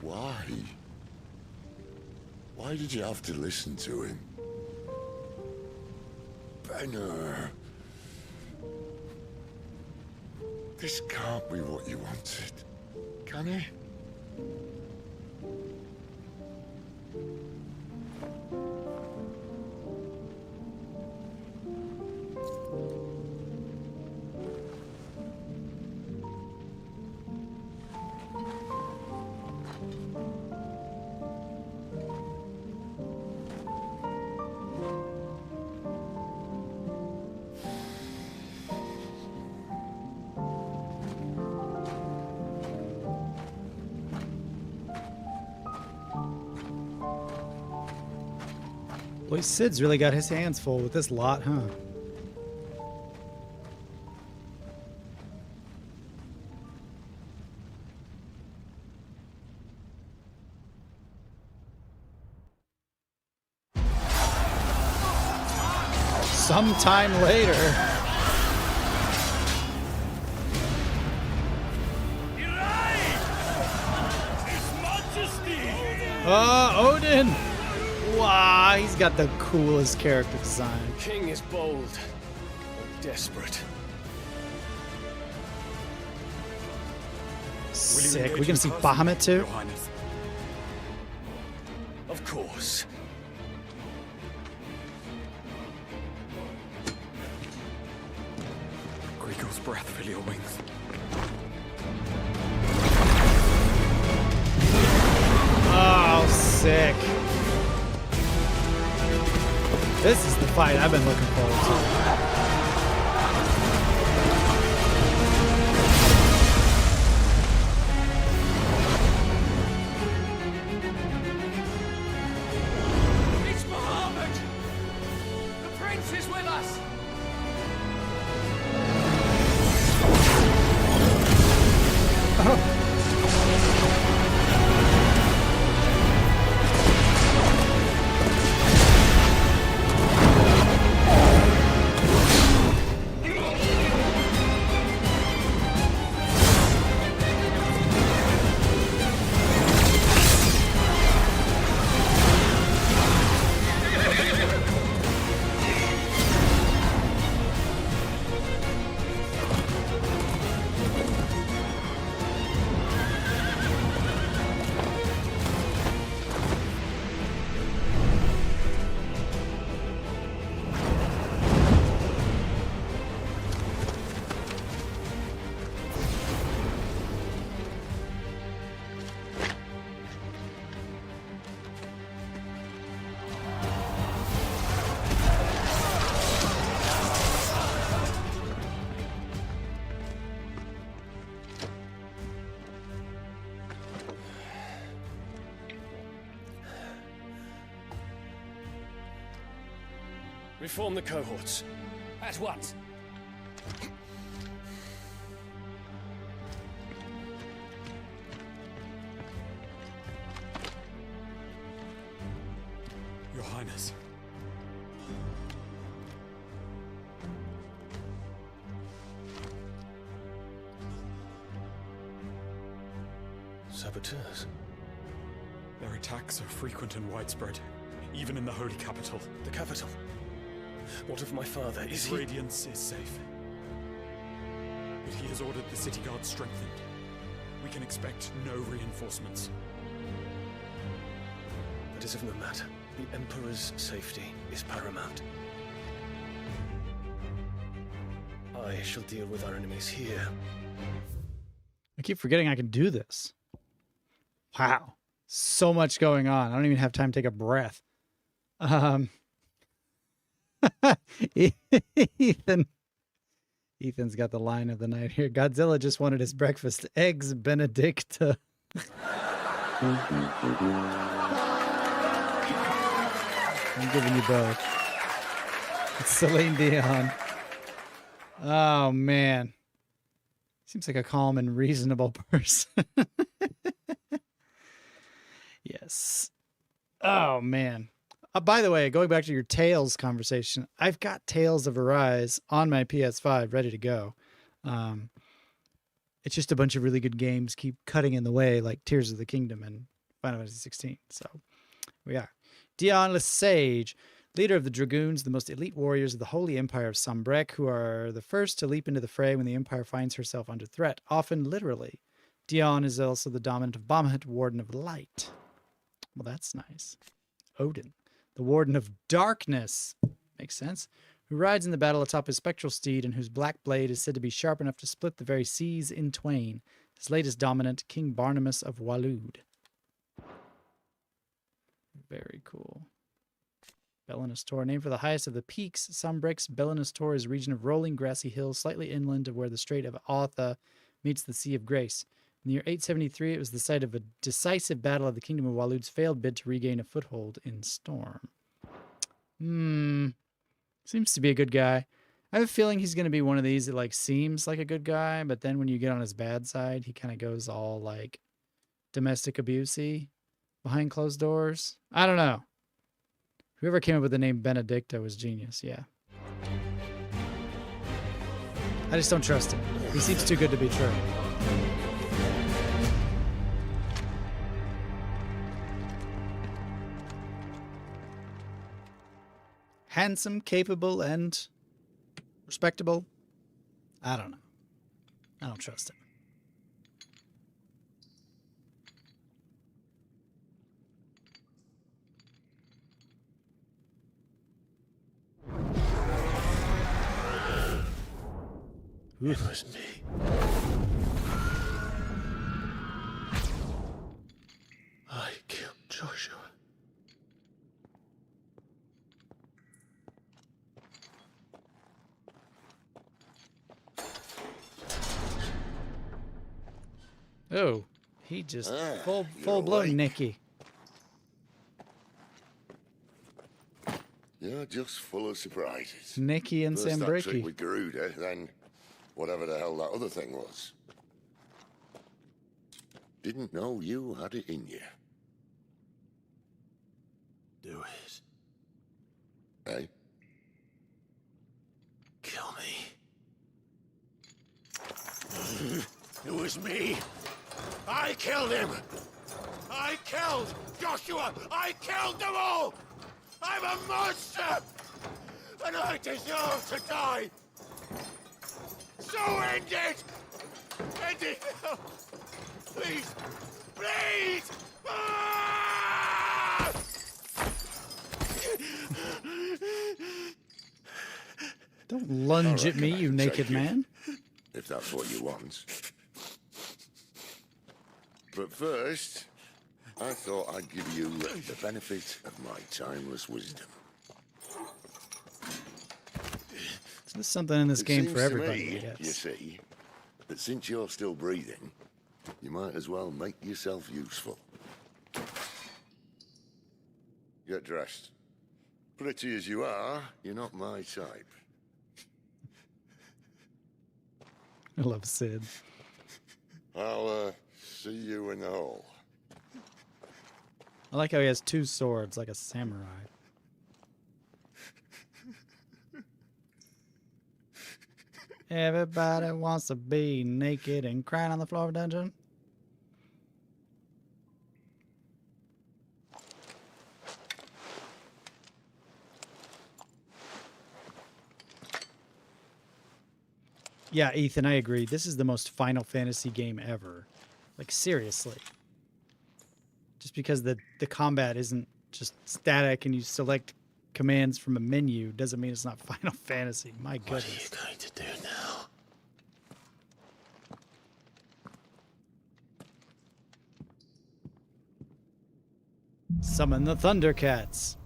Why? Why did you have to listen to him? Benner. This can't be what you wanted, can it? Boy, Sid's really got his hands full with this lot, huh? Sometime later. Odin! Wow, he's got the coolest character design. The king is bold, desperate. Sick. We gonna see Bahamut too? Of course. Griegel's breath fill your wings. Oh, sick. This is the fight I've been looking forward to. It's Bahamut! The prince is with us! Reform the cohorts. At once. Your Highness. Saboteurs? Their attacks are frequent and widespread, even in the holy capital. The capital? What of my father? Is His radiance is safe. But he has ordered the city guard strengthened. We can expect no reinforcements. That is of no matter. The Emperor's safety is paramount. I shall deal with our enemies here. I keep forgetting I can do this. Wow. So much going on. I don't even have time to take a breath. Ethan's got the line of the night here. Godzilla just wanted his breakfast. Eggs Benedicta. I'm giving you both. It's Celine Dion. Oh, man. Seems like a calm and reasonable person. Yes. Oh, man. By the way, going back to your Tales conversation, I've got Tales of Arise on my PS5 ready to go. It's just a bunch of really good games keep cutting in the way, like Tears of the Kingdom and Final Fantasy 16. So we are. Dionless Sage, leader of the Dragoons, the most elite warriors of the Holy Empire of Sanbreque, who are the first to leap into the fray when the Empire finds herself under threat, often literally. Dion is also the dominant of Bahamut, Warden of Light. Well, that's nice. Odin, the Warden of Darkness, makes sense, who rides in the battle atop his spectral steed and whose black blade is said to be sharp enough to split the very seas in twain. His latest dominant, King Barnabas of Waloed. Very cool. Belinus Tor, named for the highest of the peaks, Sanbreque's Belinus Tor is a region of rolling grassy hills slightly inland of where the Strait of Aether meets the Sea of Grace. In the year 873, it was the site of a decisive battle of the Kingdom of Waloed's failed bid to regain a foothold in Storm. Seems to be a good guy. I have a feeling he's going to be one of these that like seems like a good guy, but then when you get on his bad side, he kind of goes all like domestic abusey behind closed doors. I don't know. Whoever came up with the name Benedicta was genius, yeah. I just don't trust him. He seems too good to be true. Handsome, capable, and respectable. I don't know. I don't trust him. It was me. I killed Joshua. Oh, he just full-blown Nicky. You're just full of surprises. Nicky and First that trick Sanbreque. with Garuda, then whatever the hell that other thing was. Didn't know you had it in you. Do it. Hey? Kill me. It was me. I killed him. I killed Joshua. I killed them all. I'm a monster. And I deserve to die. So end it. End it now. Please. Please. Ah! Don't lunge at me, you naked take it, man. If that's what you want. But first, I thought I'd give you the benefit of my timeless wisdom. There's something in this game for Seems to everybody, me, I guess. you see, that since you're still breathing, you might as well make yourself useful. Get dressed. Pretty as you are, you're not my type. I love Sid. I'll, see you in the hall. I like how he has two swords like a samurai. Everybody wants to be naked and crying on the floor of a dungeon. Yeah, Ethan, I agree. This is the most Final Fantasy game ever. Like, seriously. Just because the combat isn't just static and you select commands from a menu doesn't mean it's not Final Fantasy. My goodness. What are you going to do now? Summon the Thundercats.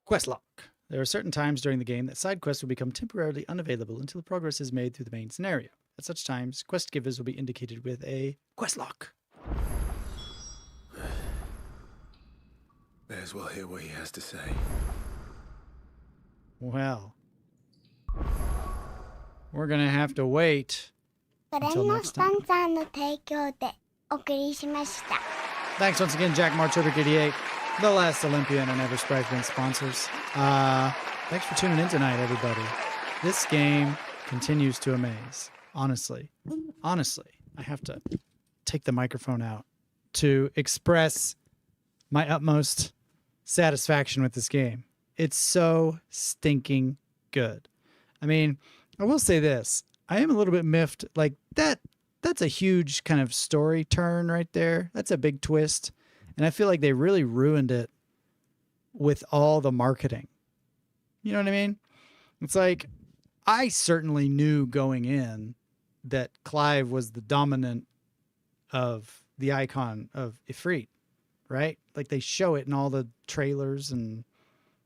Quest log. There are certain times during the game that side quests will become temporarily unavailable until progress is made through the main scenario. At such times, quest givers will be indicated with a quest log. May as well hear what he has to say. Well, we're gonna have to wait until next time. Thanks once again, Jack March, 88, The Last Olympian, and Eversprite being sponsors. Thanks for tuning in tonight, everybody. This game continues to amaze. Honestly, I have to take the microphone out to express my utmost satisfaction with this game. It's so stinking good. I mean, I will say this. I am a little bit miffed. Like, that's a huge kind of story turn right there. That's a big twist. And I feel like they really ruined it with all the marketing. You know what I mean? It's like, I certainly knew going in that Clive was the dominant of the icon of Ifrit, right? Like, they show it in all the trailers, and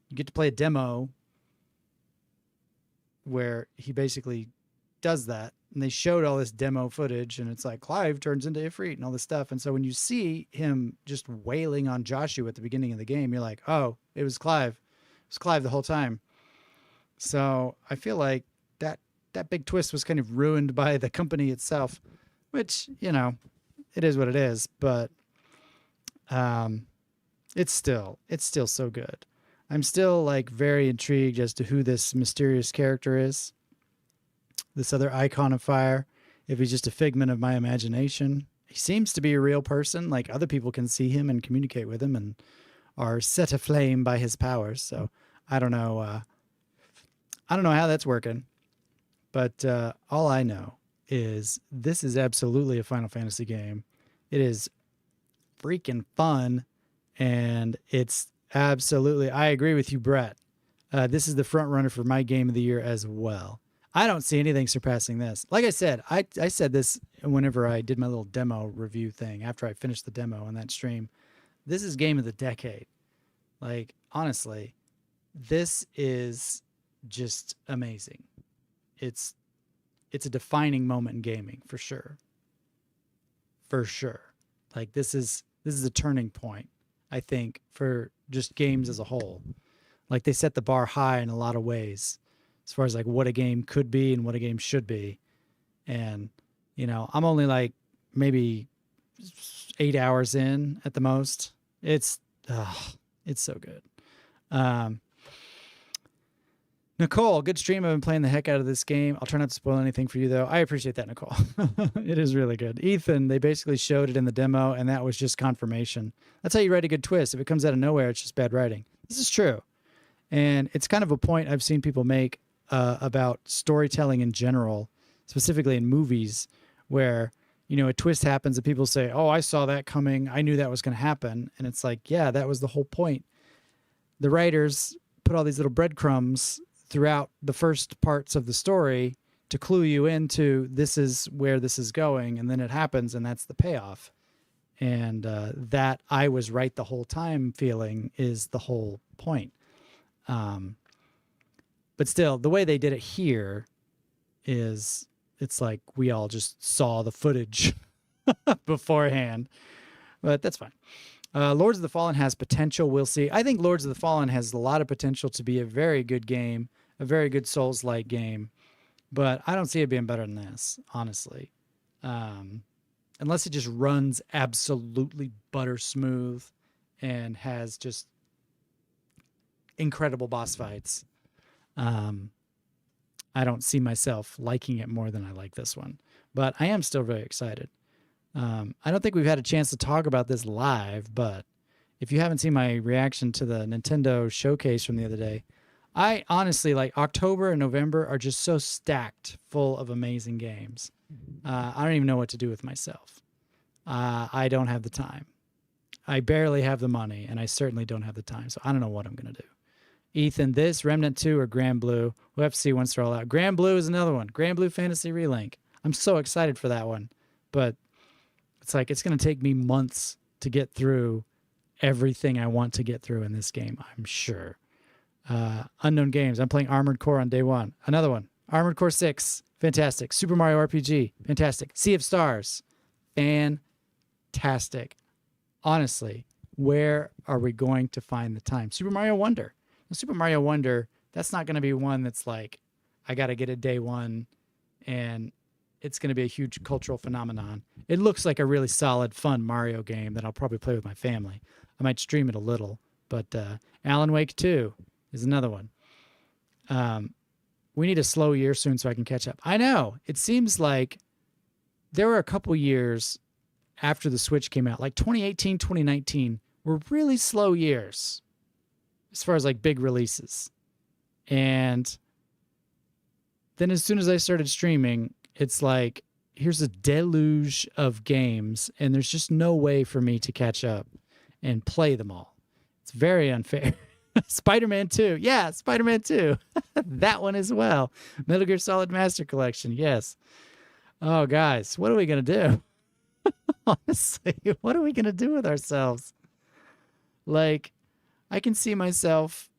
you get to play a demo where he basically does that. And they showed all this demo footage, and it's like Clive turns into Ifrit and all this stuff. And so when you see him just wailing on Joshua at the beginning of the game, you're like, oh, it was Clive. It was Clive the whole time. So I feel like that big twist was kind of ruined by the company itself, which, you know, it is what it is, but it's still so good. I'm still like very intrigued as to who this mysterious character is. This other icon of fire, if he's just a figment of my imagination. He seems to be a real person. Like, other people can see him and communicate with him and are set aflame by his powers. So I don't know how that's working, but all I know is this is absolutely a Final Fantasy game. It is freaking fun, and it's absolutely, I agree with you, Brett. This is the front runner for my game of the year as well. I don't see anything surpassing this. Like I said, I said this whenever I did my little demo review thing after I finished the demo on that stream. This is game of the decade. Like, honestly, this is just amazing. It's a defining moment in gaming for sure. For sure. Like, this is a turning point, I think, for just games as a whole. Like, they set the bar high in a lot of ways as far as like what a game could be and what a game should be. And, you know, I'm only like maybe 8 hours in at the most. It's so good. Nicole, good stream. I've been playing the heck out of this game. I'll try not to spoil anything for you, though. I appreciate that, Nicole. It is really good. Ethan, they basically showed it in the demo, and that was just confirmation. That's how you write a good twist. If it comes out of nowhere, it's just bad writing. This is true. And it's kind of a point I've seen people make about storytelling in general, specifically in movies, where, you know, a twist happens and people say, oh, I saw that coming. I knew that was going to happen. And it's like, yeah, that was the whole point. The writers put all these little breadcrumbs throughout the first parts of the story to clue you into this is where this is going, and then it happens, and that's the payoff. And that I was right the whole time feeling is the whole point. But still, the way they did it here is it's like we all just saw the footage beforehand. but that's fine. Lords of the Fallen has potential. We'll see. I think Lords of the Fallen has a lot of potential to be a very good game, a very good Souls-like game, but I don't see it being better than this, honestly. Unless it just runs absolutely butter smooth and has just incredible boss fights. I don't see myself liking it more than I like this one, but I am still very excited. I don't think we've had a chance to talk about this live, but if you haven't seen my reaction to the Nintendo showcase from the other day, I honestly, like, October and November are just so stacked full of amazing games. I don't even know what to do with myself. I don't have the time. I barely have the money, and I certainly don't have the time, so I don't know what I'm going to do. Ethan, this, Remnant 2, or Grand Blue? We'll have to see once they're all out. Grand Blue is another one. Grand Blue Fantasy Relink. I'm so excited for that one, but it's like it's going to take me months to get through everything I want to get through in this game, I'm sure. Unknown Games. I'm playing Armored Core on day one. Another one. Armored Core 6. Fantastic. Super Mario RPG. Fantastic. Sea of Stars. Fantastic. Honestly, where are we going to find the time? Super Mario Wonder. Now, Super Mario Wonder, that's not going to be one that's like, I got to get it day one and it's going to be a huge cultural phenomenon. It looks like a really solid, fun Mario game that I'll probably play with my family. I might stream it a little, but Alan Wake 2 is another one. We need a slow year soon so I can catch up. I know. It seems like there were a couple years after the Switch came out, like 2018, 2019, were really slow years as far as like big releases. And then as soon as I started streaming, it's like, here's a deluge of games, and there's just no way for me to catch up and play them all. It's very unfair. Spider-Man 2. Yeah, Spider-Man 2. That one as well. Metal Gear Solid Master Collection. Yes. Oh, guys, what are we going to do? Honestly, what are we going to do with ourselves? Like, I can see myself,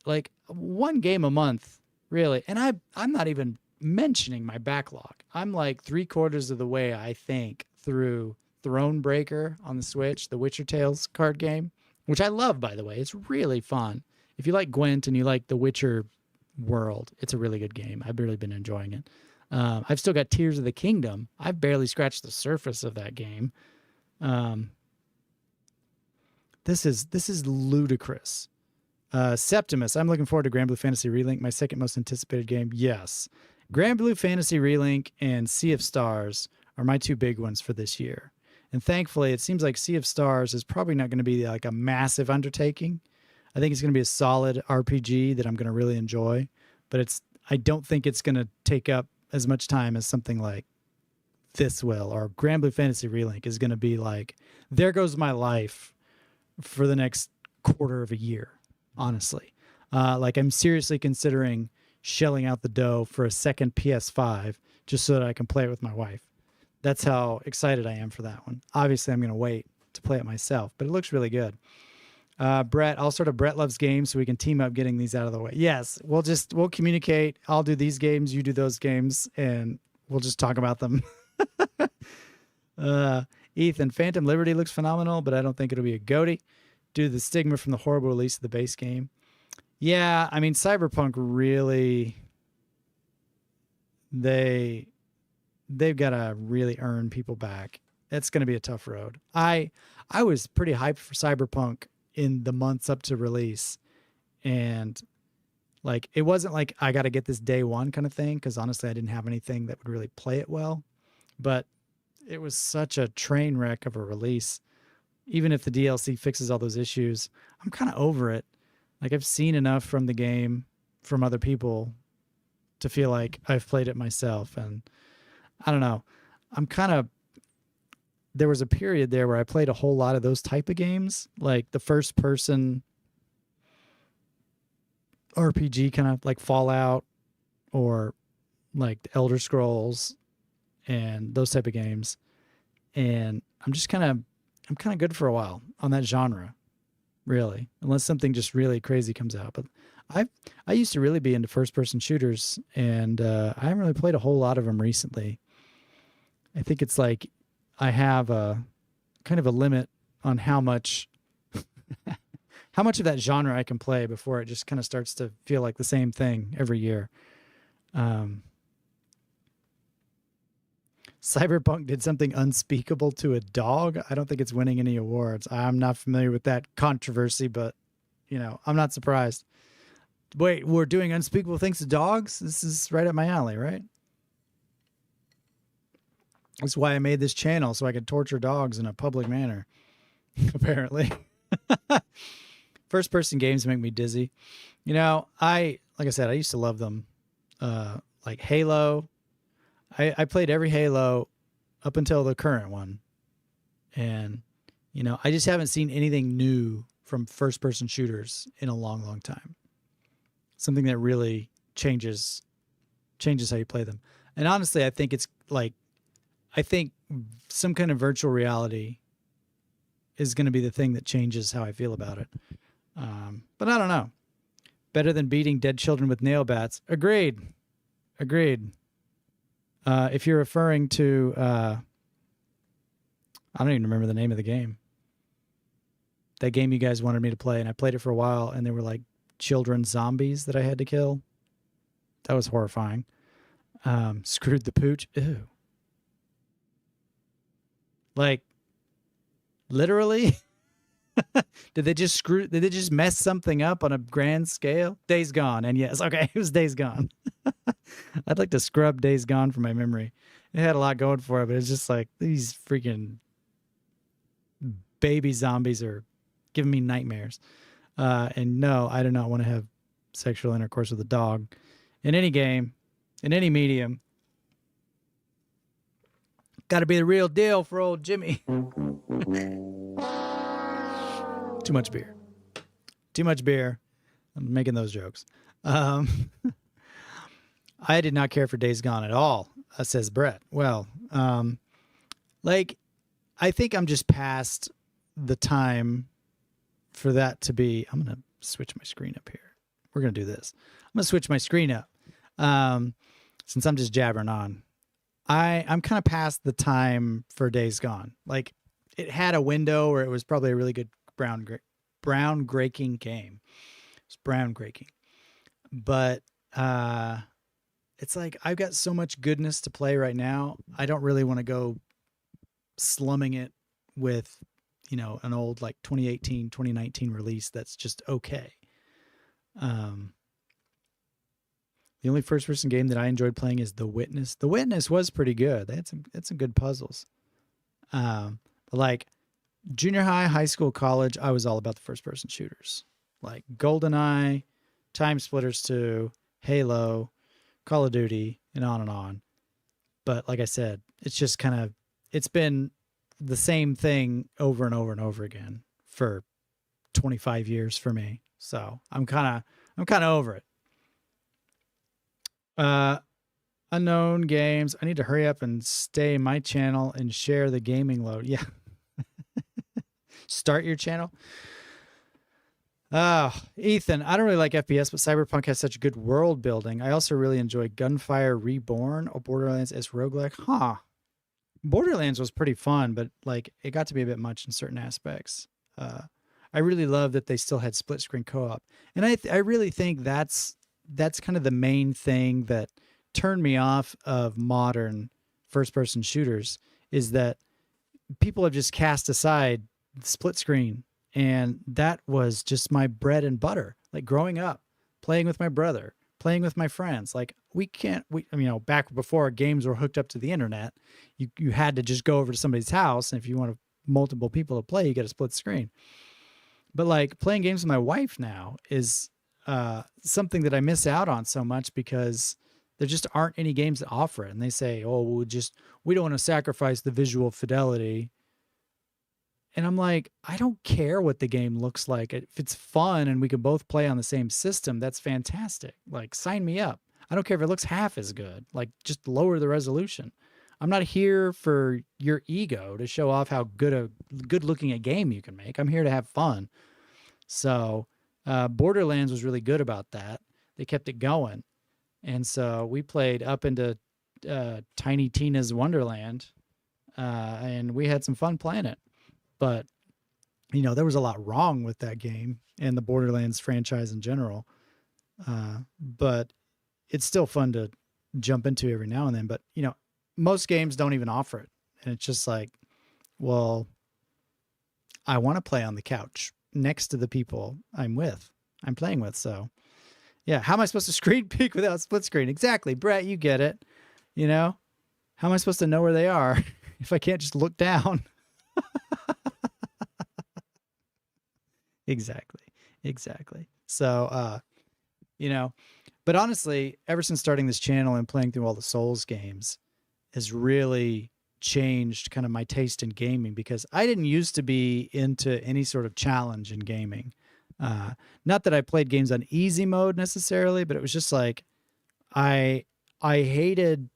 like, one game a month, really. And I'm not even mentioning my backlog. I'm like 3/4 of the way, I think, through Thronebreaker on the Switch, the Witcher Tales card game, which I love, by the way. It's really fun. If you like Gwent and you like the Witcher world, it's a really good game. I've really been enjoying it. I've still got Tears of the Kingdom. I've barely scratched the surface of that game. This is ludicrous. Septimus, I'm looking forward to Grand Blue Fantasy Relink, my second most anticipated game. Yes. Grand Blue Fantasy Relink and Sea of Stars are my two big ones for this year. And thankfully, it seems like Sea of Stars is probably not going to be like a massive undertaking. I think it's going to be a solid RPG that I'm going to really enjoy. But I don't think it's going to take up as much time as something like this will. Or Grand Blue Fantasy Relink is going to be like, there goes my life for the next quarter of a year, honestly. Like, I'm seriously considering shelling out the dough for a second PS5 just so that I can play it with my wife. That's how excited I am for that one. Obviously, I'm going to wait to play it myself, but it looks really good. Brett loves games, so we can team up getting these out of the way. Yes, we'll communicate. I'll do these games, you do those games, and we'll just talk about them. Ethan, Phantom Liberty looks phenomenal, but I don't think it'll be a goatee due to the stigma from the horrible release of the base game. Yeah, I mean, Cyberpunk really, they've got to really earn people back. It's going to be a tough road. I was pretty hyped for Cyberpunk in the months up to release, and like, it wasn't like I got to get this day one kind of thing, because honestly I didn't have anything that would really play it well, but it was such a train wreck of a release. Even if the DLC fixes all those issues, I'm kind of over it. Like, I've seen enough from the game from other people to feel like I've played it myself, and I don't know. There was a period there where I played a whole lot of those type of games, like the first person RPG, kind of like Fallout or like the Elder Scrolls and those type of games. And I'm kind of good for a while on that genre, really, unless something just really crazy comes out. But I used to really be into first person shooters, and I haven't really played a whole lot of them recently. I think it's like I have a kind of a limit on how much how much of that genre I can play before it just kind of starts to feel like the same thing every year. Cyberpunk did something unspeakable to a dog. I don't think it's winning any awards. I'm not familiar with that controversy, but, you know, I'm not surprised. Wait, we're doing unspeakable things to dogs? This is right up my alley, right? That's why I made this channel, so I could torture dogs in a public manner, apparently. First-person games make me dizzy. You know, like I said, I used to love them. Like Halo. I played every Halo up until the current one. And, you know, I just haven't seen anything new from first-person shooters in a long, long time. Something that really changes how you play them. And honestly, I think it's like, I think some kind of virtual reality is going to be the thing that changes how I feel about it. But I don't know. Better than beating dead children with nail bats. Agreed. If you're referring to, I don't even remember the name of the game. That game you guys wanted me to play, and I played it for a while, and there were like children zombies that I had to kill. That was horrifying. Screwed the pooch. Ew. Like, literally? Did they just mess something up on a grand scale? Days Gone, and yes, okay, it was Days Gone. I'd like to scrub Days Gone from my memory. It had a lot going for it, but it's just like these freaking baby zombies are giving me nightmares. And no, I do not want to have sexual intercourse with a dog in any game, in any medium. Got to be the real deal for old Jimmy. Too much beer. I'm making those jokes. I did not care for Days Gone at all, says Brett. Well, like, I think I'm just past the time for that to be. I'm going to switch my screen up here. We're going to do this. I'm going to switch my screen up since I'm just jabbering on. I'm kind of past the time for Days Gone. Like, it had a window where it was probably a really good groundbreaking game. It's groundbreaking. But it's like I've got so much goodness to play right now. I don't really want to go slumming it with, you know, an old like 2018, 2019 release that's just okay. The only first-person game that I enjoyed playing is The Witness. The Witness was pretty good. They had some good puzzles. But like junior high, high school, college, I was all about the first-person shooters. Like GoldenEye, Time Splitters 2, Halo, Call of Duty, and on and on. But like I said, it's just kind of, it's been the same thing over and over and over again for 25 years for me. So I'm kind of over it. Unknown games. I need to hurry up and stay my channel and share the gaming load. Yeah. Start your channel. Ethan, I don't really like FPS, but Cyberpunk has such good world building. I also really enjoy Gunfire Reborn or Borderlands as roguelike. Borderlands was pretty fun, but like it got to be a bit much in certain aspects. I really love that they still had split screen co-op. And I really think that's kind of the main thing that turned me off of modern first person shooters is that people have just cast aside split screen. And that was just my bread and butter. Like growing up, playing with my brother, playing with my friends. Like back before games were hooked up to the internet, you had to just go over to somebody's house. And if you want multiple people to play, you get a split screen. But like playing games with my wife now is something that I miss out on so much because there just aren't any games that offer it. And they say, oh, we don't want to sacrifice the visual fidelity. And I'm like, I don't care what the game looks like. If it's fun and we can both play on the same system, that's fantastic. Like, sign me up. I don't care if it looks half as good. Like, just lower the resolution. I'm not here for your ego to show off how good looking a game you can make. I'm here to have fun. So Borderlands was really good about that. They kept it going. And so we played up into Tiny Tina's Wonderland, and we had some fun playing it. But you know, there was a lot wrong with that game and the Borderlands franchise in general. But it's still fun to jump into every now and then. But, you know, most games don't even offer it. And it's just like, well, I want to play on the couch next to the people I'm playing with. So, yeah, how am I supposed to screen peek without split screen? Exactly. Brett, you get it. You know, how am I supposed to know where they are if I can't just look down? Exactly. So, you know, but honestly, ever since starting this channel and playing through all the Souls games has really changed kind of my taste in gaming, because I didn't used to be into any sort of challenge in gaming. Not that I played games on easy mode necessarily, but it was just like, I hated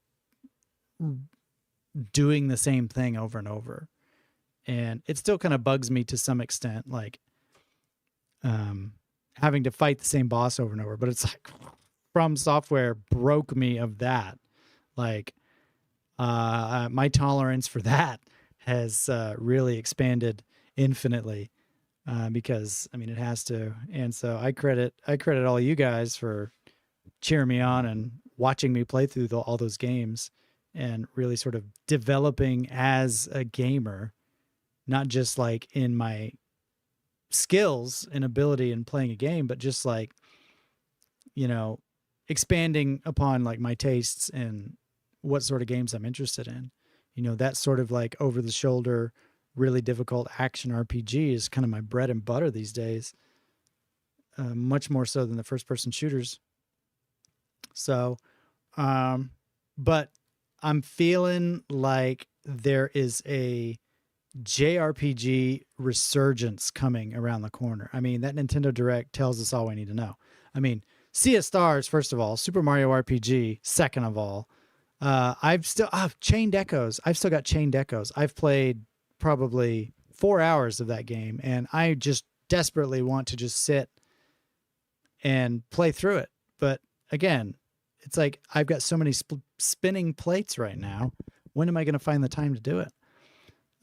doing the same thing over and over. And it still kind of bugs me to some extent, like, having to fight the same boss over and over, but it's like From Software broke me of that. Like, my tolerance for that has really expanded infinitely, because I mean, it has to. And so I credit all you guys for cheering me on and watching me play through all those games and really sort of developing as a gamer, not just like in my skills and ability in playing a game, but just like, you know, expanding upon like my tastes and what sort of games I'm interested in. You know, that sort of like over the shoulder, really difficult action RPG is kind of my bread and butter these days. Much more so than the first person shooters. So, but I'm feeling like there is a JRPG resurgence coming around the corner. I mean, that Nintendo Direct tells us all we need to know. I mean, Sea of Stars, first of all, Super Mario RPG, second of all. Chained Echoes. I've still got Chained Echoes. I've played probably 4 hours of that game, and I just desperately want to just sit and play through it. But again, it's like I've got so many spinning plates right now. When am I going to find the time to do it?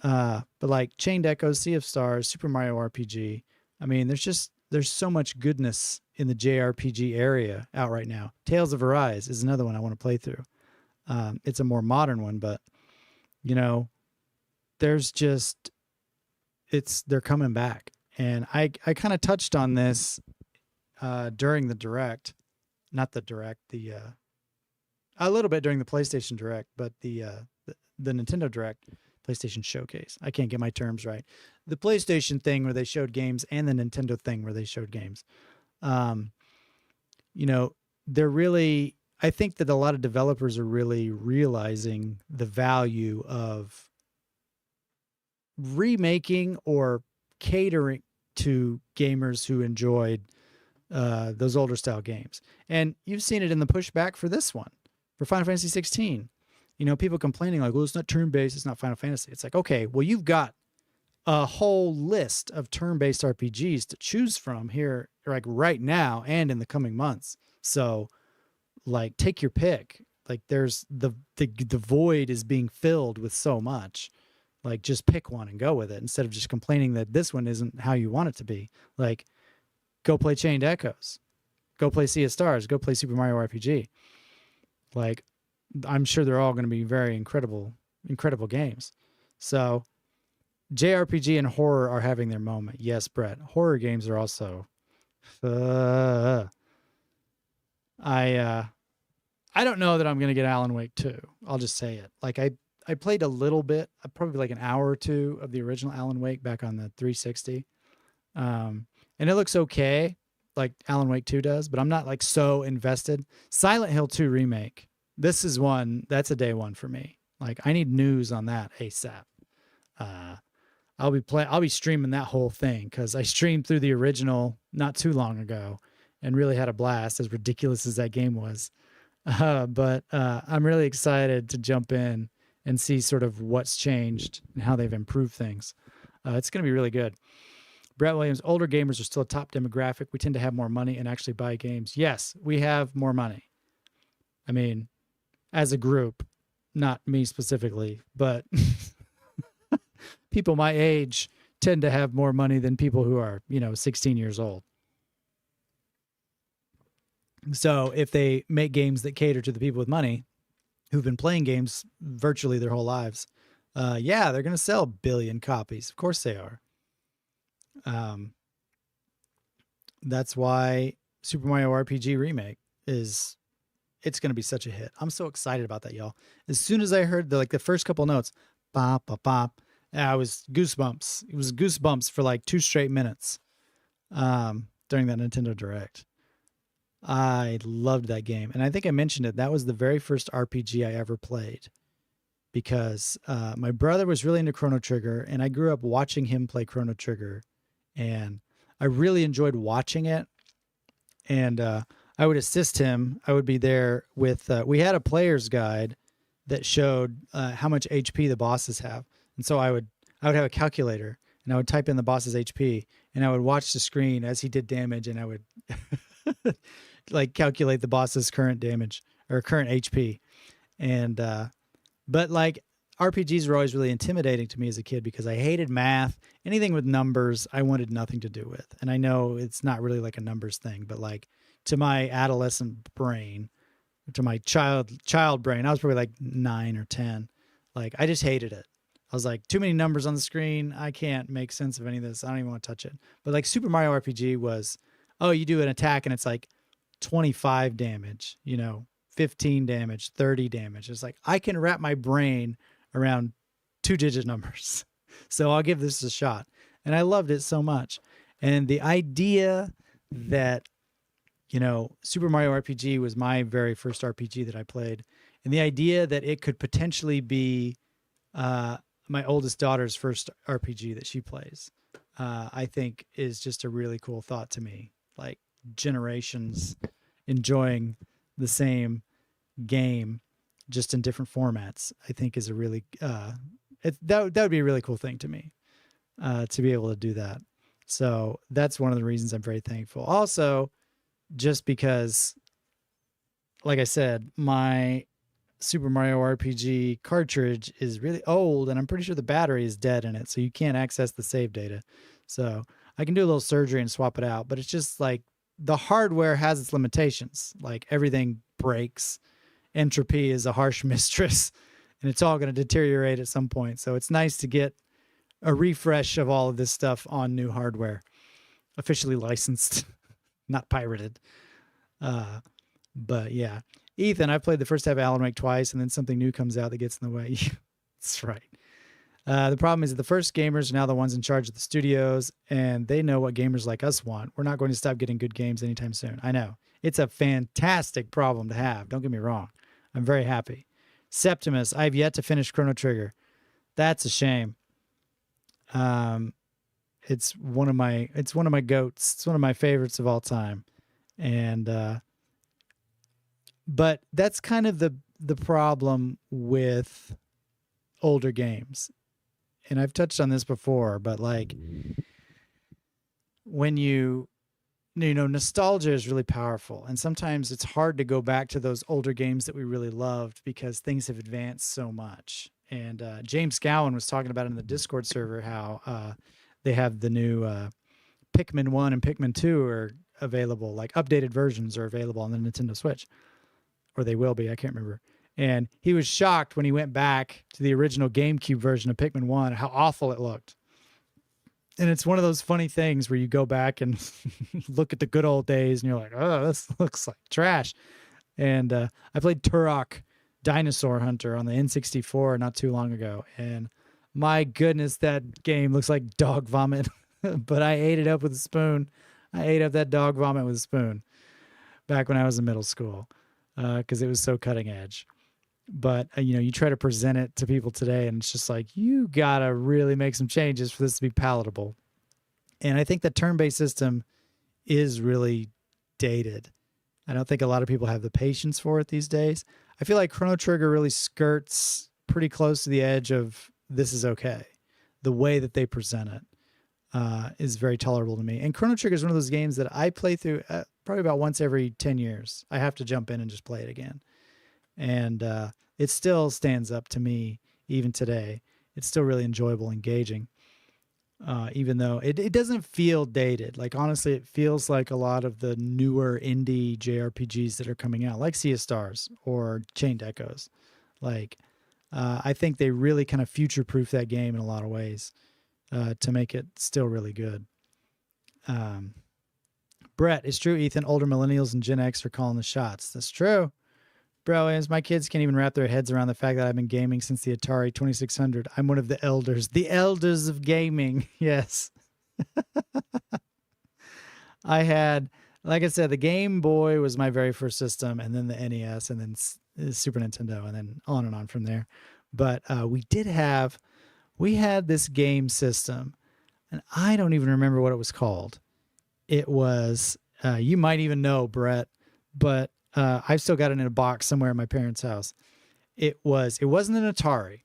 But like Chained Echoes, Sea of Stars, Super Mario RPG. I mean, there's so much goodness in the JRPG area out right now. Tales of Arise is another one I want to play through. It's a more modern one, but you know, they're coming back. And I kind of touched on this, during the Direct, not the Direct, a little bit during the PlayStation Direct, but the Nintendo Direct, PlayStation Showcase. I can't get my terms right. The PlayStation thing where they showed games and the Nintendo thing where they showed games. You know, I think that a lot of developers are really realizing the value of remaking or catering to gamers who enjoyed those older style games. And you've seen it in the pushback for this one, for Final Fantasy 16. You know, people complaining like, well, it's not turn-based, it's not Final Fantasy. It's like, okay, well, you've got a whole list of turn-based RPGs to choose from here, like right now and in the coming months. So, like, take your pick. Like, there's the void is being filled with so much. Like, just pick one and go with it instead of just complaining that this one isn't how you want it to be. Like, go play Chained Echoes. Go play Sea of Stars. Go play Super Mario RPG. Like, I'm sure they're all going to be very incredible games. So, JRPG and horror are having their moment. Yes, Brett. Horror games are also... I don't know that I'm going to get Alan Wake 2. I'll just say it. Like, I played a little bit, probably like an hour or two of the original Alan Wake back on the 360. And it looks okay, like Alan Wake 2 does, but I'm not like so invested. Silent Hill 2 Remake. This is one, that's a day one for me. Like, I need news on that ASAP. I'll be streaming that whole thing because I streamed through the original not too long ago and really had a blast, as ridiculous as that game was. But I'm really excited to jump in and see sort of what's changed and how they've improved things. It's going to be really good. Brett Williams, older gamers are still a top demographic. We tend to have more money and actually buy games. Yes, we have more money. I mean, as a group, not me specifically, but people my age tend to have more money than people who are, 16 years old. So if they make games that cater to the people with money who've been playing games virtually their whole lives, they're going to sell 1 billion copies. Of course they are. That's why Super Mario RPG Remake it's going to be such a hit. I'm so excited about that, y'all. As soon as I heard the first couple notes, bop, bop, bop, I was goosebumps. It was goosebumps for like 2 straight minutes during that Nintendo Direct. I loved that game. And I think I mentioned it. That was the very first RPG I ever played because my brother was really into Chrono Trigger and I grew up watching him play Chrono Trigger and I really enjoyed watching it. And I would assist him. I would be there with, we had a player's guide that showed how much HP the bosses have. And so I would have a calculator and I would type in the boss's HP and I would watch the screen as he did damage and I would like calculate the boss's current damage or current HP. And, but like RPGs were always really intimidating to me as a kid because I hated math. Anything with numbers, I wanted nothing to do with. And I know it's not really like a numbers thing, but like to my adolescent brain, to my child brain, I was probably like 9 or 10. Like I just hated it. I was like, too many numbers on the screen. I can't make sense of any of this. I don't even want to touch it. But like Super Mario RPG was, oh, you do an attack and it's like 25 damage, 15 damage, 30 damage. It's like, I can wrap my brain around 2-digit numbers. So I'll give this a shot. And I loved it so much. And the idea that, Super Mario RPG was my very first RPG that I played. And the idea that it could potentially be my oldest daughter's first RPG that she plays, I think is just a really cool thought to me. Like generations enjoying the same game, just in different formats, I think is a really, that would be a really cool thing to me, to be able to do that. So that's one of the reasons I'm very thankful. Also, just because, like I said, my Super Mario RPG cartridge is really old and I'm pretty sure the battery is dead in it. So you can't access the save data. So I can do a little surgery and swap it out, but it's just like the hardware has its limitations. Like everything breaks. Entropy is a harsh mistress and it's all going to deteriorate at some point. So it's nice to get a refresh of all of this stuff on new hardware, officially licensed, not pirated. But yeah. Ethan, I've played the first half of Alan Wake twice, and then something new comes out that gets in the way. That's right. The problem is that the first gamers are now the ones in charge of the studios, and they know what gamers like us want. We're not going to stop getting good games anytime soon. I know. It's a fantastic problem to have. Don't get me wrong. I'm very happy. Septimus, I've yet to finish Chrono Trigger. That's a shame. It's one of my goats. It's one of my favorites of all time. And but that's kind of the problem with older games. And I've touched on this before, but like when nostalgia is really powerful. And sometimes it's hard to go back to those older games that we really loved because things have advanced so much. And James Gowan was talking about in the Discord server how they have the new Pikmin 1 and Pikmin 2 are available, like updated versions are available on the Nintendo Switch. Or they will be, I can't remember. And he was shocked when he went back to the original GameCube version of Pikmin 1, how awful it looked. And it's one of those funny things where you go back and look at the good old days and you're like, oh, this looks like trash. And I played Turok Dinosaur Hunter on the N64 not too long ago. And my goodness, that game looks like dog vomit. But I ate it up with a spoon. I ate up that dog vomit with a spoon back when I was in middle school. Because it was so cutting edge. But, you try to present it to people today and it's just like, you got to really make some changes for this to be palatable. And I think the turn-based system is really dated. I don't think a lot of people have the patience for it these days. I feel like Chrono Trigger really skirts pretty close to the edge of this is okay. The way that they present it is very tolerable to me. And Chrono Trigger is one of those games that I play through probably about once every 10 years. I have to jump in and just play it again. And it still stands up to me even today. It's still really enjoyable, engaging. even though it doesn't feel dated. Like, honestly, it feels like a lot of the newer indie JRPGs that are coming out, like Sea of Stars or Chained Echoes. Like, I think they really kind of future-proof that game in a lot of ways to make it still really good. Brett, it's true, Ethan. Older millennials and Gen X are calling the shots. That's true. Bro, as my kids can't even wrap their heads around the fact that I've been gaming since the Atari 2600. I'm one of the elders. The elders of gaming. Yes. I had, like I said, the Game Boy was my very first system, and then the NES, and then Super Nintendo, and then on and on from there. But we had this game system, and I don't even remember what it was called. It was, you might even know, Brett, but I've still got it in a box somewhere at my parents' house. It wasn't an Atari,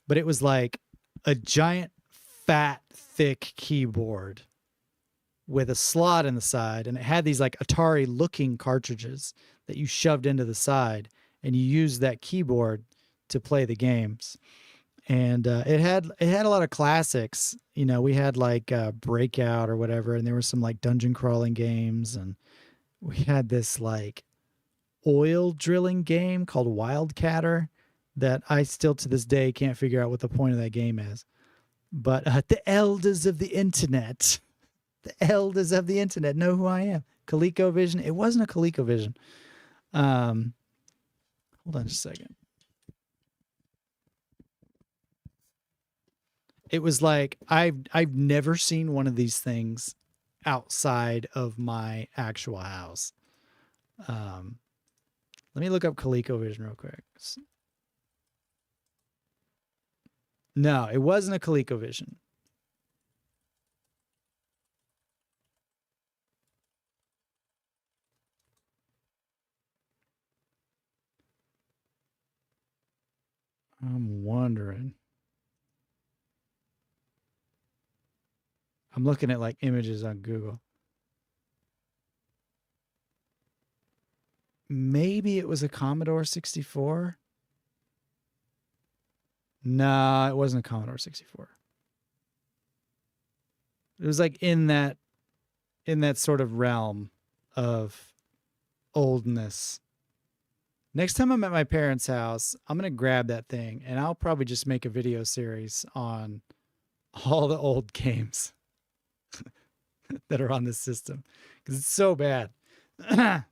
but it was like a giant, fat, thick keyboard with a slot in the side, and it had these like Atari-looking cartridges that you shoved into the side, and you used that keyboard to play the games. And it had a lot of classics. You know, we had like Breakout or whatever, and there were some like dungeon crawling games, and we had this like oil drilling game called Wildcatter that I still to this day can't figure out what the point of that game is. But the elders of the internet, know who I am. ColecoVision. It wasn't a ColecoVision. Hold on just a second. It was like, I've never seen one of these things outside of my actual house. Let me look up ColecoVision real quick. No, it wasn't a ColecoVision. I'm wondering. I'm looking at like images on Google. Maybe it was a Commodore 64. No, it wasn't a Commodore 64. It was like in that sort of realm of oldness. Next time I'm at my parents' house, I'm going to grab that thing, and I'll probably just make a video series on all the old games that are on this system, because it's so bad.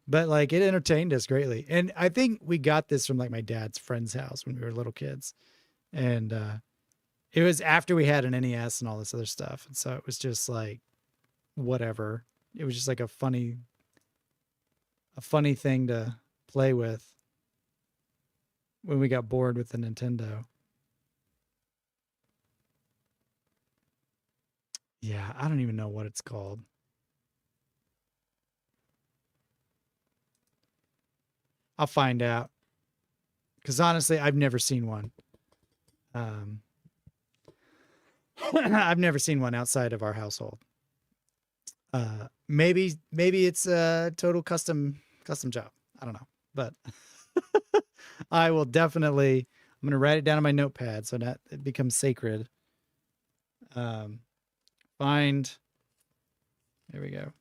But like, it entertained us greatly. And I think we got this from like my dad's friend's house when we were little kids. And it was after we had an NES and all this other stuff. And so it was just like, whatever. It was just like a funny thing to play with when we got bored with the Nintendo. Yeah, I don't even know what it's called. I'll find out. Because honestly, I've never seen one. I've never seen one outside of our household. Maybe it's a total custom job. I don't know. But I will definitely, I'm going to write it down on my notepad so that it becomes sacred. There we go.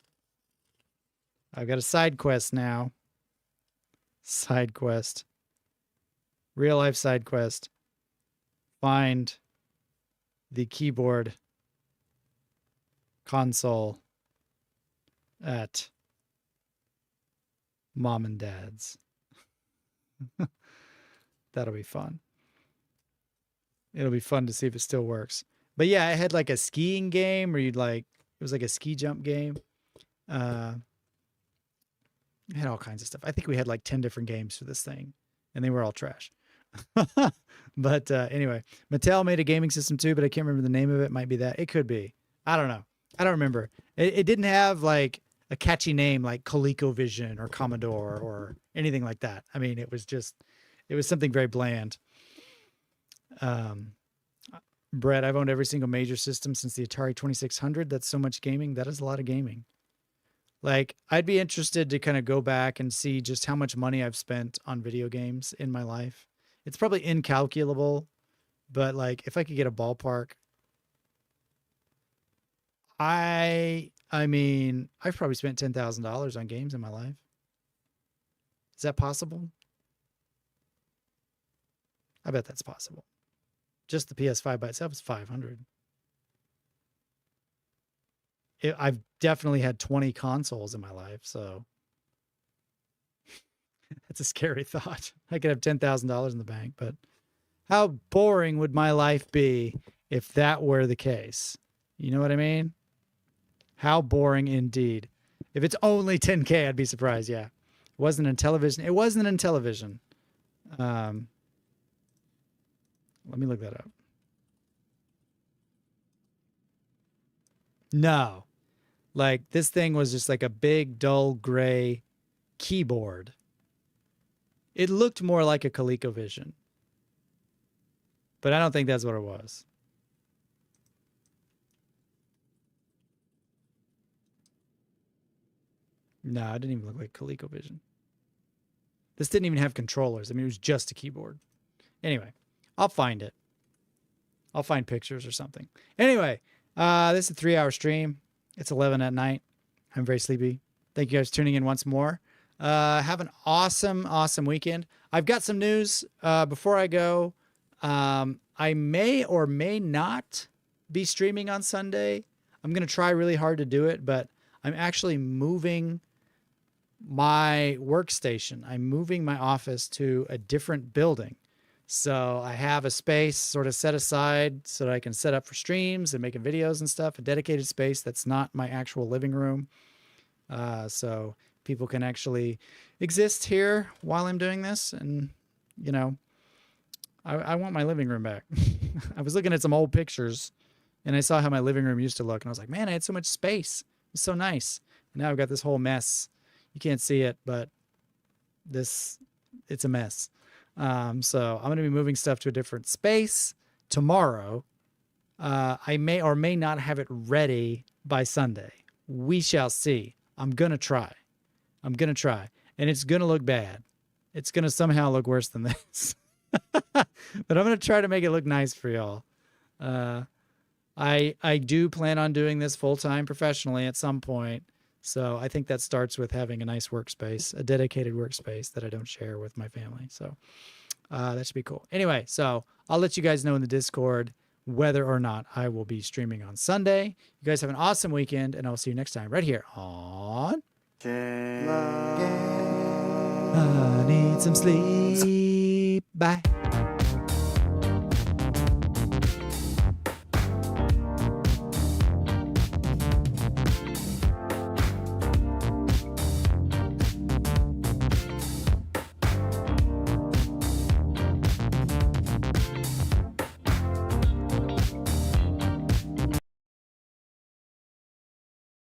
I've got a side quest now. Side quest. Real life side quest. Find the keyboard console at mom and dad's. That'll be fun. It'll be fun to see if it still works. But yeah, I had like a skiing game where it was like a ski jump game. It had all kinds of stuff. I think we had like 10 different games for this thing, and they were all trash. But anyway, Mattel made a gaming system too, but I can't remember the name of it. Might be that. It could be. I don't know. I don't remember. It didn't have like a catchy name like ColecoVision or Commodore or anything like that. I mean, it was something very bland. Brett, I've owned every single major system since the Atari 2600. That's so much gaming. That is a lot of gaming. Like, I'd be interested to kind of go back and see just how much money I've spent on video games in my life. It's probably incalculable, but like, if I could get a ballpark, I mean, I've probably spent $10,000 on games in my life. Is that possible? I bet that's possible. Just the PS5 by itself is $500. I've definitely had 20 consoles in my life, so that's a scary thought. I could have $10,000 in the bank, but how boring would my life be if that were the case? You know what I mean? How boring indeed. If it's only 10K, I'd be surprised. Yeah. It wasn't in television. It wasn't in television. Let me look that up. No. Like, this thing was just like a big, dull, gray keyboard. It looked more like a ColecoVision. But I don't think that's what it was. No, it didn't even look like ColecoVision. This didn't even have controllers. I mean, it was just a keyboard. Anyway, I'll find it. I'll find pictures or something. Anyway, this is a 3-hour stream. It's 11 at night. I'm very sleepy. Thank you guys for tuning in once more. Have an awesome, awesome weekend. I've got some news before I go. I may or may not be streaming on Sunday. I'm going to try really hard to do it, but I'm actually moving my workstation. I'm moving my office to a different building. So I have a space sort of set aside so that I can set up for streams and making videos and stuff, a dedicated space that's not my actual living room. So people can actually exist here while I'm doing this. And, you know, I want my living room back. I was looking at some old pictures and I saw how my living room used to look. And I was like, man, I had so much space. It was so nice. And now I've got this whole mess. You can't see it, but it's a mess. So I'm going to be moving stuff to a different space tomorrow. I may or may not have it ready by Sunday. We shall see. I'm going to try. And it's going to look bad. It's going to somehow look worse than this. But I'm going to try to make it look nice for y'all. I do plan on doing this full-time professionally at some point. So I think that starts with having a nice workspace, a dedicated workspace that I don't share with my family. So that should be cool. Anyway, so I'll let you guys know in the Discord whether or not I will be streaming on Sunday. You guys have an awesome weekend, and I'll see you next time right here on... I need some sleep. Bye.